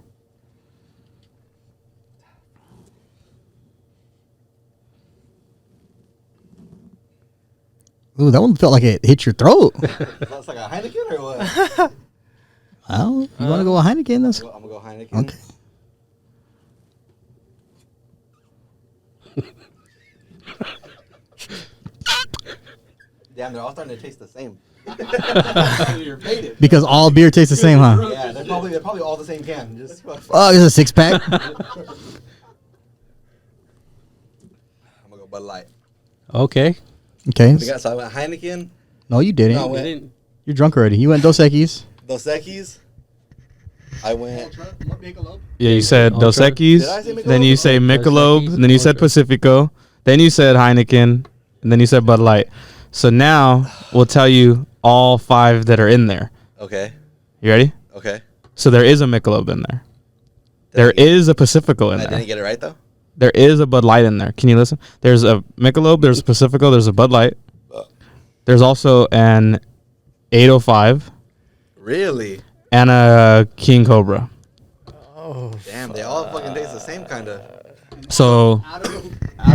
Ooh, that one felt like it hit your throat. That's like a Heineken or what? Well, you want to go with Heineken? That's I'm gonna go Heineken. okay. Damn, they're all starting to taste the same. Because all beer tastes the same, huh? Yeah, they're probably all the same can. Just fuck. Oh, there's a 6-pack. I'm gonna go Bud Light. Okay. Okay. So I went Heineken. No, you didn't. No, I went You're drunk already. You went Dos Equis. Dos Equis. I went. Yeah, you said Dos Did I Equis, say Michelob? then you say Michelob, Equis, and then you said Ultra. Pacifico, then you said Heineken, and then you said Bud Light. So now we'll tell you all 5 that are in there. Okay. You ready? Okay. So there is a Michelob in there. Did There I get- is a Pacifico in I there. didn't get it right though. There is a Bud Light in there. Can you listen? There's a Michelob, there's a Pacifico, there's a Bud Light. There's also an 805 Really? and a King Cobra. Damn, they all fucking taste the same kind of. So Out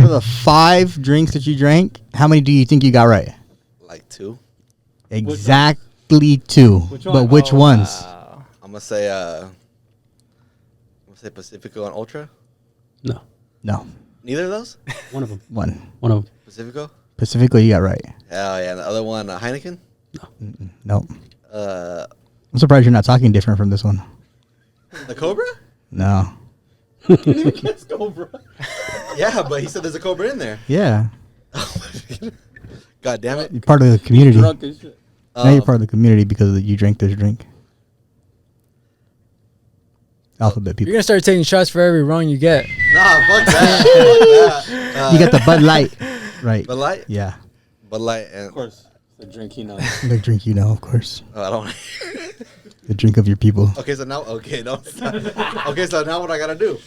of the 5 drinks that you drank, how many do you think you got right? Like 2. Exactly 2. But which ones? I'm gonna say Pacifico and Ultra. No. No. Neither of those. One of them. One. One of them. Pacifico. Pacifico, you got right. Hell yeah. And the other one, Heineken. Nope. Uh, I'm surprised you're not talking different from this one. the Cobra. No. Yeah, but he said there's a Cobra in there. Yeah. God damn it. You're part of the community. Now Um, you're part of the community because you drank this drink. Alphabet You're people. gonna start taking shots for every wrong you get. Nah, fuck that. Fuck that. You got the Bud Light. Right. Bud Light. Yeah. Bud Light and course. The drink he knows. The drink you know, of course. I don't. The drink of your people. Okay, so now don't stop. Okay, so now what I gotta do?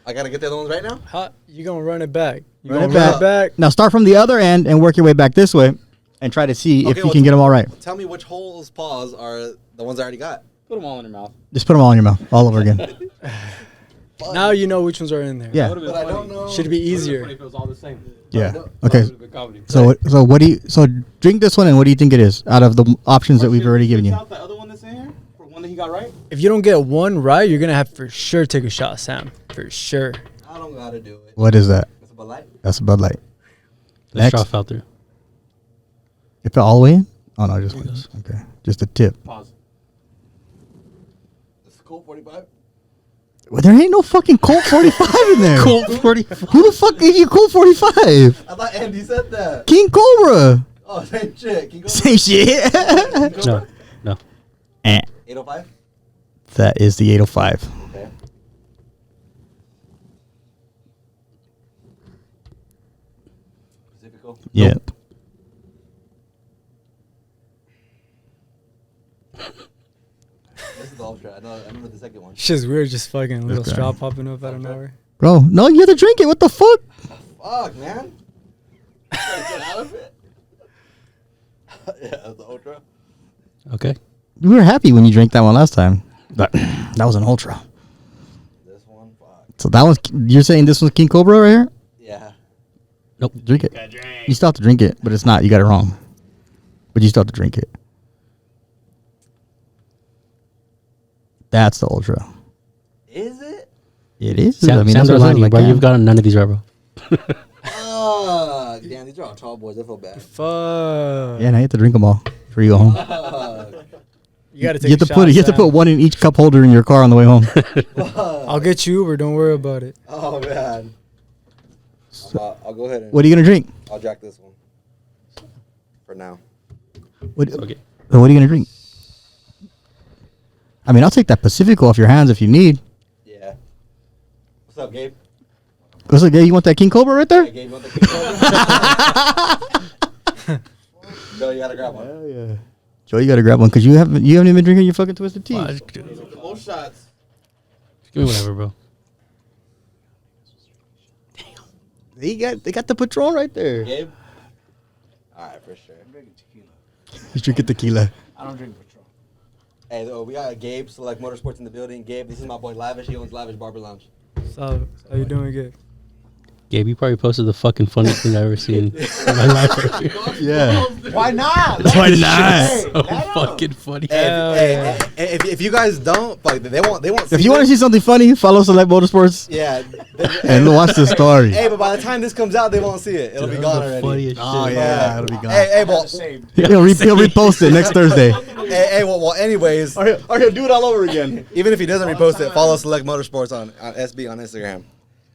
I gotta get the other ones right now. How you gonna run it back? You Run gonna it back. Now start from the other end and work your way back this way, and try to see if Okay, you well, can get them all right. Tell me which holes paws are the ones I already got. Put them all in your mouth. Just put them all in your mouth, all over again. Now you know which ones are in there. Yeah. But I don't know. Should be easier. If it was all the same. Yeah. Okay. Comedy. So what do you? So drink this one, and what do you think it is out of the options that we've already given you? Out the other one that's in here for one that he got right. If you don't get one right, you're gonna have for sure take a shot, Sam. For sure. I don't gotta do it. What is that? It's a Bud Light. That's a Bud Light. The Next. straw fell through. It fell all the way in? Oh no, just one. Okay, just the tip. Pause. It's a Colt 45. Well, there ain't no fucking Colt 45 in there. Colt 45. Who the fuck gave you Colt 45? I thought Andy said that. King Cobra. Oh, same shit. Can you go Same shit. No, no. 805? That is the 805. Okay. Pacifico? Yep. This is the Ultra. I remember the second one. It's just weird, just fucking little Okay. straw popping up out of nowhere. Bro, no, you have to drink it. What the fuck? Fuck, man. Gotta get out of it. Yeah, the Ultra. Okay. We were happy when you drank that one last time. That was an Ultra. This one, fuck. So that was, you're saying this was King Cobra right here? Yeah. Nope. Drink it. You still have to drink it, but it's not. You got it wrong. But you still have to drink it. That's the Ultra. Is it? It is. Sam's that's what I said, lying, like bro. that. You've gotten none of these right, bro. Fuck. Damn, these are all tall boys. I feel bad. Fuck. Yeah, now you have to drink them all before you go home. Fuck. You gotta take You a have to shot, put you have to Sam. put one in each cup holder in your car on the way home. I'll get you Uber. Don't worry about it. Oh, man. I'll go ahead and What are you gonna drink? I'll jack this one. For now. What, Okay. what are you gonna drink? I mean, I'll take that Pacifico off your hands if you need. Yeah. What's up, Gabe? What's up, Gabe? You want that King Cobra right there? Hey, Gabe, you want the King Cobra? No, you gotta grab one. Hell yeah. Joe, you gotta grab one because you haven't even been drinking your fucking Twisted Tea. Both shots. Give me whatever, bro. They got the Patron right there. Gabe? Alright, for sure. He's drinking tequila. I don't drink Patron. Hey, we got Gabe, Select Motorsports in the building. Gabe, this is my boy Lavish. He owns Lavish Barber Lounge. So, how you doing, good? Gabe, you probably posted the fucking funniest thing I've ever seen in my life right here. Yeah. Why not? Why not? So fucking funny. Hell Hey, if you guys don't, like, they won't. If you want to see something funny, follow Select Motorsports yeah. and watch the story. Hey, but by the time this comes out, they won't see it. It'll be gone already. Funniest Oh shit. yeah, it'll be gone. Hey, well, He'll repost it next Thursday. well, anyways, Or he'll do it all over again. even if he doesn't repost it, follow Select Motorsports on SB on Instagram.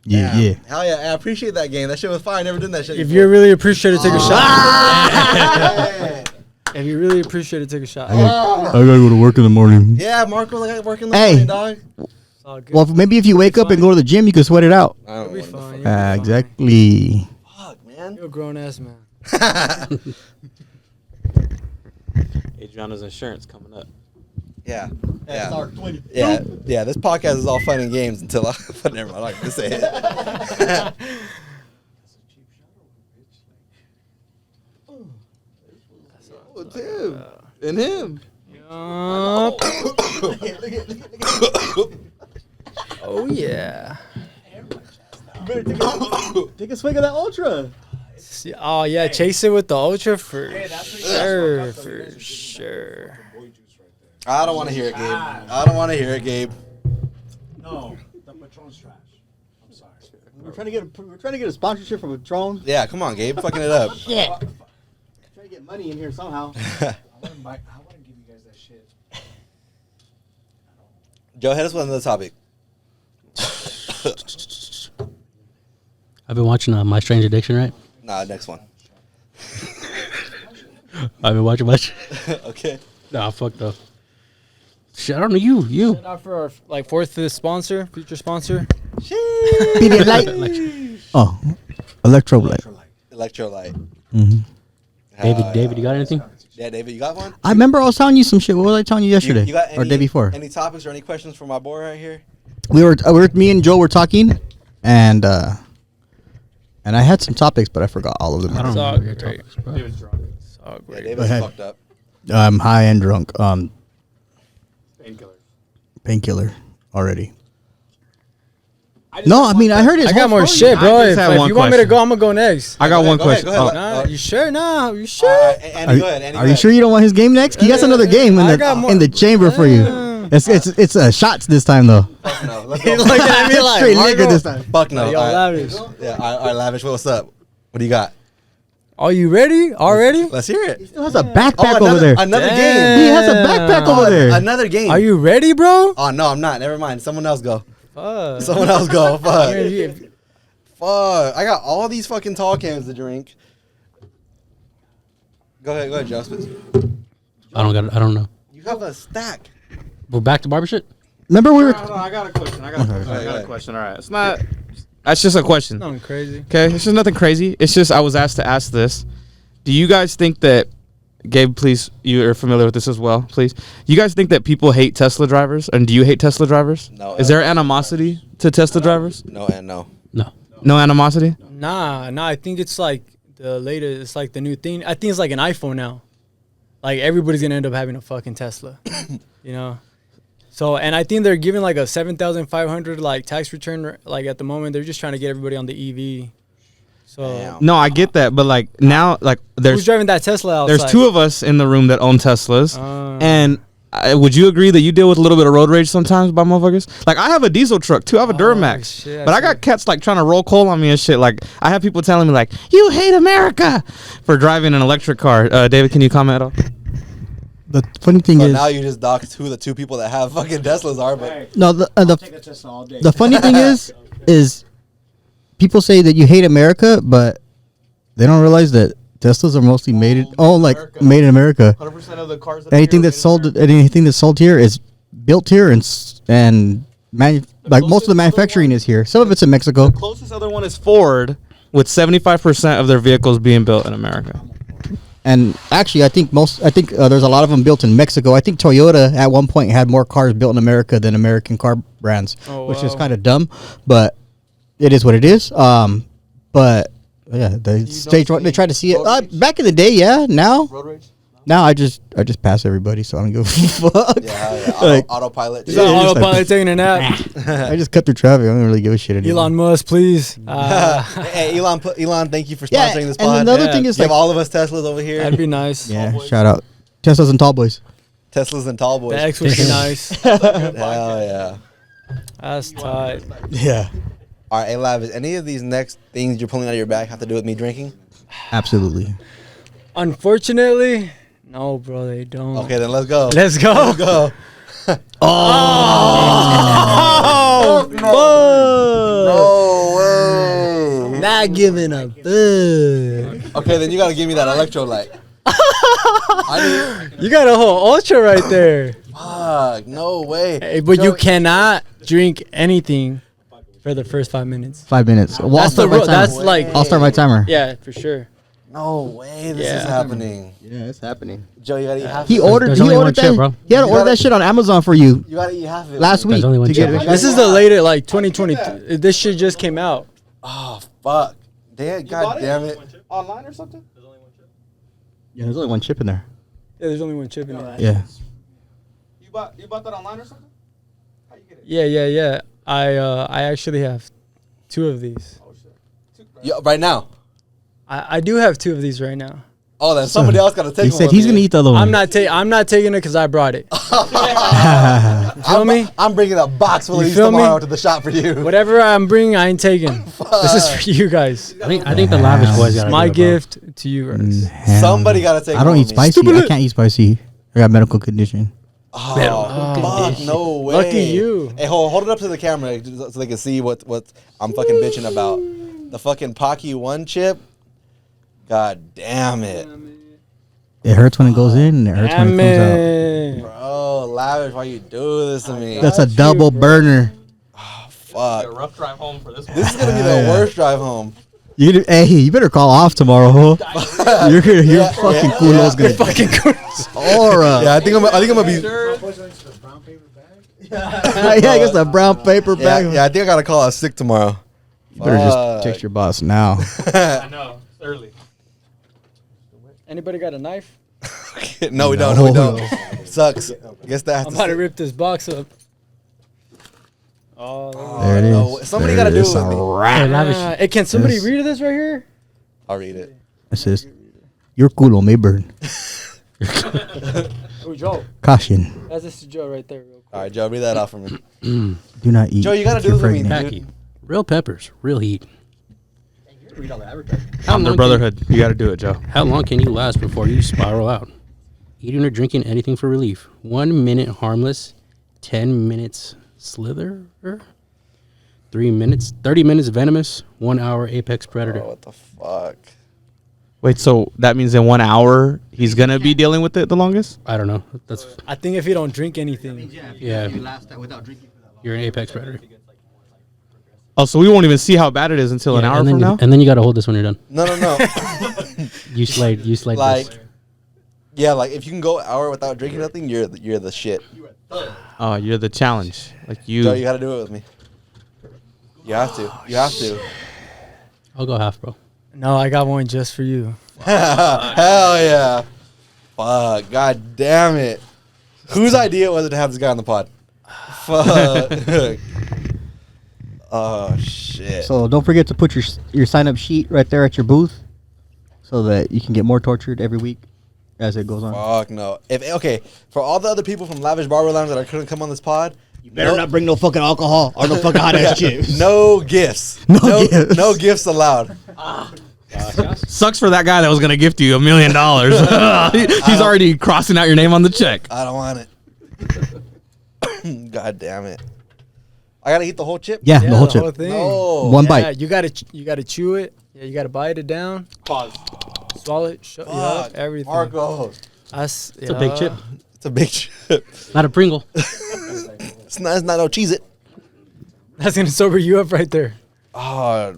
Yeah, yeah. Hell yeah, I appreciate that game. That shit was fire. I never did that shit. If before. you really appreciate it, take a shot. Hey. If you really appreciate it, take a shot. I gotta go to work in the morning. Yeah, Marco, like I work in the Hey. morning, dog. It's all good. Well, maybe if you wake up and go to the gym, you can sweat it out. I don't You'll be know what fine. the fuck. Exactly. Fuck, man. You're a grown ass man. Adriana's insurance coming up. Yeah. Yeah. This podcast is all fun and games until I. But never mind. I'm not gonna say it. Oh, Tim. And him. Yup. Oh yeah. Take a swig of that Ultra. Oh yeah, chase it with the Ultra for sure, for sure. I don't want to hear it, Gabe. I don't want to hear it, Gabe. No, the Patron's trash. I'm sorry. We're trying to get a sponsorship from Patron. Yeah, come on, Gabe. Fucking it up. Shit. Trying to get money in here somehow. I wouldn't give you guys that shit. Joe, hit us with another topic. I've been watching My Strange Addiction, right? Nah, next one. I've been watching much. Okay. Nah, fucked up. Shit, I don't know you. Shout out for our like fourth sponsor, future sponsor. Pedialyte. Oh, Electrolyte. Electrolyte. Mm-hmm. David, you got anything? Yeah, David, you got one? I remember I was telling you some shit. What was I telling you yesterday You got or day before? Any topics or any questions for my boy right here? We were me and Joe were talking, and I had some topics, but I forgot all of them. I don't It's know all what your great. topics, bro. It's all Yeah, great. David's ahead. fucked up. I'm high and drunk. Painkillers. Painkiller already. No, I mean I heard his. I got whole more story. shit, bro. I just If, had if one you want me to question. go, I'm gonna go next. I got Go one ahead, question. go ahead. Nah, you sure? Nah, you All sure? right, Andy, Are, go ahead. Andy, are you sure you don't want his game next? He got another game I got more- in the chamber for you. It's shots this time though. Fuck no. Let's He's go. looking at me like, Straight Marco. liquor this time. Fuck no. Yo, All right. Lavish. Yeah, all right, Lavish, what's up? What do you got? Are you ready? Already? Let's hear it. He still has a backpack over there. Another Damn. game. He has a backpack over there. Another game. Are you ready, bro? Oh, no, I'm not. Never mind. Someone else go. Fuck. Someone else go. Fuck. Yeah, Fuck. I got all these fucking tall cans to drink. Go ahead, Justice. I don't know. You have a stack. We're back to barber shit. Remember we were. Hold on, I got a question. I got Alright. a question. All right, it's not. That's just a question. Nothing crazy. Okay, it's just nothing crazy. It's just I was asked to ask this. Do you guys think that, Gabe, please, you are familiar with this as well, please. You guys think that people hate Tesla drivers? And do you hate Tesla drivers? No. Is there animosity to Tesla drivers? No and no. No. No animosity? Nah. I think it's like the latest. It's like the new thing. I think it's like an iPhone now. Like everybody's gonna end up having a fucking Tesla. You know. So and I think they're giving like a 7,500 like tax return like at the moment. They're just trying to get everybody on the EV. So Damn. No, I get that, but like now, like who's there's driving that Tesla outside? there's two of us in the room that own Teslas, Uh. and would you agree that you deal with a little bit of road rage sometimes by motherfuckers? Like I have a diesel truck too. I have a Duramax, shit, but I got cats like trying to roll coal on me and shit. Like I have people telling me like, "You hate America" for driving an electric car. David, can you comment at all? The funny thing So is, now you just doxed who the two people that have fucking Teslas are, but no, Take a Tesla all day. the funny thing is people say that you hate America, but they don't realize that Teslas are mostly made in made in America. 100% of the cars. That Anything that's sold here is built here and like most of the manufacturing is here. Some of it's in Mexico. The closest other one is Ford, with 75% of their vehicles being built in America. And actually, I think there's a lot of them built in Mexico. I think Toyota at one point had more cars built in America than American car brands, Oh, which is wow. kind of dumb, but it is what it is. But yeah, they try to see it back in the day. Yeah, now I just pass everybody, so I don't give a fuck. yeah, Like- autopilot. He's Yeah, on just like- autopilot taking a nap. I just cut through traffic. I don't really give a shit anymore. Elon Musk, please. Hey, Elon, thank you for Yeah, sponsoring this and pod. another Yeah. thing is Give like, all of us Teslas over here. That'd be nice. yeah, shout out Teslas and tall boys. Teslas and tall The boys. X would be nice. Hell yeah. That's tight. Yeah, All right, hey, Lavish, any of these next things you're pulling out of your bag have to do with me drinking? absolutely. Unfortunately, no, bro, they don't. Okay, then let's go. Let's go. Let's go. Oh, No way. not giving a fuck. Okay, then you gotta give me that electrolyte. I You got a whole ultra right there. need, fuck, no way. Hey, but you Joe- cannot drink anything for the first 5 minutes. 5 minutes. Well, I'll That's the start my rule. timer. That's like, I'll start my timer. yeah, for sure. No way, this Yeah. is happening. Yeah, it's happening. Joe, you gotta eat half He of it. ordered. There's He only one ordered chip, that. bro. He had to You order gotta- that shit on Amazon for you You gotta eat half of it. last week. only one to chip. get it. This is the latest, like 2020. This shit just came out. Oh, fuck. God damn it. Online or something? Yeah, there's only one chip in there. Yeah, there's only one chip in it. Yeah. You bought that online or something? How you get it? Yeah. I actually have 2 of these. Yo, right now. I do have 2 of these right now. Oh, then somebody else gotta take He one said with he's me. gonna eat the other one. I'm not taking it because I brought it. Feel me? I'm bringing a box full of You these feel me? tomorrow to the shop for you. Whatever I'm bringing, I ain't taking. This is for you guys. I think the Lavish boys got My gift to you guys. Hell. Somebody gotta take I don't one eat with me. spicy. Stupid. I can't eat spicy. I got medical condition. Oh, fuck, no way. Lucky you. Hey, hold it up to the camera so they can see what I'm fucking bitching about. The fucking Pocky 1 chip. God damn it. It hurts when it goes in, and it hurts when it comes Bro, Lavish, why you do this to me? out. That's a Got you, double bro. burner. Fuck. rough drive home for this one. This is gonna be the worst drive home. You better call off tomorrow, huh? Your fucking culo's gonna Fucking cool. aura. Yeah, I think I'm gonna be. The brown paper bag? Yeah, I guess the brown paper Yeah, bag. yeah, I think I gotta call out sick tomorrow. You better just text your boss now. I know. It's early. Anybody got a knife? No, we don't. No, we don't. Sucks. Guess that. I'm about to rip this box up. Oh, There it is. no. Somebody There gotta it do is. it with me. Hey, Lavish. Hey, can somebody Yes. read this right here? I'll read it. It says, "Your culo may burn. Oh, Joe. Caution: That's this is Joe right there. Real quick. All right, Joe, read that off for me. Do not eat. Joe, you gotta if do you're this with me, pregnant." Tacky. Real peppers, real heat. I'm the brotherhood. You got to do it, Joe. How long can you last before you spiral out? Eating or drinking anything for relief. 1 minute harmless, 10 minutes slither, 3 minutes, 30 minutes venomous, 1 hour apex predator. Oh, what the fuck? Wait, so that means in 1 hour he's gonna be dealing with it the longest? I don't know. That's I think if you don't drink anything, yeah. You're an apex predator. Oh, so we won't even see how bad it is until an Yeah, hour and then from you, now? and then you gotta hold this when you're done. No. You slide Like, this. yeah, like if you can go an hour without drinking nothing, you're the shit. Oh, you're the challenge. Like you. Joe, you gotta do it with me. You have to. You have to. I'll go half, bro. no, I got one just for you. Hell yeah. Fuck. God damn it. Whose idea was it to have this guy on the pod? Fuck. Oh shit. So don't forget to put your sign up sheet right there at your booth, so that you can get more tortured every week as it goes on. Fuck no. Okay, for all the other people from Lavish Barber Lounge that couldn't come on this pod, You better not bring no fucking alcohol or no fucking hot ass chips. no gifts. No gifts. No gifts allowed. Sucks for that guy that was gonna gift you $1 million. He's already crossing out your name on the check. I don't want it. God damn it. I gotta eat the whole chip? Yeah, the whole chip. thing. No. One Yeah, bite. you gotta chew it. Yeah, you gotta bite it down. Pause. Swallow it. Shut Fuck. everything. Marco. It's It's a big chip, It's a big chip. not a Pringle. It's not no cheese it. That's gonna sober you up right there. Oh,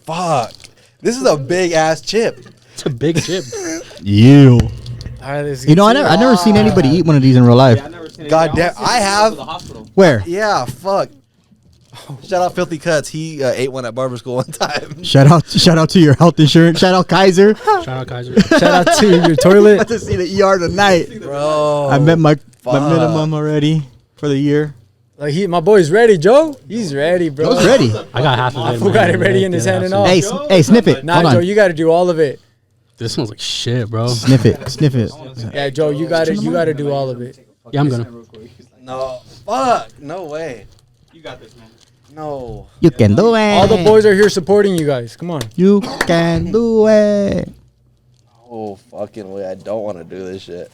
fuck. This is a big ass chip. It's a big chip. You. All right, let's You know, get I never seen anybody eat one of these in real life. God damn. I have. Where? Yeah, fuck. Shout out Filthy Cuts. He ate one at barber school one time. Shout out to your health insurance. Shout out Kaiser. Shout out Kaiser. Shout out to your toilet. About to see the ER tonight. Bro. I met my fuck. minimum already for the year. Like my boy's ready, Joe. He's ready, bro. I was ready. I got half of it. Who got it ready in his hand and all? Hey, hey, sniff it. Nah, Hold Joe, on. you gotta do all of it. This smells like shit, bro. Sniff it. Sniff it. Yeah, Joe, you gotta do all of it. Yeah, I'm gonna. No. Fuck. No way. You got this, man. No. You can do it. All the boys are here supporting you guys. Come on. You can do it. Oh, fucking way. I don't want to do this shit.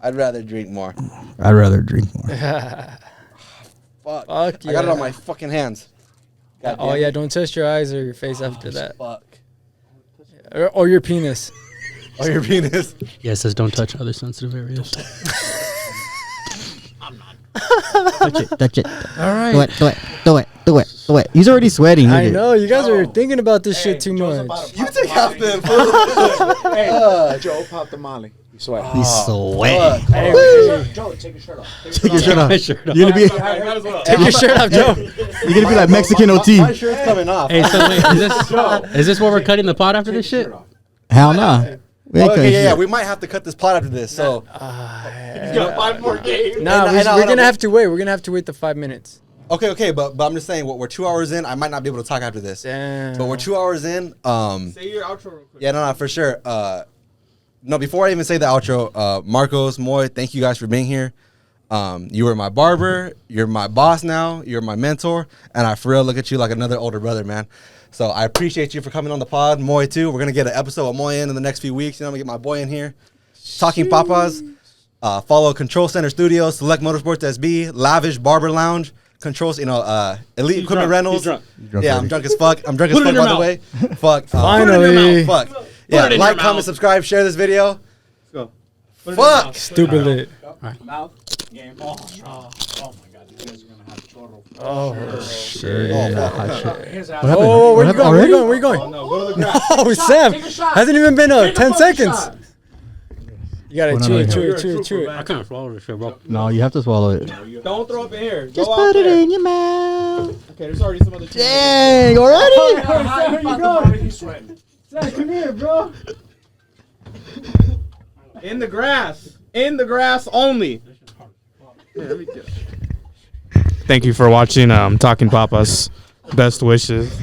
I'd rather drink more. I'd rather drink more. Fuck. Fuck I got it yeah. on my fucking hands. God Oh damn yeah, it. don't touch your eyes or your face after that, Fuck. or your penis. Oh, your penis. Yeah, it says don't touch other sensitive areas. Touch it. All right. Do it. He's already sweating. I look at- know you guys are thinking about this shit too much. You take half then. Hey, Joe, pop the molly. You sweat. He's sweating. Hey, Joe, take your shirt off. Take your shirt off. My shirt off. You're gonna be take your shirt off, Joe. you're gonna be like Mexican OT. My shirt's coming off. Hey, so wait, is this where we're cutting the pot after this shit? Hell nah. We ain't Okay, cutting yeah. shit. We might have to cut this pot after this. So Nah, And we're I gonna know. have to wait. We're gonna have to wait the 5 minutes. okay, but I'm just saying, we're 2 hours in. I might not be able to talk after this. Damn. But we're 2 hours in. Say your outro real quick. Yeah, no, for sure. No, before I even say the outro, Marcos, Moy, thank you guys for being here. You were my barber. You're my boss now. You're my mentor. And I for real look at you like another older brother, man. So I appreciate you for coming on the pod. Moy, too. We're going to get an episode of Moy in the next few weeks. You know, I'm going to get my boy in here. Talking Papas. Follow Controlcenterstudios, Select Motorsports SB, Lavish Barber Lounge, Controls, Elite Equipment Rentals. He's drunk. Yeah, I'm drunk as fuck. I'm drunk as fuck, by the way. Fuck. Finally. Fuck. Yeah, like, comment, subscribe, share this video. Go. Fuck. Stupid lit. Mouth. Game on. Oh my God, these guys are gonna have chorro. Oh shit. His ass. What happened? Oh, where you What happened going? already? Where you going? No, go to the ground. Oh, Sam. Hasn't even been 10 seconds. You gotta Why chew not? it. I can't swallow this shit, bro. No, you have to swallow it. Don't throw up in here. Just put it in your mouth. Okay, there's already some other. Dang, already? He's sweating. Come here, bro. In the grass. In the grass only. Thank you for watching Talking Papas. Best wishes.